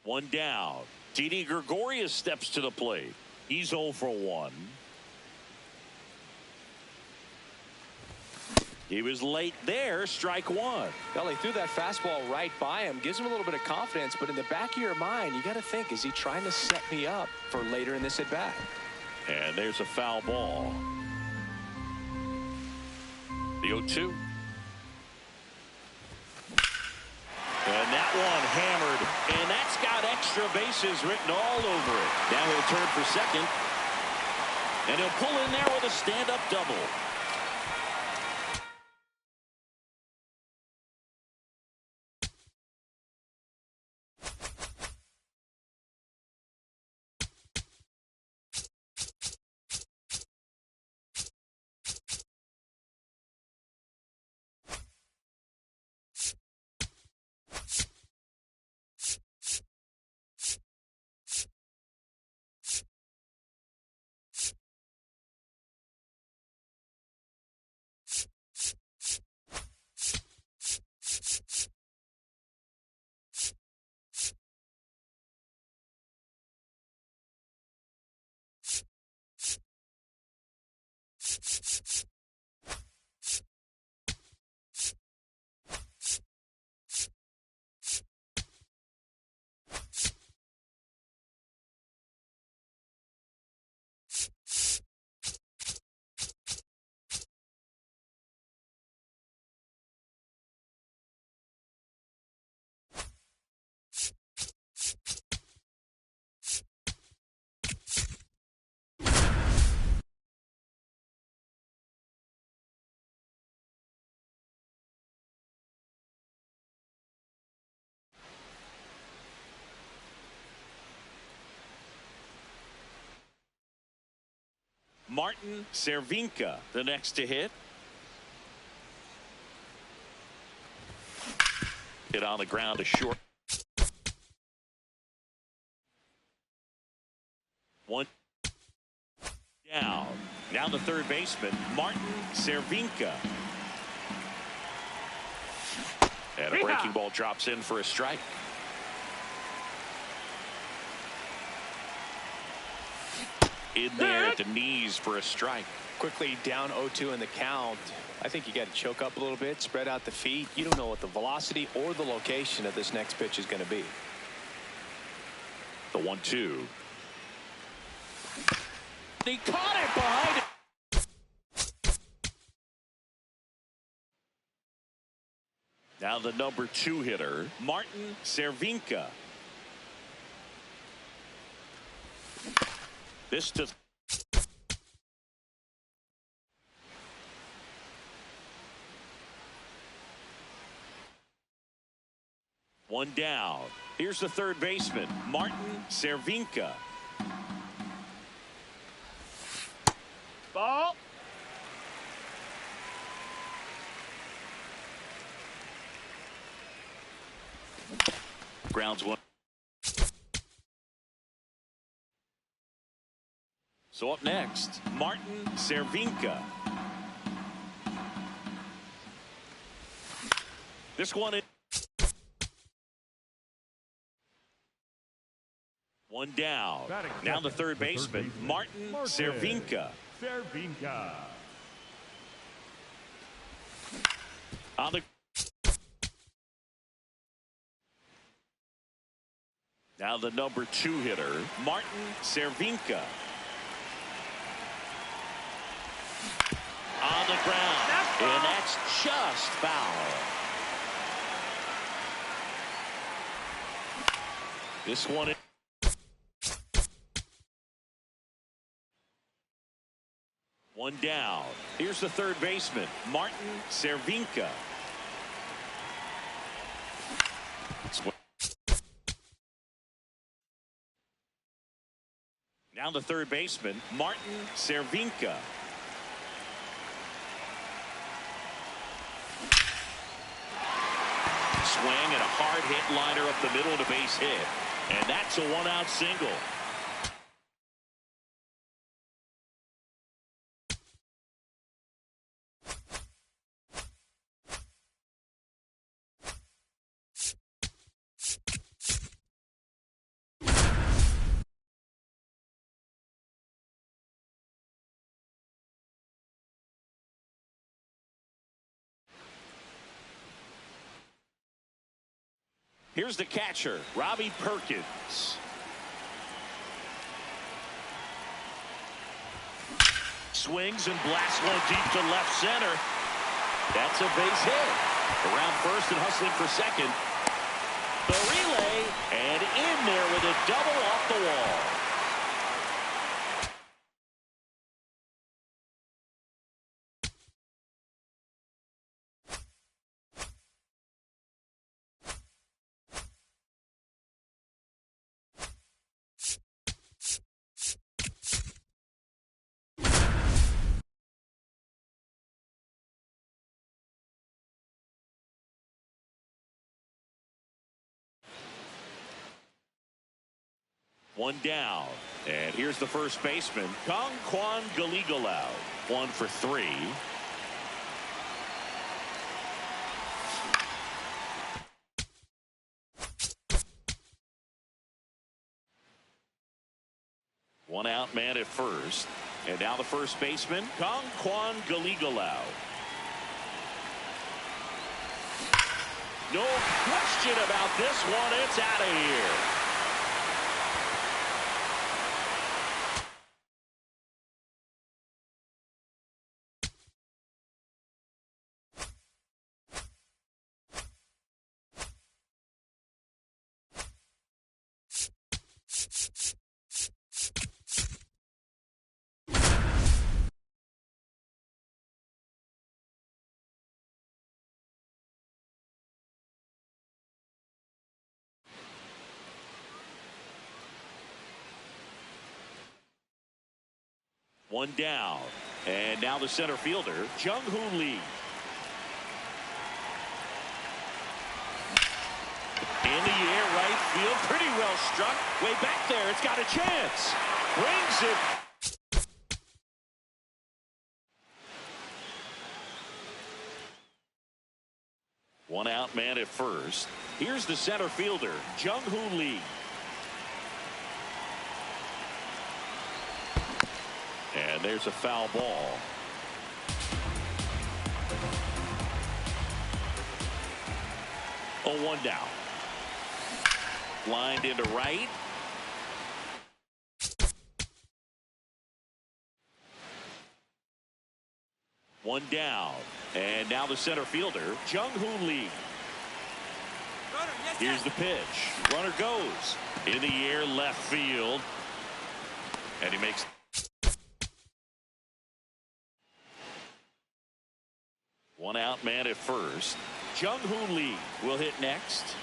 One down. Didi Gregorius steps to the plate. He's 0 for 1. He was late there. Strike one. Well, he threw that fastball right by him. Gives him a little bit of confidence. But in the back of your mind, you got to think, is he trying to set me up for later in this at bat? And there's a foul ball. The 0-2. And that one hammered, and that's got extra bases written all over it. Now he'll turn for second, and he'll pull in there with a stand-up double. Martin Cervinka, the next to hit. Hit on the ground to short. One down. Now the third baseman, Martin Cervinka. And a breaking ball drops in for a strike. In there at the knees for a strike. Quickly down 0-2 in the count. I think you got to choke up a little bit, spread out the feet. You don't know what the velocity or the location of this next pitch is going to be. The 1-2. He caught it behind it. Now the number 2 hitter, Martin Cervinka. This to one down. Here's the third baseman, Martin Cervinka. Ball. Grounds one. So up next, Martin Cervinka. This one is one down. Now the third baseman, Martin Cervinka. On the now the number 2 hitter, Martin Cervinka. On the ground, and that's just foul. This one is one down. Here's the third baseman, Martin Cervinka. Now the third baseman, Martin Cervinka. Swing and a hard hit liner up the middle and a base hit. And that's a 1-out single. Here's the catcher, Robbie Perkins. Swings and blasts one deep to left center. That's a base hit. Around first and hustling for second. The relay, and in there with a double off the wall. One down. And here's the first baseman, Kong Kwan Galigalau. 1 for 3. One out, man at first. And now the first baseman, Kong Kwan Galigalau. No question about this one. It's out of here. One down. And now the center fielder, Jung-Hoo Lee. In the air, right field. Pretty well struck. Way back there. It's got a chance. Brings it. One out, man at first. Here's the center fielder, Jung-Hoo Lee. And there's a foul ball. Oh, 1 down. Lined into right. One down. And now the center fielder, Jung-Hoo Lee. Here's the pitch. Runner goes in the air, left field. And he makes. One out, man at first. Jung-Hoo Lee will hit next.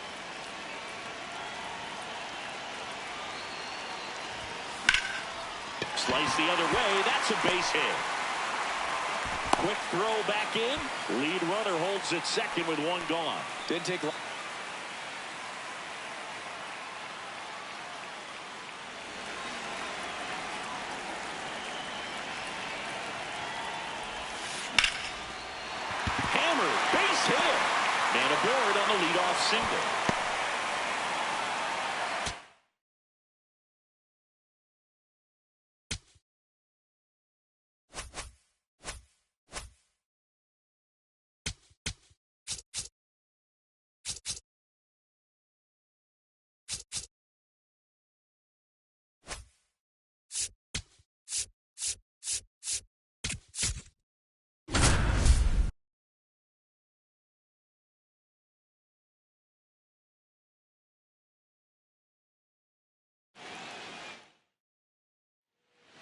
Slice the other way. That's a base hit. Quick throw back in. Lead runner holds at second with one gone. Didn't take long. Hammer, base hit. And aboard on the leadoff single.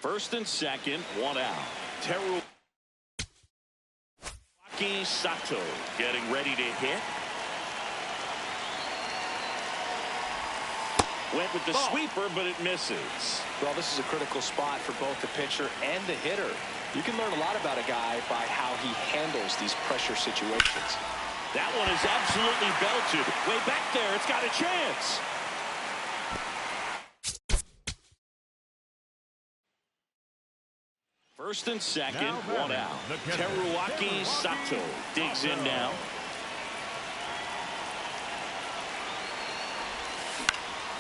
First and second, one out. Teruaki Sato getting ready to hit. Went with the sweeper, but it misses. Well, this is a critical spot for both the pitcher and the hitter. You can learn a lot about a guy by how he handles these pressure situations. That one is absolutely belted. Way back there, it's got a chance. First and second, one out. Teruaki Sato digs in now.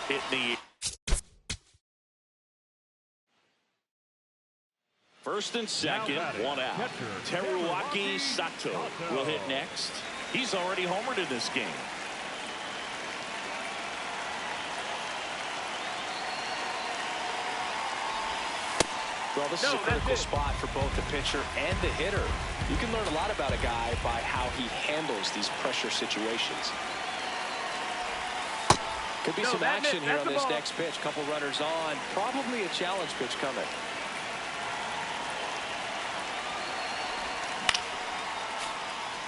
Hit the first and second, one out. Teruaki Sato will hit next. He's already homered in this game. Well, this is a critical spot for both the pitcher and the hitter. You can learn a lot about a guy by how he handles these pressure situations. Could be some action here on this next pitch. Couple runners on. Probably a challenge pitch coming.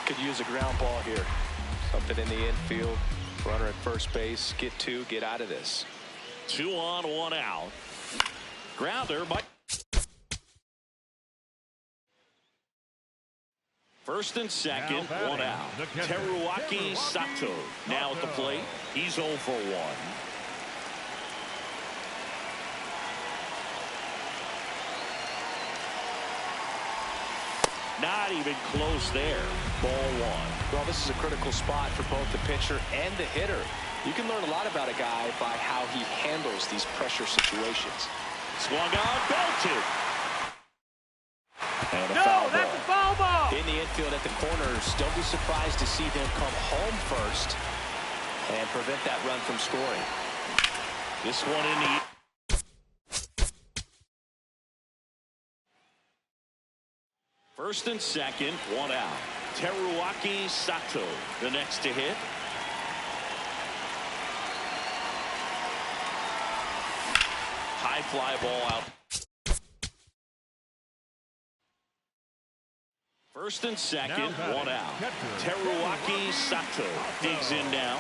Could use a ground ball here. Something in the infield. Runner at first base. Get two. Get out of this. 2 on, 1 out. Grounder by. First and second, one out. Teruaki Sato now at the plate. He's 0 for 1. Not even close there. Ball 1. Well, this is a critical spot for both the pitcher and the hitter. You can learn a lot about a guy by how he handles these pressure situations. Swung on, belted. And a No, foul that's ball. a foul ball. In the infield at the corners, don't be surprised to see them come home first and prevent that run from scoring. This one in the. First and second, one out. Teruaki Sato, the next to hit. High fly ball out. First and second, one out. Teruaki Sato digs in now.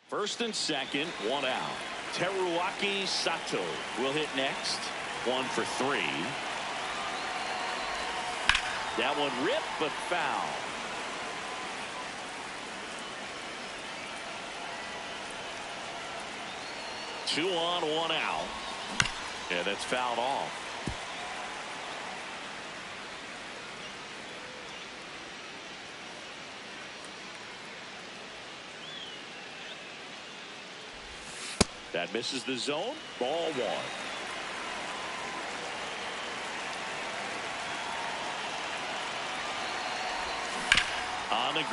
First and second, one out. Teruaki Sato will hit next. 1 for 3. That one ripped, but foul. Two on, one out. Yeah, that's fouled off. That misses the zone. Ball 1. On the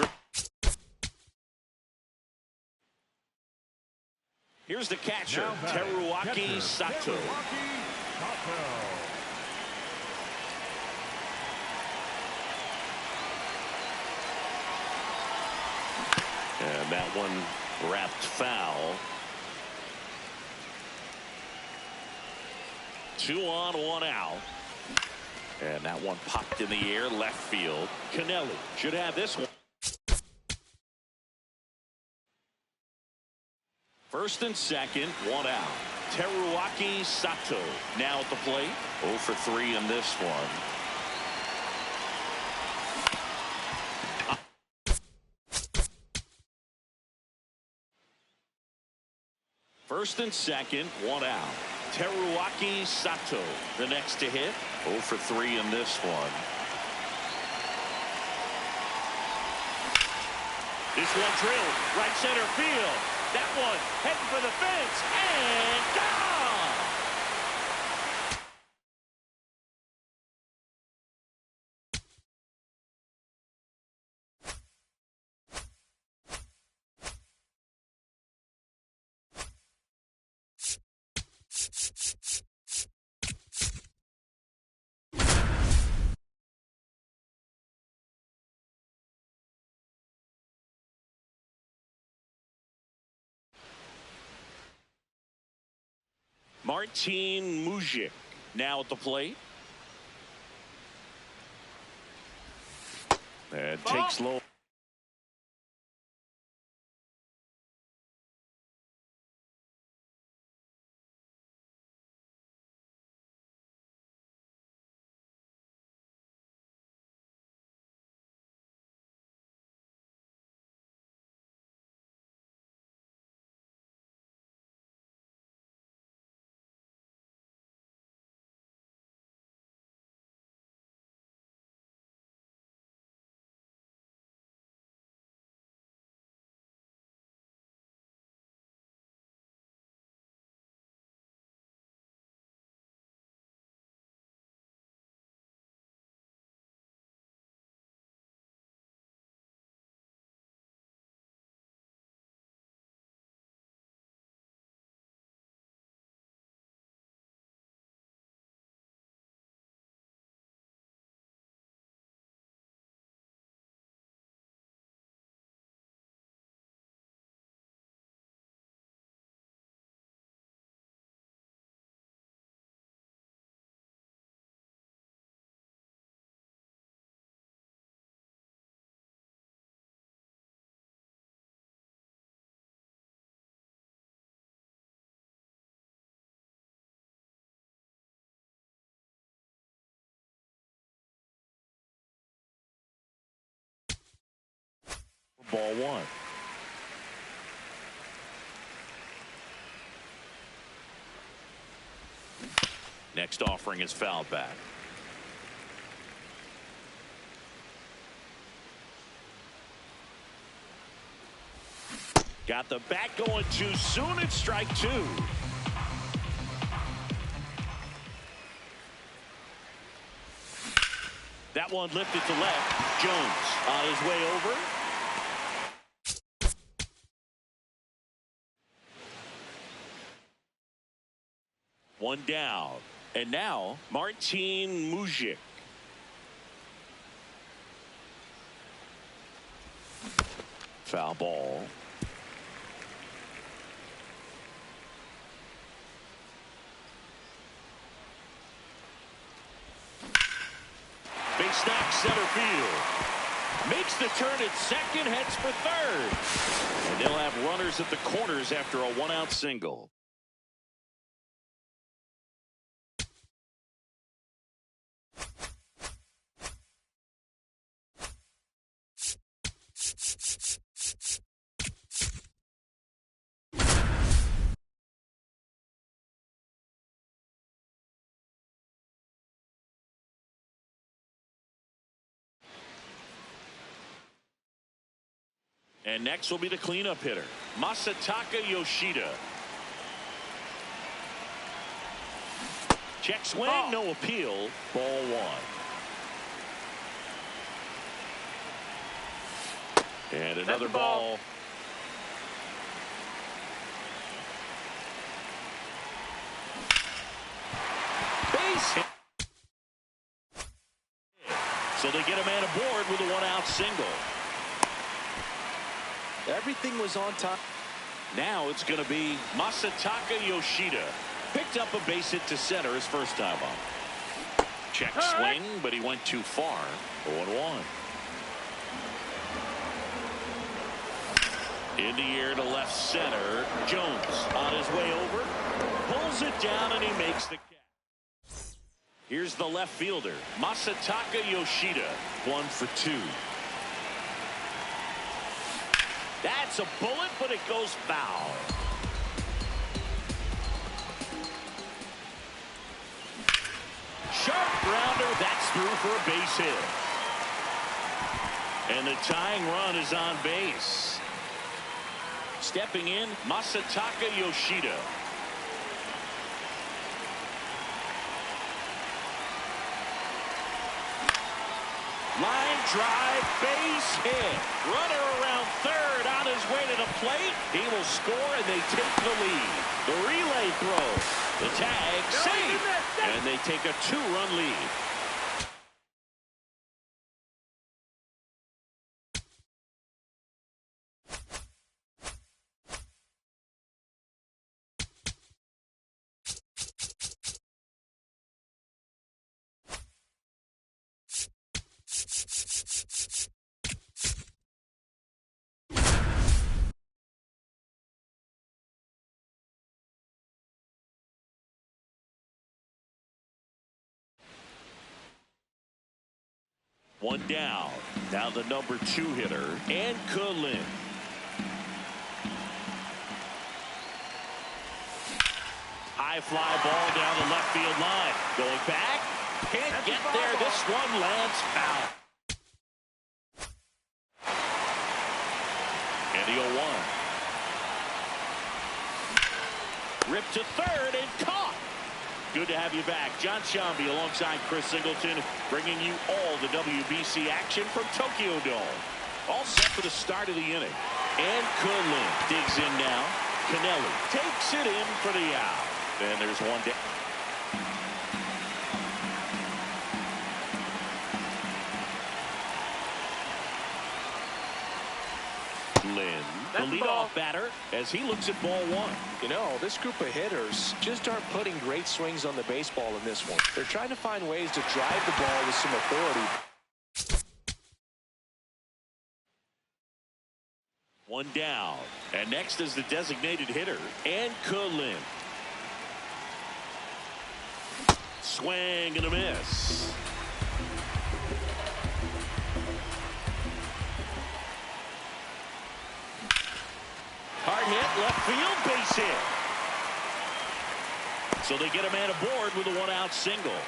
Here's the catcher, Teruaki Sato. And that one wrapped foul. 2 on, 1 out. And that one popped in the air left field. Canelli should have this one. First and second, 1 out. Teruaki Sato now at the plate. 0 for 3 in this one. First and second, 1 out. Teruaki Sato, the next to hit. 0 for 3 in this one. This one drilled right center field. That one heading for the fence and gone. Martin Mujic now at the plate. And takes low. Ball 1. Next offering is fouled back. Got the bat going too soon. It's strike 2. That one lifted to left. Jones on his way over. One down. And now Martin Mujic. Foul ball. Base knock center field. Makes the turn at second, heads for third. And they'll have runners at the corners after a 1-out single. And next will be the cleanup hitter, Masataka Yoshida. Check swing, no appeal. Ball 1. And another ball. base hit. So they get a man aboard with a one-out single. Everything was on time. Now it's going to be Masataka Yoshida. Picked up a base hit to center his first time up. Check swing, but he went too far. 0-1. In the air to left center. Jones on his way over. Pulls it down, and he makes the catch. Here's the left fielder, Masataka Yoshida. 1 for 2. That's a bullet, but it goes foul. Sharp grounder. That's through for a base hit. And the tying run is on base. Stepping in, Masataka Yoshida. Line drive, base hit. Runner around third on his way to the plate. He will score, and they take the lead. The relay throw. The tag, safe. And they take a 2-run lead. One down. Now the number 2 hitter, and Kulin. High fly ball down the left field line. Going back. Can't get there. This one lands foul. And the 0-1. Ripped to third and caught. Good to have you back. John Shambi alongside Chris Singleton, bringing you all the WBC action from Tokyo Dome. All set for the start of the inning. And Kulin digs in now. Canelli takes it in for the out. And there's one down. Lynn, the leadoff batter, as he looks at ball 1. You know, this group of hitters just aren't putting great swings on the baseball in this one. They're trying to find ways to drive the ball with some authority. One down. And next is the designated hitter, and Kulin. Swing and a miss. Hard hit, left field, base hit. So they get a man aboard with a one-out single.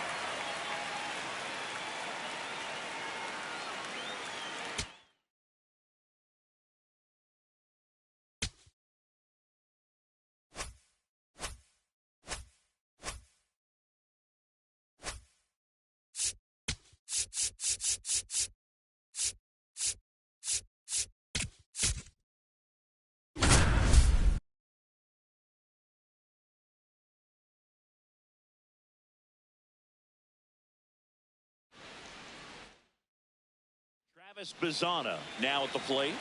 Travis Bazzana now at the plate.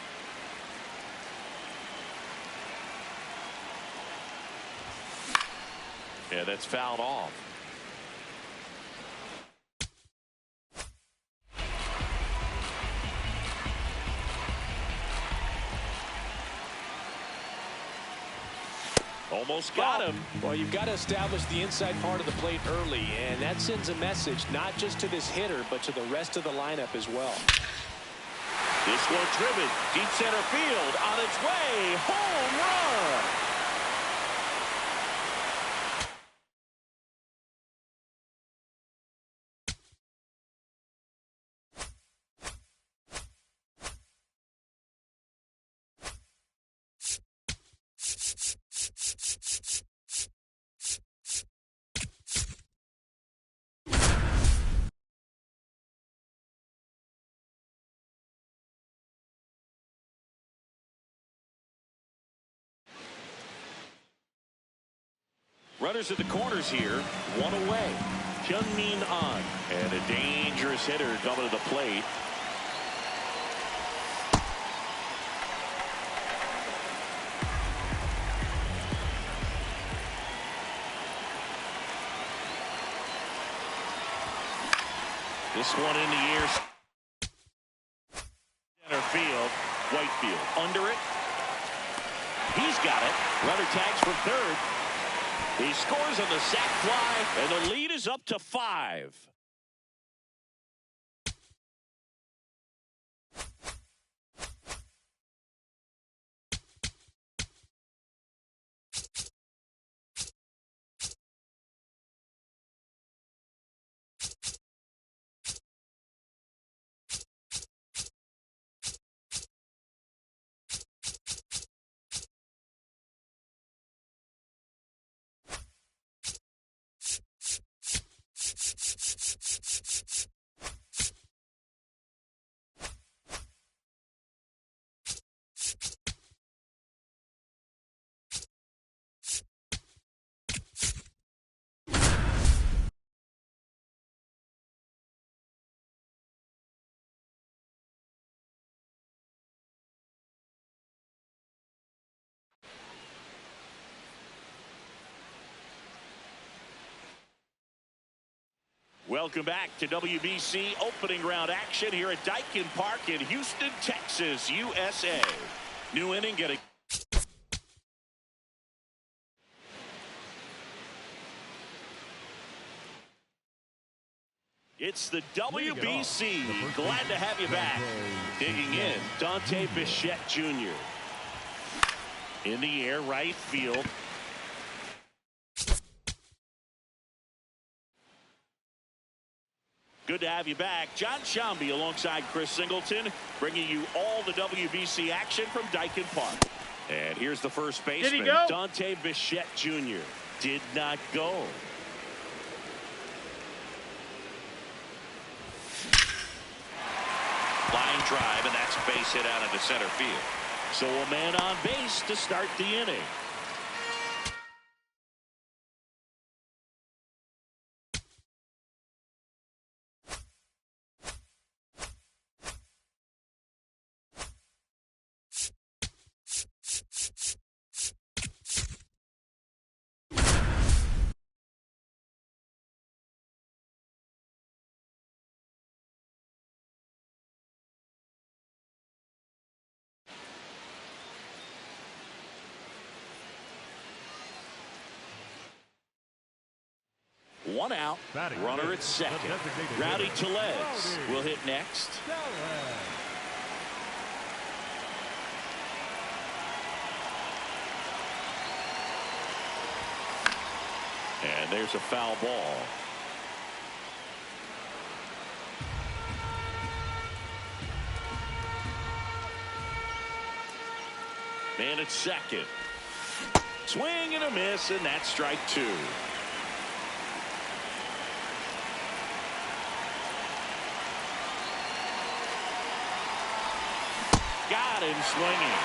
Yeah, that's fouled off. Almost got him. Well, you've got to establish the inside part of the plate early, and that sends a message not just to this hitter, but to the rest of the lineup as well. This one driven deep center field, on its way, home run. Runners at the corners here, one away. Hyun-Min Ahn. And a dangerous hitter coming to the plate. This one in the air. Center field. Whitefield under it. He's got it. Runner tags from third. He scores on the sac fly, and the lead is up to 5. Welcome back to WBC opening round action here at Daikin Park in Houston, Texas, USA. New inning getting. It's the WBC. Glad to have you back. Digging in, Dante Bichette Jr. In the air, right field. Good to have you back. John Shambi alongside Chris Singleton, bringing you all the WBC action from Daikin Park. And here's the first baseman, Dante Bichette Jr. Did not go. Line drive, and that's a base hit out into center field. So a man on base to start the inning. One out. Runner at second. Rowdy Tellez will hit next. And there's a foul ball. Man at second. Swing and a miss, and that's strike 2. Got him swinging.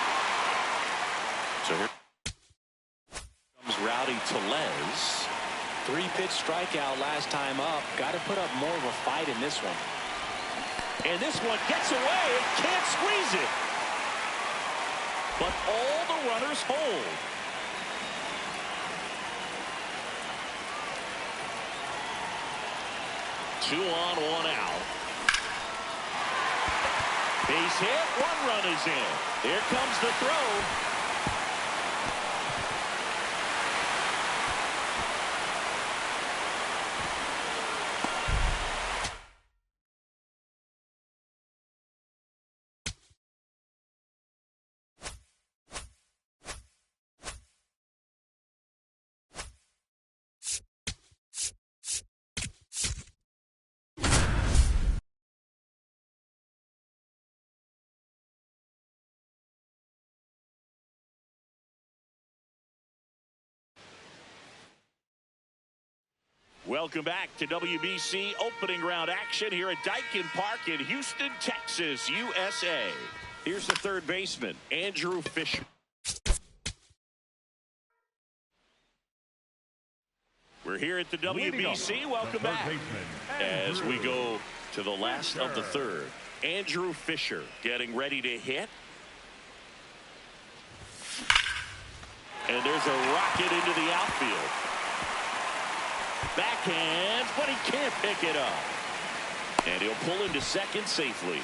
So here comes Rowdy Tellez. 3-pitch strikeout last time up. Got to put up more of a fight in this one. And this one gets away and can't squeeze it. But all the runners hold. Two on, one out. Base hit, 1 run is in. Here comes the throw. Welcome back to WBC opening round action here at Daikin Park in Houston, Texas, USA. Here's the third baseman, Andrew Fisher. We're We're here at the WBC. Welcome back. As we go to the last of the third. Andrew Fisher getting ready to hit. And there's a rocket into the outfield. Backhand, but he can't pick it up. And he'll pull into second safely.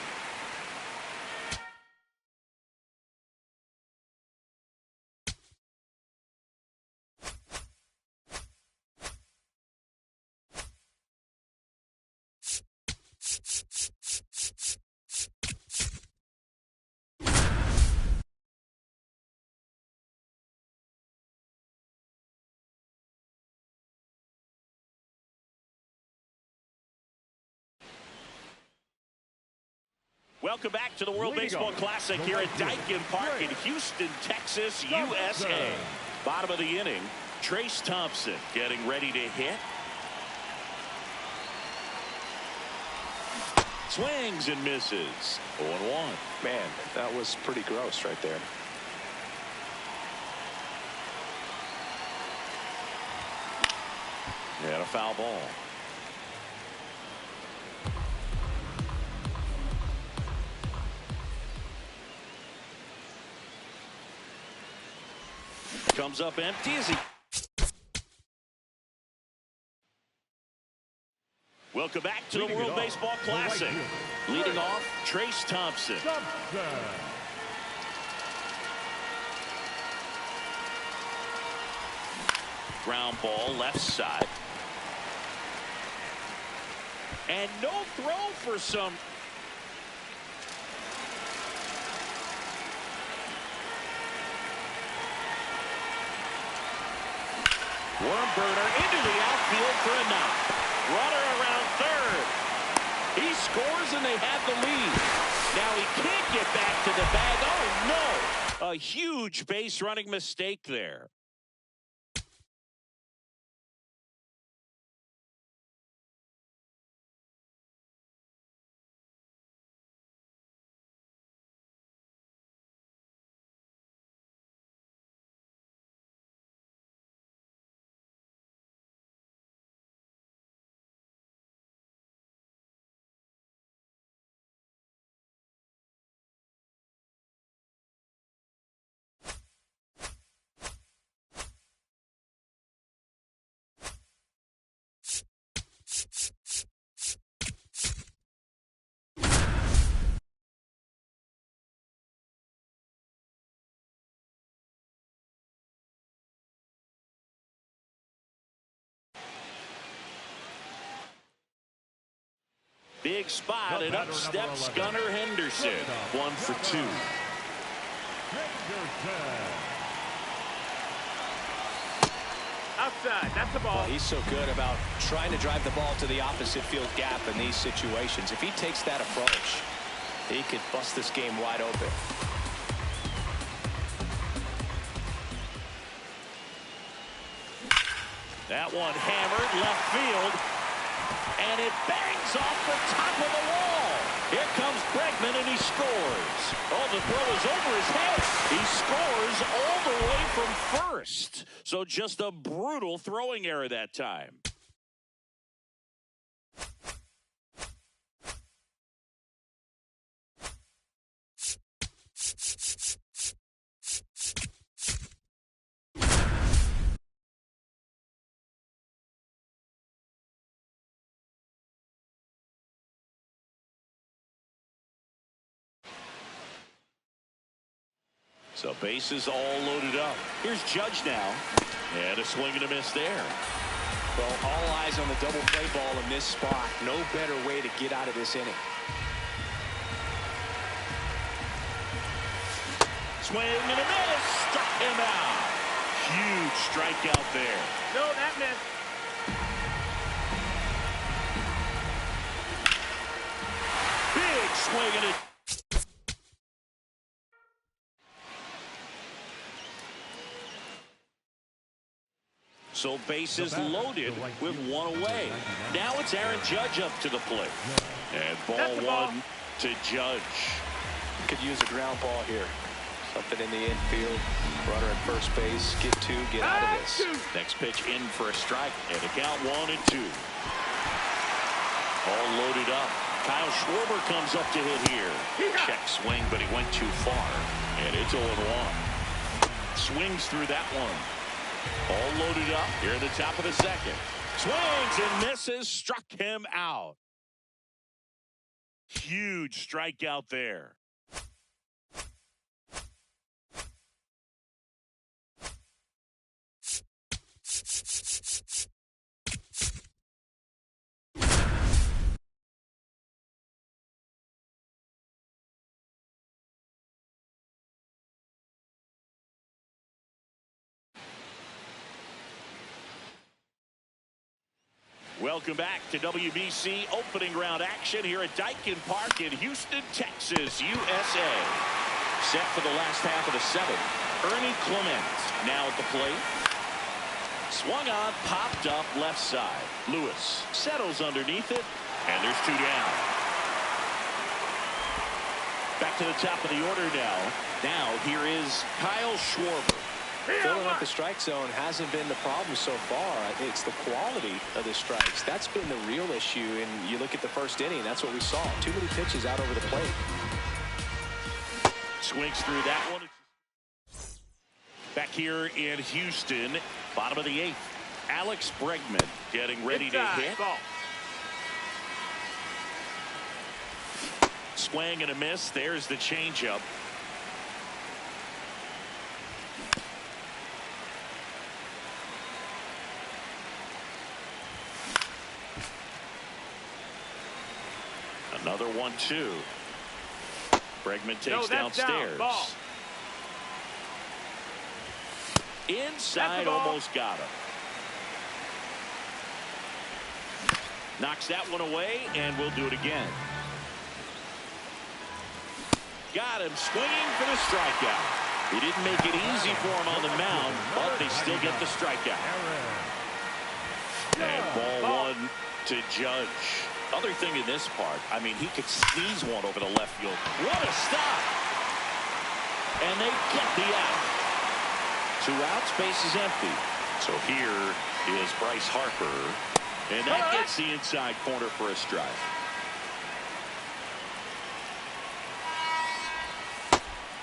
Welcome back to the World Baseball Classic here at Dyken Park in Houston, Texas, USA. Bottom of the inning, Trace Thompson getting ready to hit. Swings and misses. 0-1. Man, that was pretty gross right there. And a foul ball. Comes up empty as he. Welcome back to the World Baseball Classic. Leading off, Trace Thompson. Ground ball left side. And no throw for some. Worm burner into the outfield for a knock. Runner around third. He scores and they have the lead. Now he can't get back to the bag. Oh no! A huge base running mistake there. Big spot, and up steps Gunnar Henderson. 1 for 2. Outside, that's the ball. Well, he's so good about trying to drive the ball to the opposite field gap in these situations. If he takes that approach, he could bust this game wide open. That one hammered left field. And it bangs off the top of the wall. Here comes Bregman, and he scores. Oh, the throw is over his head. He scores all the way from first. So just a brutal throwing error that time. So bases all loaded up. Here's Judge now. And a swing and a miss there. Well, all eyes on the double play ball in this spot. No better way to get out of this inning. Swing and a miss. Struck him out. Huge strikeout there. No, that missed. Big swing and a. So bases loaded with one away. Now it's Aaron Judge up to the plate. And ball one to Judge. Could use a ground ball here. Something in the infield. Runner at first base. Get two. Get out of this. Next pitch in for a strike. And a count 1-2. All loaded up. Kyle Schwarber comes up to hit here. Check swing, but he went too far. And it's 0-1. Swings through that one. All loaded up here at the top of the second. Swings and misses. Struck him out. Huge strikeout there. Welcome back to WBC opening round action here at Daikin Park in Houston, Texas, USA. Set for the last half of the seventh. Ernie Clement now at the plate. Swung on, popped up left side. Lewis settles underneath it, and there's two down. Back to the top of the order now. Now here is Kyle Schwarber. Filling up the strike zone hasn't been the problem so far. It's the quality of the strikes. That's been the real issue. And you look at the first inning, that's what we saw. Too many pitches out over the plate. Swings through that one. Back here in Houston, bottom of the eighth. Alex Bregman getting ready to hit. Swing and a miss. There's the changeup. Another 1-2. Bregman takes downstairs. Down. Inside, almost got him. Knocks that one away, and we'll do it again. Got him swinging for the strikeout. He didn't make it easy for him on the mound, but they still get the strikeout. And ball one to Judge. Other thing in this part, I mean, he could sneeze one over the left field. What a stop! And they get the out. 2 outs, base is empty. So here is Bryce Harper, and that gets the inside corner for a strike.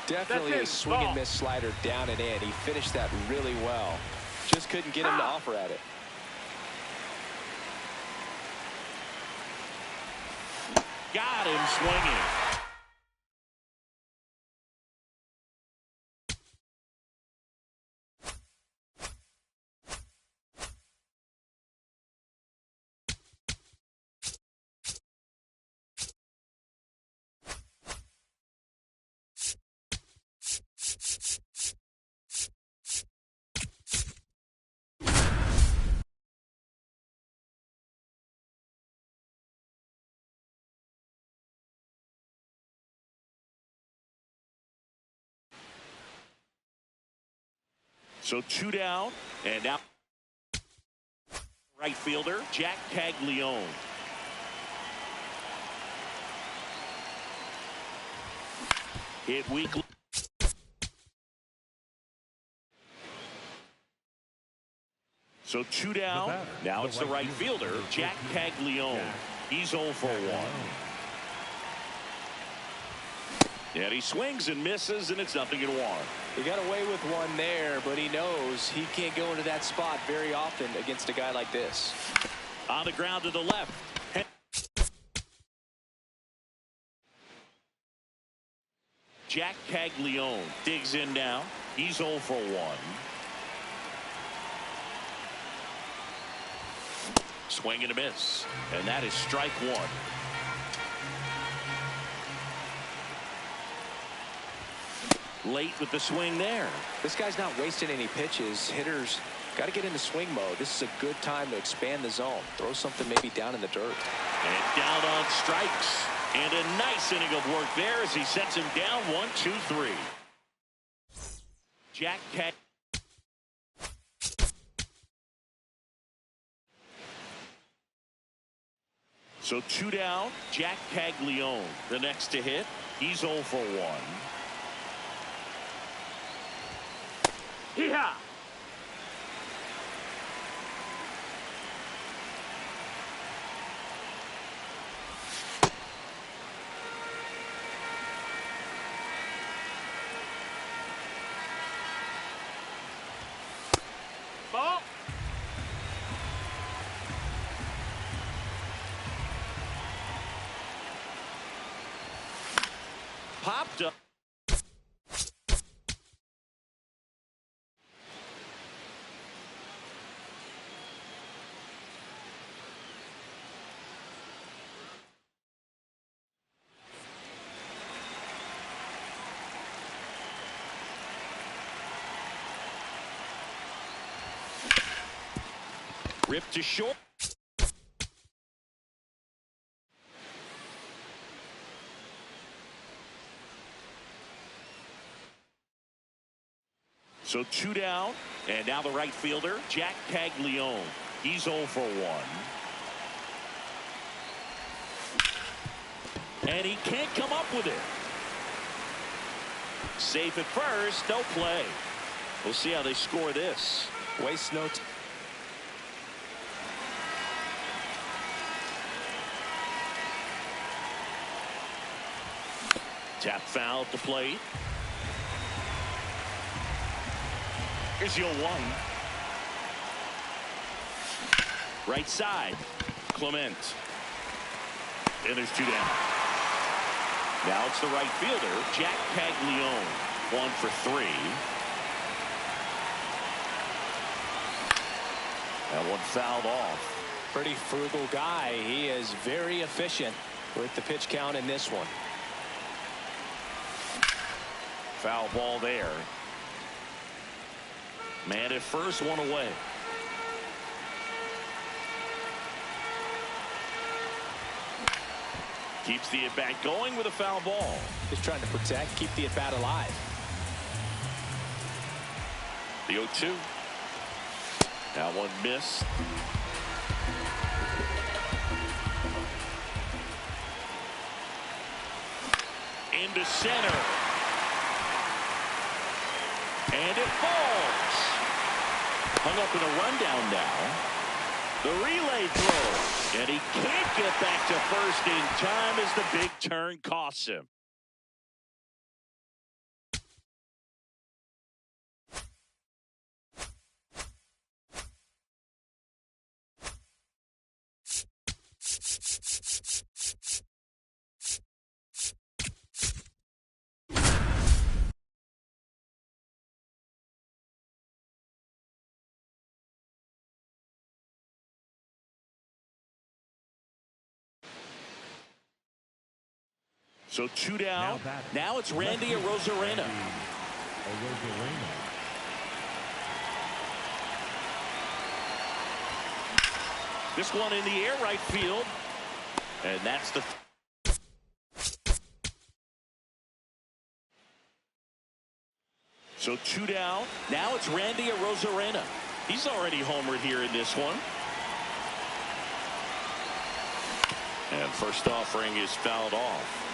Definitely a swing and miss slider down and in. He finished that really well. Just couldn't get him to offer at it. Got him swinging. So 2 down, and now right fielder Jack Caglione. Hit weakly. So 2 down. Now it's the right fielder Jack Caglione. He's 0 for 1. And he swings and misses, and it's 0-1. He got away with one there, but he knows he can't go into that spot very often against a guy like this. On the ground to the left. Jack Caglione digs in now. He's 0 for 1. Swing and a miss. And that is strike 1. Late with the swing there. This guy's not wasting any pitches. Hitters got to get into swing mode. This is a good time to expand the zone. Throw something maybe down in the dirt. And down on strikes. And a nice inning of work there as he sets him down 1-2-3. Jack Caglione. So 2 down. Jack Caglione, the next to hit. He's 0 for 1. Yeah. Ball. Popped up. Ripped to short. So 2 down, and now the right fielder, Jack Caglione. He's 0 for 1. And he can't come up with it. Safe at first, no play. We'll see how they score this. Waste no time. Tap foul to plate. Here's your 1. Right side, Clement. And there's 2 down. Now it's the right fielder, Jack Caglione. 1 for 3. That one fouled off. Pretty frugal guy. He is very efficient with the pitch count in this one. Foul ball there. Man at first, 1 away. Keeps the at-bat going with a foul ball. Just trying to protect, keep the at-bat alive. The 0-2. That one missed. Into center. And it falls. Hung up in a rundown now. The relay throw. And he can't get back to first in time as the big turn costs him. So 2 down. Now it's Randy Arozarena. This one in the air, right field. And that's the... So 2 down. Now it's Randy Arozarena. He's already homered here in this one. And first offering is fouled off.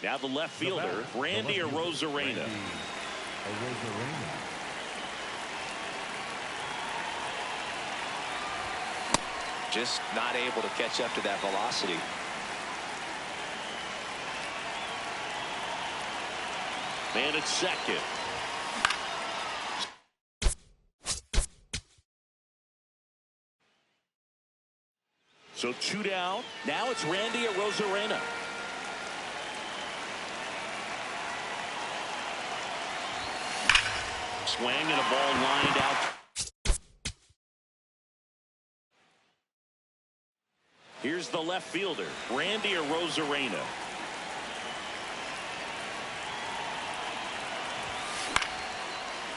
Now the left fielder, Randy Arozarena. Just not able to catch up to that velocity. Man at second. So 2 down. Now it's Randy Arozarena. Swing and a ball lined out. Here's the left fielder, Randy Arozarena.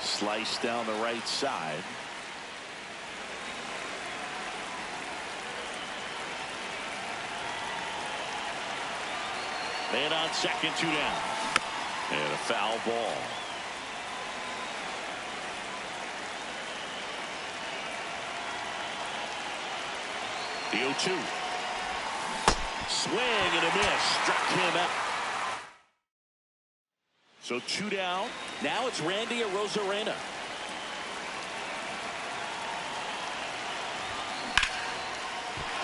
Slice down the right side. Man on second, 2 down. And a foul ball. The 0-2. Swing and a miss. Struck him out. So 2 down. Now it's Randy Arozarena.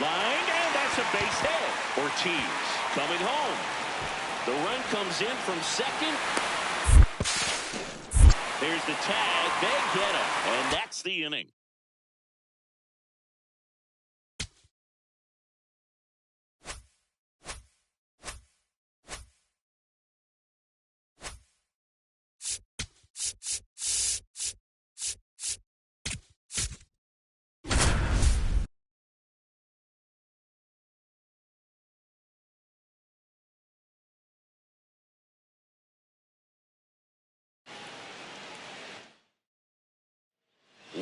Line, and that's a base hit. Ortiz coming home. The run comes in from second. There's the tag. They get him, and that's the inning.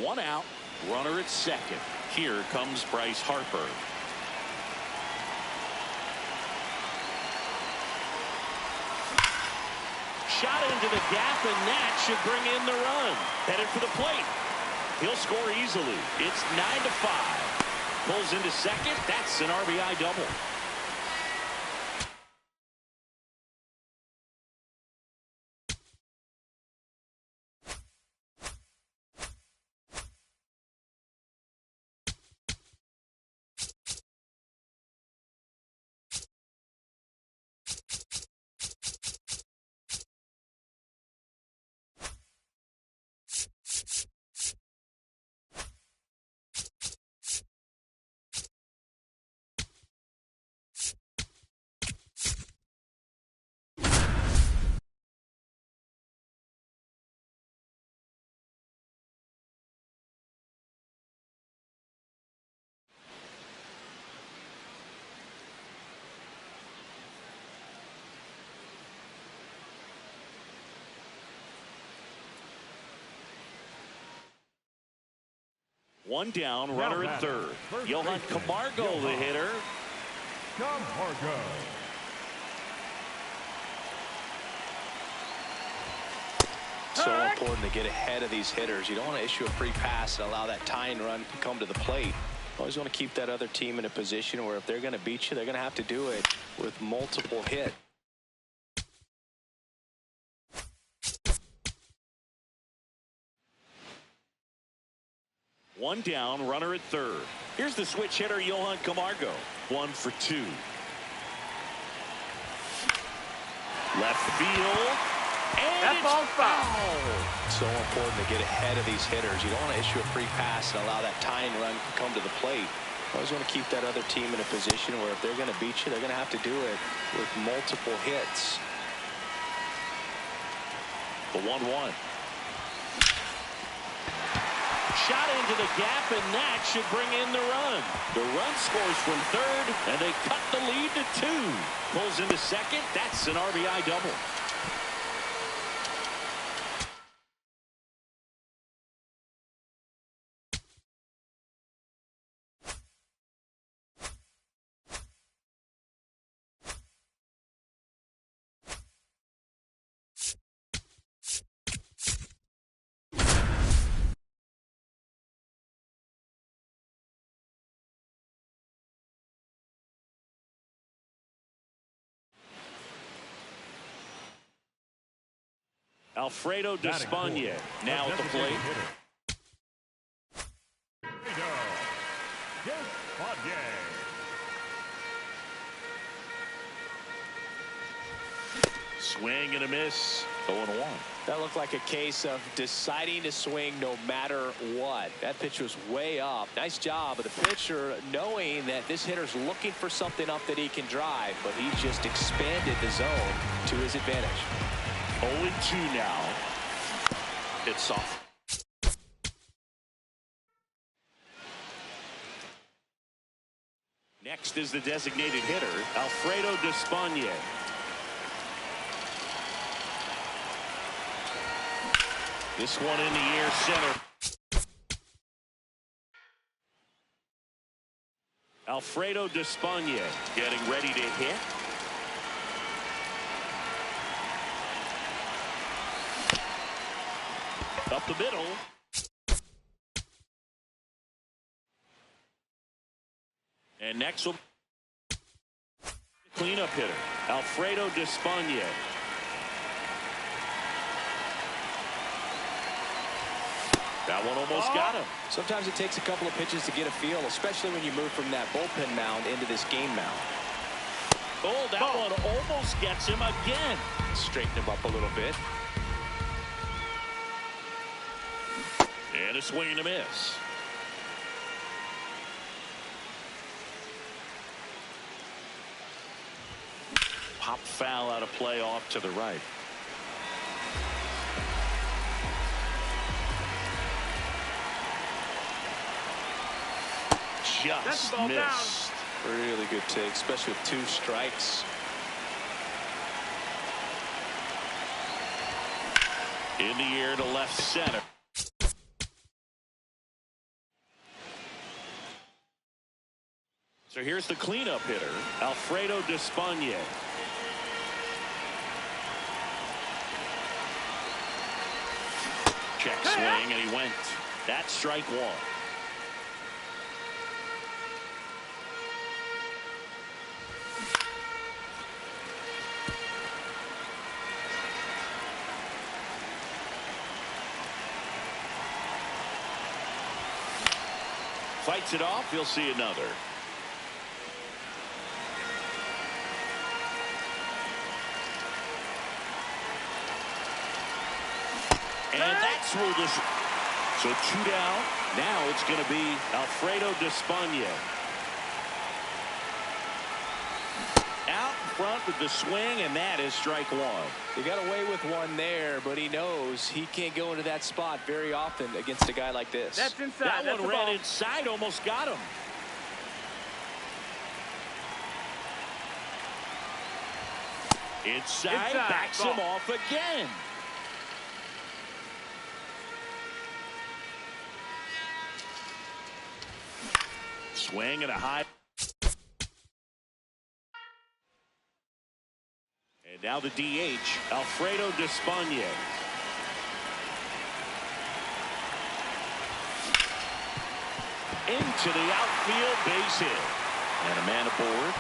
One out, runner at second. Here comes Bryce Harper. Shot into the gap, and that should bring in the run. Headed for the plate. He'll score easily. It's 9-5. Pulls into second. That's an RBI double. One down, runner at third. Johan Camargo, the hitter. Camargo. So important to get ahead of these hitters. You don't want to issue a free pass and allow that tying run to come to the plate. Always want to keep that other team in a position where if they're going to beat you, they're going to have to do it with multiple hits. One down, runner at third. Here's the switch hitter, Johan Camargo. 1 for 2. Left field. And That ball's foul. So important to get ahead of these hitters. You don't want to issue a free pass and allow that tying run to come to the plate. Always want to keep that other team in a position where if they're going to beat you, they're going to have to do it with multiple hits. The 1-1. Shot into the gap, and that should bring in the run. The run scores from third, and they cut the lead to 2. Pulls into second. That's an RBI double. Alfredo Despaigne now at the plate. Swing and a miss. 0-1. That looked like a case of deciding to swing no matter what. That pitch was way up. Nice job of the pitcher knowing that this hitter's looking for something up that he can drive, but he just expanded the zone to his advantage. 0-2 now. It's soft. Next is the designated hitter, Alfredo Despaigne. This one in the air center. Alfredo Despaigne getting ready to hit. Up the middle. And next will cleanup hitter, Alfredo Despaigne. That one almost got him. Sometimes it takes a couple of pitches to get a feel, especially when you move from that bullpen mound into this game mound. Oh, that one almost gets him again. Straighten him up a little bit. And a swing and a miss. Pop foul out of play off to the right. Just missed. Really good take, especially with 2 strikes. In the air to left center. So here's the cleanup hitter, Alfredo Despaigne. Check swing, and he went. That's strike 1. Fights it off. He'll see another. And that's ruled this. So 2 down. Now it's going to be Alfredo Despaigne. Out in front with the swing, and that is strike 1. He got away with one there, but he knows he can't go into that spot very often against a guy like this. That's inside. That one ran inside, almost got him. Inside, backs him off again. Swing and a high. And now the DH, Alfredo Despaigne. Into the outfield, base hit. And a man aboard.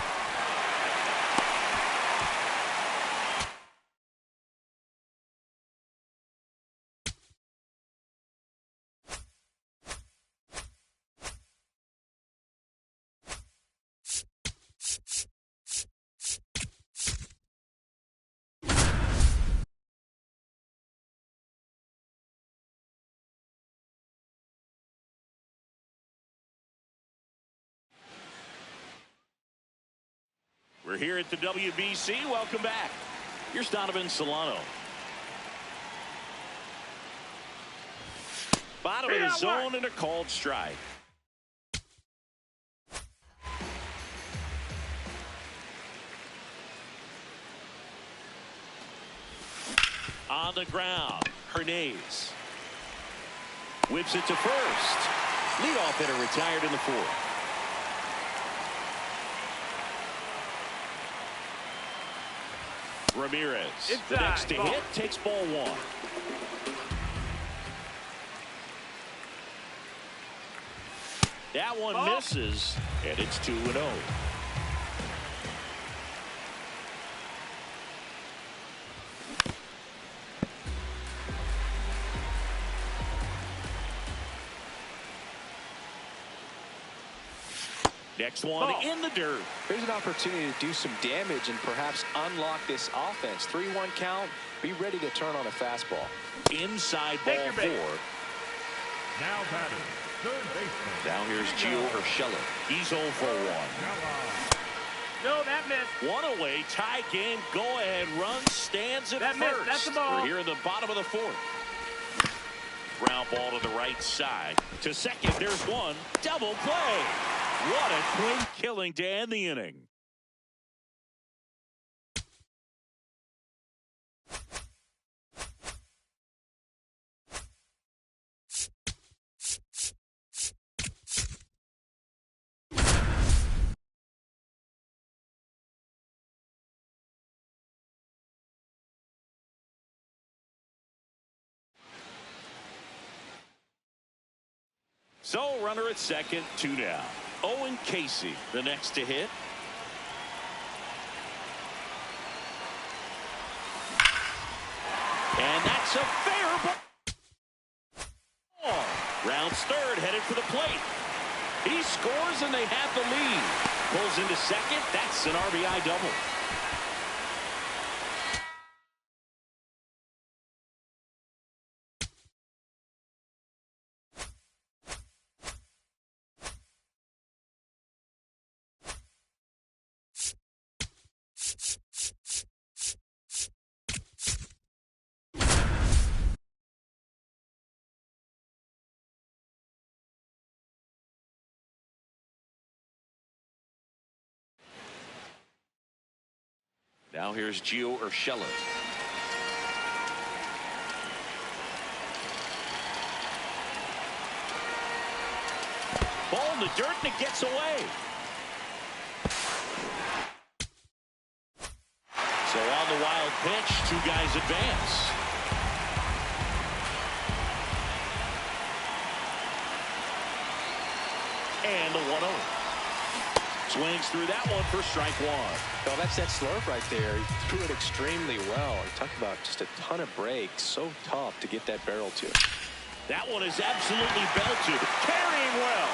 We're here at the WBC. Welcome back. Here's Donovan Solano. Bottom of the zone and a called strike. On the ground, Hernandez whips it to first. Leadoff hitter retired in the 4th. Ramirez, the next to hit, takes ball 1. That one misses, and it's 2-0. Next one in the dirt. Here's an opportunity to do some damage and perhaps unlock this offense. 3-1 count. Be ready to turn on a fastball. Inside ball 4. Now batting, third baseman. Now here's Gio Urshela. He's 0 for 1. No, that missed. 1 away, tie game, go ahead run, stands at first. Missed. That's the ball. We're here in the bottom of the 4th. Ground ball to the right side. To second, there's one. Double play. What a clean killing to end the inning. So runner at second, 2 down. Owen Casey, the next to hit. And that's a fair ball. Rounds third, headed for the plate. He scores and they have the lead. Pulls into second. That's an RBI double. Now here's Gio Urshela. Ball in the dirt and it gets away. So on the wild pitch, two guys advance. And the 1-0. Swings through that one for strike one. Well, that's that slurve right there. He threw it extremely well. Talk about just a ton of breaks. So tough to get that barrel to. That one is absolutely belted. Carrying well.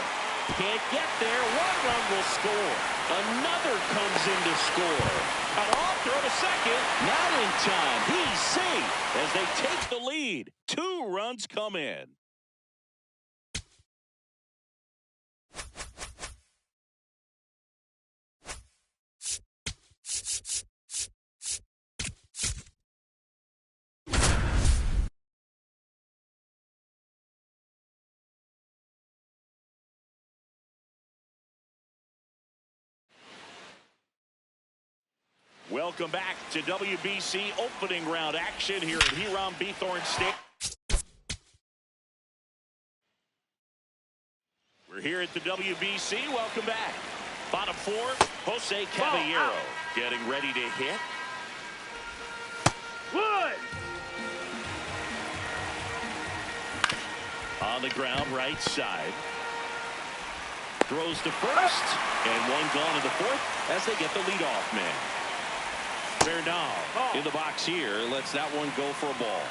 Can't get there. One run will score. Another comes in to score. Cut off, throw to second. Not in time. He's safe as they take the lead. 2 runs come in. Welcome back to WBC opening round action here at Hiram Bithorn Stadium. We're here at the WBC. Welcome back. Bottom 4, Jose Caballero getting ready to hit. Wood! On the ground, right side. Throws to first, and one gone in the 4th as they get the leadoff man. Bernal in the box here. Lets that one go for a ball.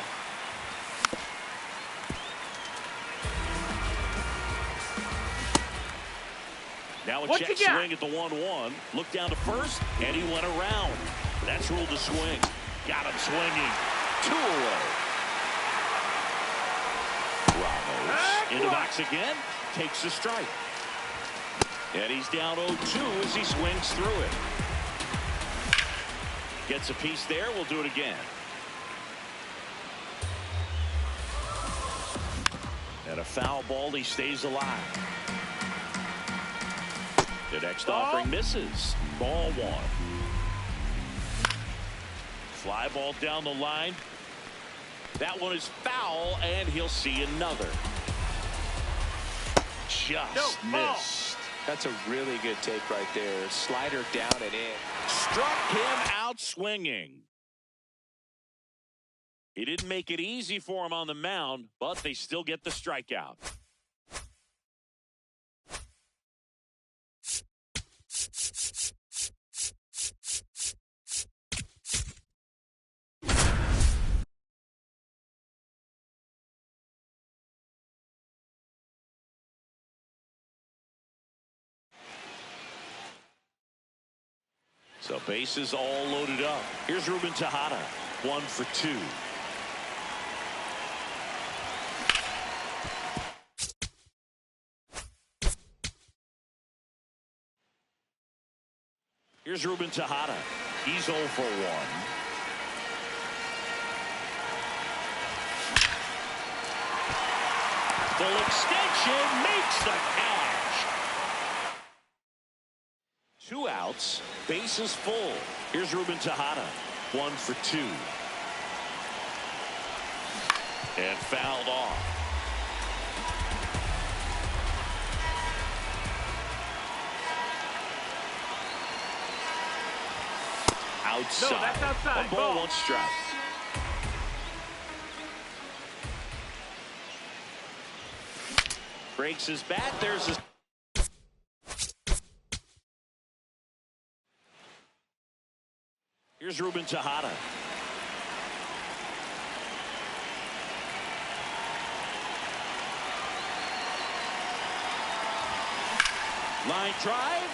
Now a check swing at the 1-1. Look down to first, and he went around. That's ruled a swing. Got him swinging. 2 away. Ramos in the box again. Takes the strike. And he's down 0-2 as he swings through it. Gets a piece there. We'll do it again. And a foul ball. He stays alive. The next offering misses. Ball 1. Fly ball down the line. That one is foul, and he'll see another. Just missed. That's a really good take right there. Slider down and in. Struck him out swinging. He didn't make it easy for him on the mound, but they still get the strikeout. So bases all loaded up. Here's Ruben Tejada. 1 for 2. Here's Ruben Tejada. He's 0 for 1. Full extension makes the catch. 2 outs. Bases full. Here's Ruben Tejada. 1 for 2. And fouled off. Outside. No, that's outside. 1 ball, 1 strike. Breaks his bat. There's a Here's Ruben Tejada. Line drive.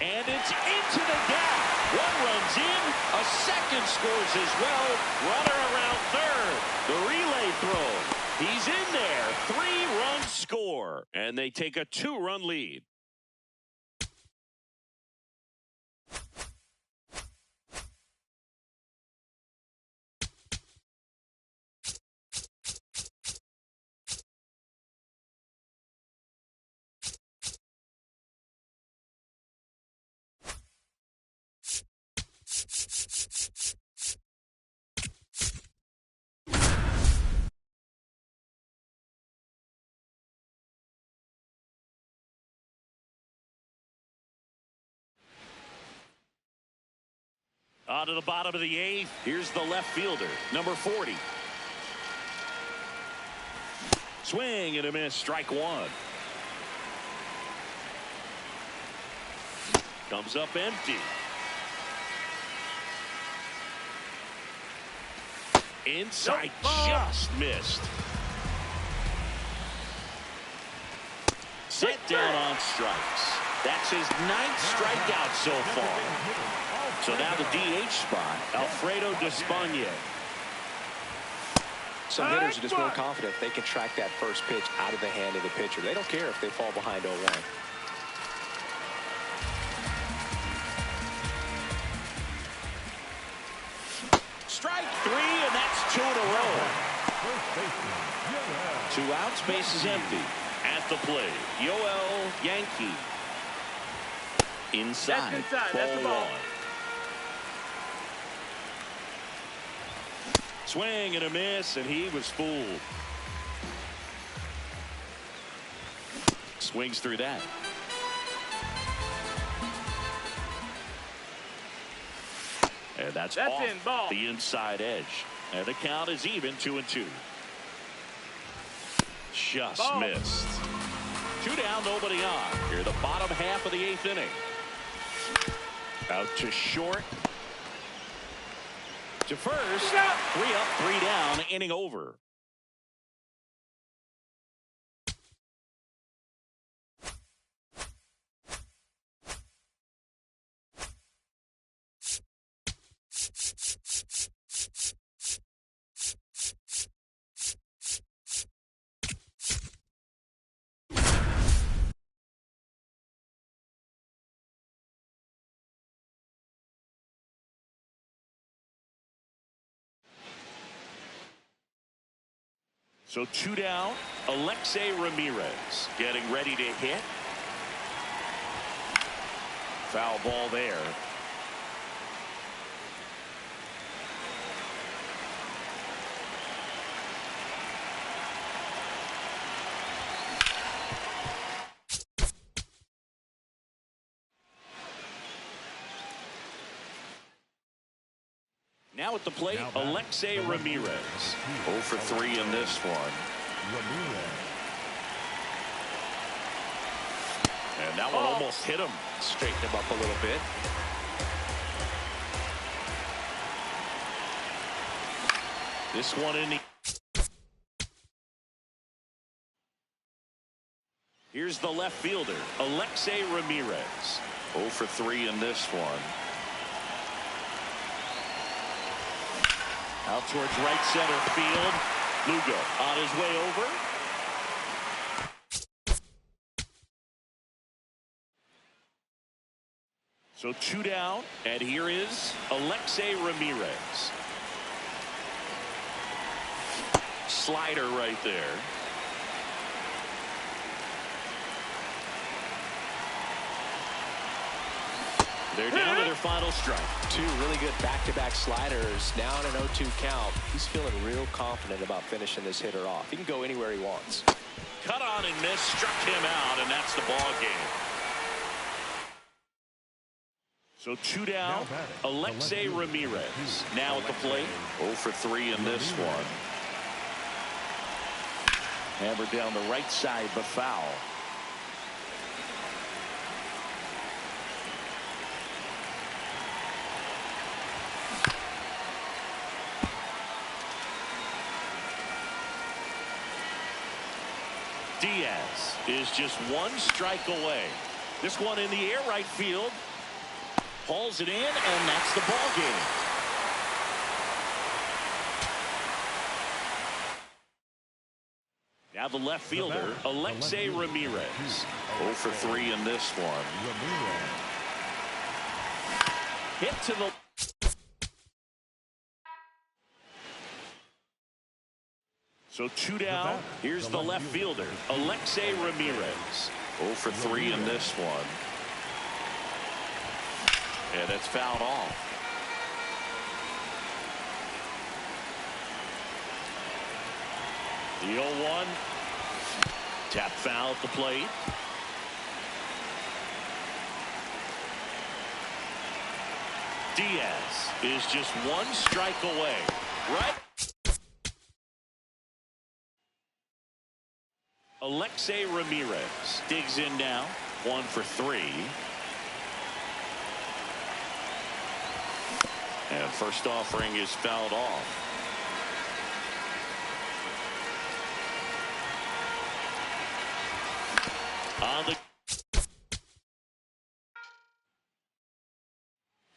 And it's into the gap. One runs in. A second scores as well. Runner around third. The relay throw. He's in there. 3-run score. And they take a 2-run lead. On to the bottom of the 8th. Here's the left fielder, number 40. Swing and a miss, strike 1. Comes up empty. Inside, just missed. Set down on strikes. That's his 9th strikeout so far. So now the DH spot, Alfredo Despaigne. Some hitters are just more confident if they can track that first pitch out of the hand of the pitcher. They don't care if they fall behind 0-1. Strike 3, and that's 2 in a row. 2 outs, base is empty. At the plate, Yoel Yankee. Inside, ball 1. Swing and a miss, and he was fooled. Swings through that. And that's off in, ball. The inside edge. And the count is even, 2-2. Just ball. Missed. 2 down, nobody on. Here, the bottom half of the 8th inning. Out to short. To first. 3 up, 3 down, inning over. So 2 down, Alexei Ramirez getting ready to hit. Foul ball there. Now at the plate, Alexei Ramirez. 0 for 3 in this one. And that one almost hit him. Straighten him up a little bit. This one in the... Here's the left fielder, Alexei Ramirez. 0 for 3 in this one. Out towards right center field. Lugo on his way over. So 2 down, and here is Alexei Ramirez. Slider right there. They're down to their final strike. 2 really good back-to-back sliders. Now in an 0-2 count. He's feeling real confident about finishing this hitter off. He can go anywhere he wants. Cut on and miss, struck him out, and that's the ball game. So 2 down, Alexei Ramirez. Now at the plate, 0 for 3 in this one. Hammered down the right side, but foul. Diaz is just one strike away. This one in the air right field. Hauls it in, and that's the ball game. Now the left fielder, Alexei Ramirez. 0 for 3 in this one. Hit to the... So 2 down. Here's the left fielder, Alexei Ramirez. 0 for 3 in this one. And it's fouled off. The 0-1. Tap foul at the plate. Diaz is just one strike away. Right? Alexei Ramirez digs in now. 1 for 3. And first offering is fouled off. On the...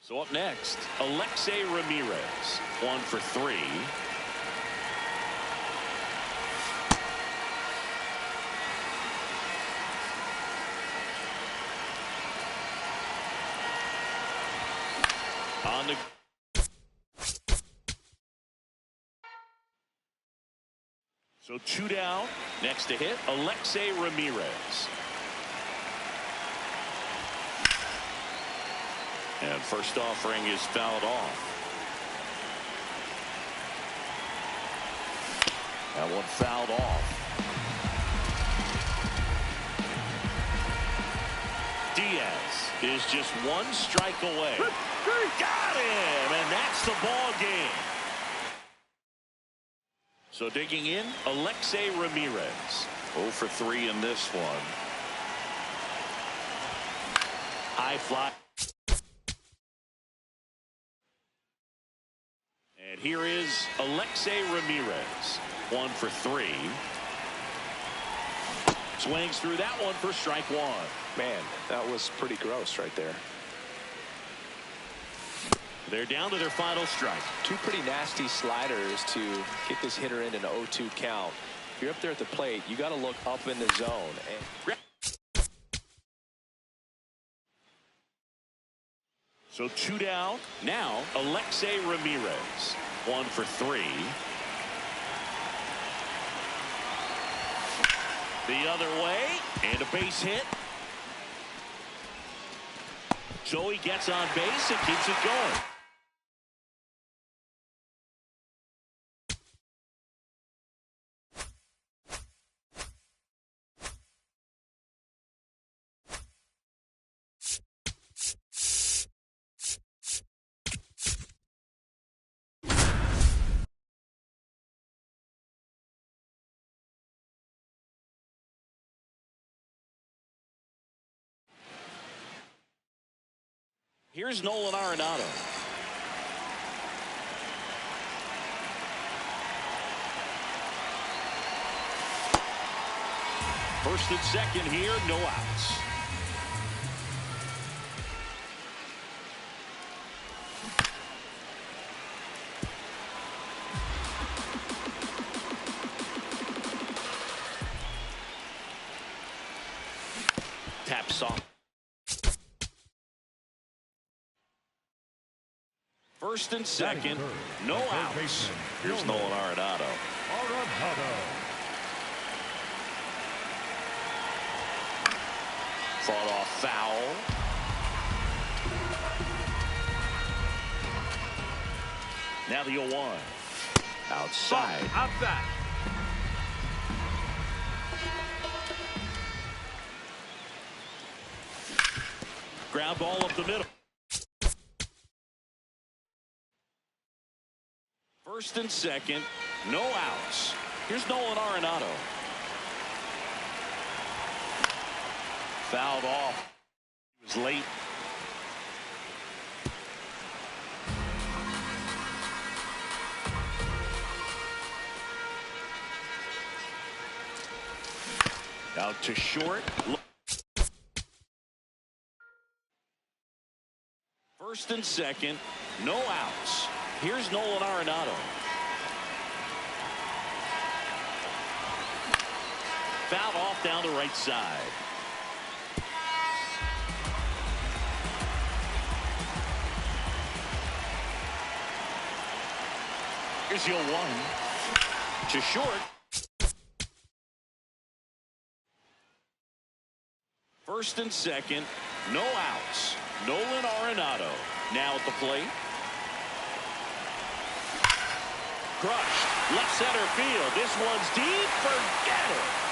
So up next, Alexei Ramirez. 1 for 3. On the... So 2 down. Next to hit, Alexei Ramirez. And first offering is fouled off. That one fouled off. Diaz is just one strike away. Got him, and that's the ball game. So digging in, Alexei Ramirez. 0 for 3 in this one. High fly. And here is Alexei Ramirez. 1 for 3. Swings through that one for strike 1. Man, that was pretty gross right there. They're down to their final strike. 2 pretty nasty sliders to get this hitter in an 0-2 count. If you're up there at the plate, you got to look up in the zone. And so 2 down. Now Alexei Ramirez. 1 for 3. The other way, and a base hit. So he gets on base and keeps it going. Here's Nolan Arenado. First and second here, no outs. Taps off. First and second, no outs. Here's Nolan Arenado. Fought off foul. Now the 0-1. Outside. Outside. Ground ball up the middle. First and second, no outs. Here's Nolan Arenado. Fouled off. He was late. Out to short. First and second, no outs. Here's Nolan Arenado. Fouled off down the right side. Here's your one. To short. First and second, no outs. Nolan Arenado now at the plate. Crushed. Left center field. This one's deep. Forget it.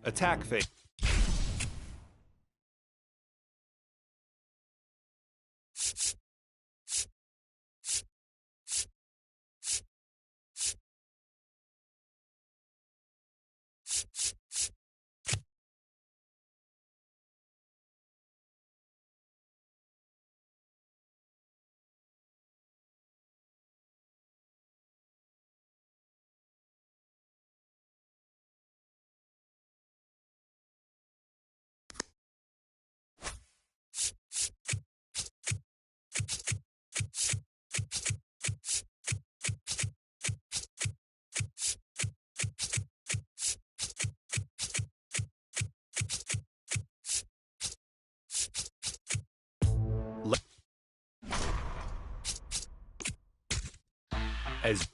Attack phase. As